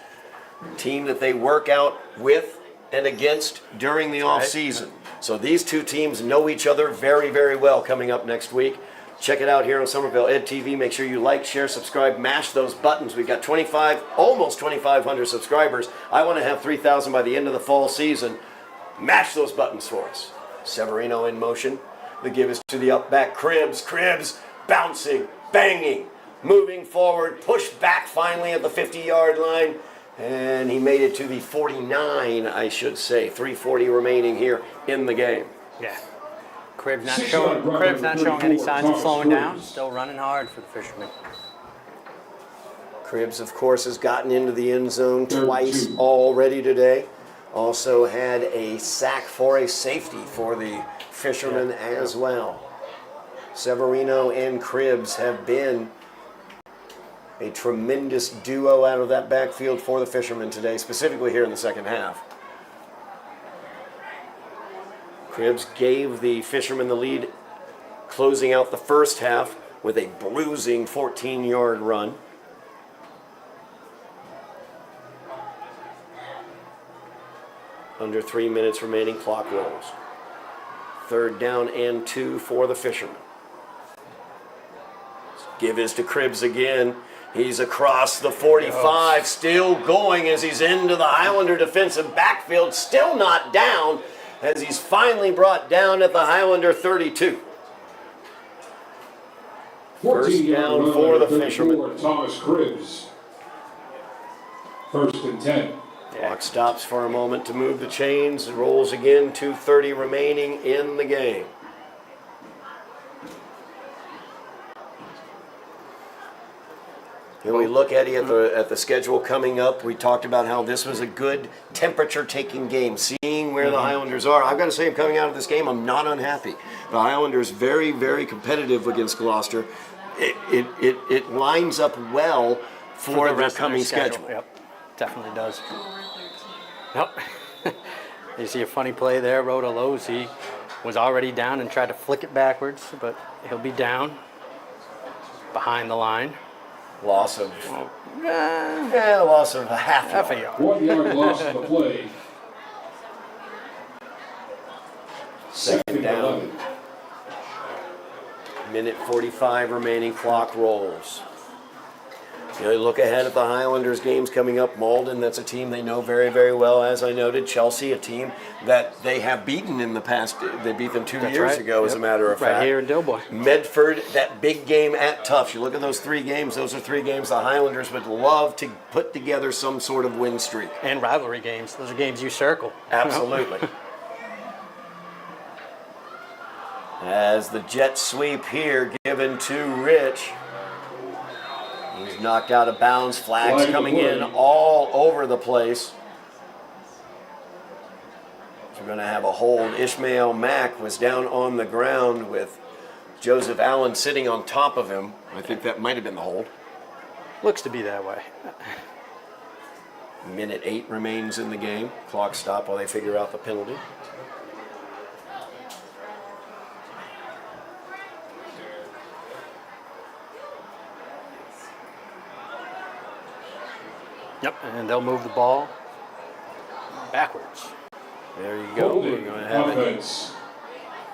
team that they work out with and against during the off season. So these two teams know each other very, very well coming up next week. Check it out here on Somerville Ed TV. Make sure you like, share, subscribe, mash those buttons. We've got almost 2,500 subscribers. I want to have 3,000 by the end of the fall season. Mash those buttons for us. Severino in motion. The give is to the up back. Cribbs bouncing, banging, moving forward, pushed back finally at the 50-yard line. And he made it to the 49, I should say. 3:40 remaining here in the game. Yeah. Cribbs not 6 showing yard run any number signs of 34, slowing down. Thomas Still running hard for the Fishermen. Cribbs, of course, has gotten into the end zone Third twice two. already today. Also had a sack for a safety for the Fishermen as well. Severino and Cribbs have been a tremendous duo out of that backfield for the Fishermen today, specifically here in the second half. Cribbs gave the Fishermen the lead, closing out the first half with a bruising 14-yard run. Under 3 minutes remaining, clock rolls. 3rd down and 2 for the Fishermen. Give is to Cribbs again. He's across the 45, still going as he's into the Highlander defensive backfield, still not down as he's finally brought down at the Highlander 32. 14 down yard for run the number 34, Fishermen. Thomas Cribbs. 1st and 10. Clock stops for a moment to move the chains. It rolls again, 2:30 remaining in the game. When we look, Eddie, at the schedule coming up, we talked about how this was a good temperature-taking game, seeing where the Highlanders are. I've got to say, coming out of this game, I'm not unhappy. The Highlanders very, very competitive against Gloucester. It lines up well for the coming schedule. Yep, definitely does. Yep. You see a funny play there, Rhoda Lowe's. He was already down and tried to flick it backwards, but he'll be down behind the line. Loss of a half a yard. 1 yard loss on the play. 2nd down. 11. Minute 45 remaining, clock rolls. You look ahead at the Highlanders games coming up. Malden, that's a team they know very, very well, as I noted. Chelsea, a team that they have beaten in the past. They beat them 2 years ago, as a matter of fact. Right here in Dilboy. Medford, that big game at Tufts. You look at those 3 games, those are 3 games the Highlanders would love to put together some sort of win streak. And rivalry games. Those are games you circle. Absolutely. As the jet sweep here given to Rich. He's knocked out of bounds. Flags coming in all over the place. So we're going to have a hold. Ishmael Mack was down on the ground with Joseph Allen sitting on top of him. I think that might have been the hold. Looks to be that way. Minute 8 remains in the game. Clock stop while they figure out the penalty. Yep, and they'll move the ball backwards. There you go. We're Holding going to have it. offense.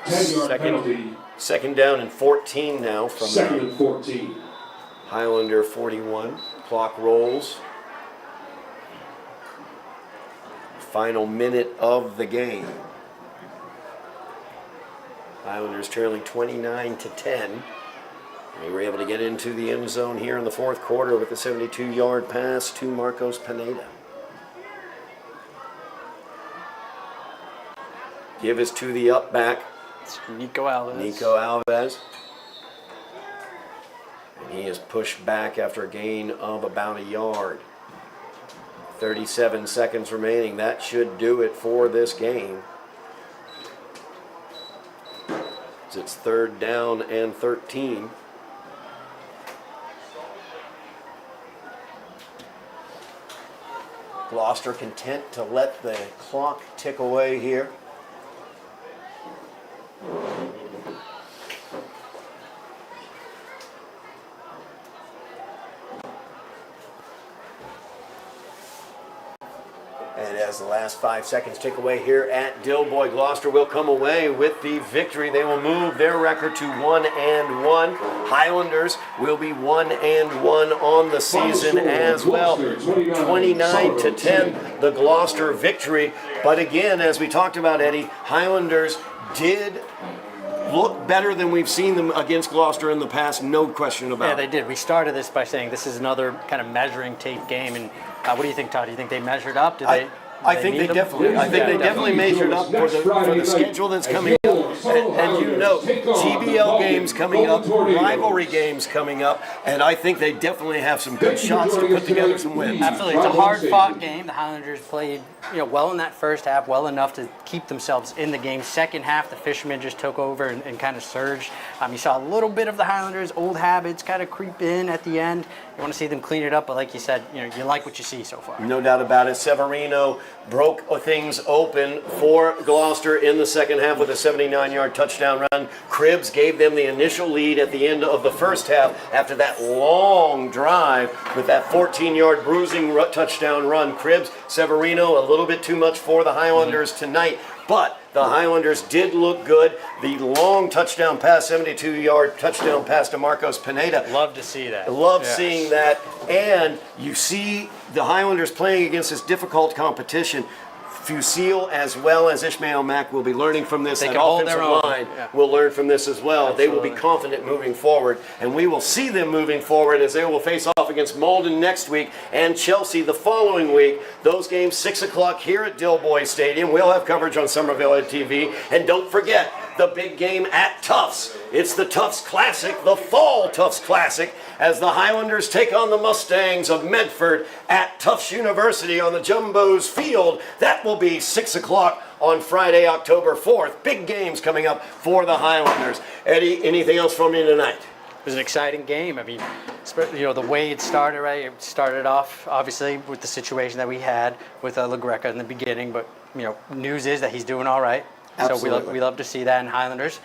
10-yard penalty. 2nd down and 14 now from 2nd and 14. Highlander 41. Clock rolls. Final minute of the game. Highlanders trailing 29-10. They were able to get into the end zone here in the 4th quarter with a 72-yard pass to Marcos Pineda. Give is to the up back, It's Nico Alves. Nico Alves. And he is pushed back after a gain of about a yard. 37 seconds remaining. That should do it for this game. It's 3rd down and 13. Gloucester content to let the clock tick away here. And as the last 5 seconds tick away here at Dilboy, Gloucester will come away with the victory. They will move their record to 1-1. Highlanders will be 1-1 on the season as well. 29-10, the Gloucester victory. But again, as we talked about, Eddie, Highlanders did look better than we've seen them against Gloucester in the past, no question about it. Yeah, they did. We started this by saying this is another kind of measuring tape game. And what do you think, Todd? Do you think they measured up? I think they definitely measured up for the schedule that's coming up. And you know, GBL games coming up, rivalry games coming up, and I think they definitely have some good shots to put together some wins. Absolutely. It's a hard-fought game. The Highlanders played well in that first half, well enough to keep themselves in the game. Second half, the Fishermen just took over and kind of surged. You saw a little bit of the Highlanders' old habits kind of creep in at the end. You want to see them clean it up, but like you said, you like what you see so far. No doubt about it. Severino broke things open for Gloucester in the second half with a 79-yard touchdown run. Cribbs gave them the initial lead at the end of the first half after that long drive with that 14-yard bruising touchdown run. Cribbs, Severino, a little bit too much for the Highlanders tonight, but the Highlanders did look good. The long touchdown pass, 72-yard touchdown pass to Marcos Pineda. Love to see that. Love seeing that. And you see the Highlanders playing against this difficult competition. Fusil as well as Ishmael Mack will be learning from this. That offensive line will learn from this as well. Absolutely. They will be confident moving forward, and we will see them moving forward as they will face off against Malden next week and Chelsea the following week. Those games 6 o'clock here at Dilboy Stadium. We'll have coverage on Somerville TV, and don't forget the big game at Tufts. It's the Tufts Classic, the Fall Tufts Classic, as the Highlanders take on the Mustangs of Medford at Tufts University on the Jumbos Field. That will be 6 o'clock on Friday, October 4th. Big games coming up for the Highlanders. Eddie, anything else from you tonight? It was an exciting game. I mean, the way it started, right? It started off, obviously, with the situation that we had with LaGreca in the beginning, but, news is that he's doing all right. Absolutely. So we love to see that. And Highlanders,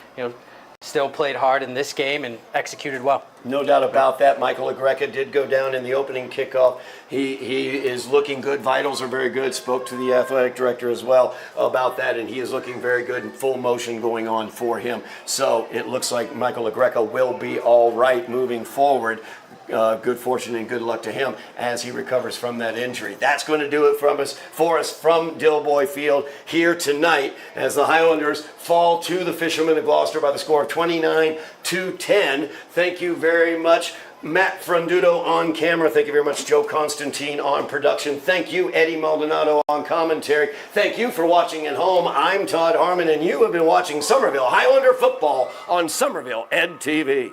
still played hard in this game and executed well. No doubt about that. Michael LaGreca did go down in the opening kickoff. He is looking good. Vitals are very good. Spoke to the athletic director as well about that, and he is looking very good and full motion going on for him. So it looks like Michael LaGreca will be all right moving forward. Good fortune and good luck to him as he recovers from that injury. That's going to do it for us from Dilboy Field here tonight as the Highlanders fall to the Fishermen of Gloucester by the score of 29-10. Thank you very much, Matt Frandudo on camera. Thank you very much, Joe Constantine on production. Thank you, Eddy Maldonado on commentary. Thank you for watching at home. I'm Todd Harmon, and you have been watching Somerville Highlander football on Somerville Ed TV.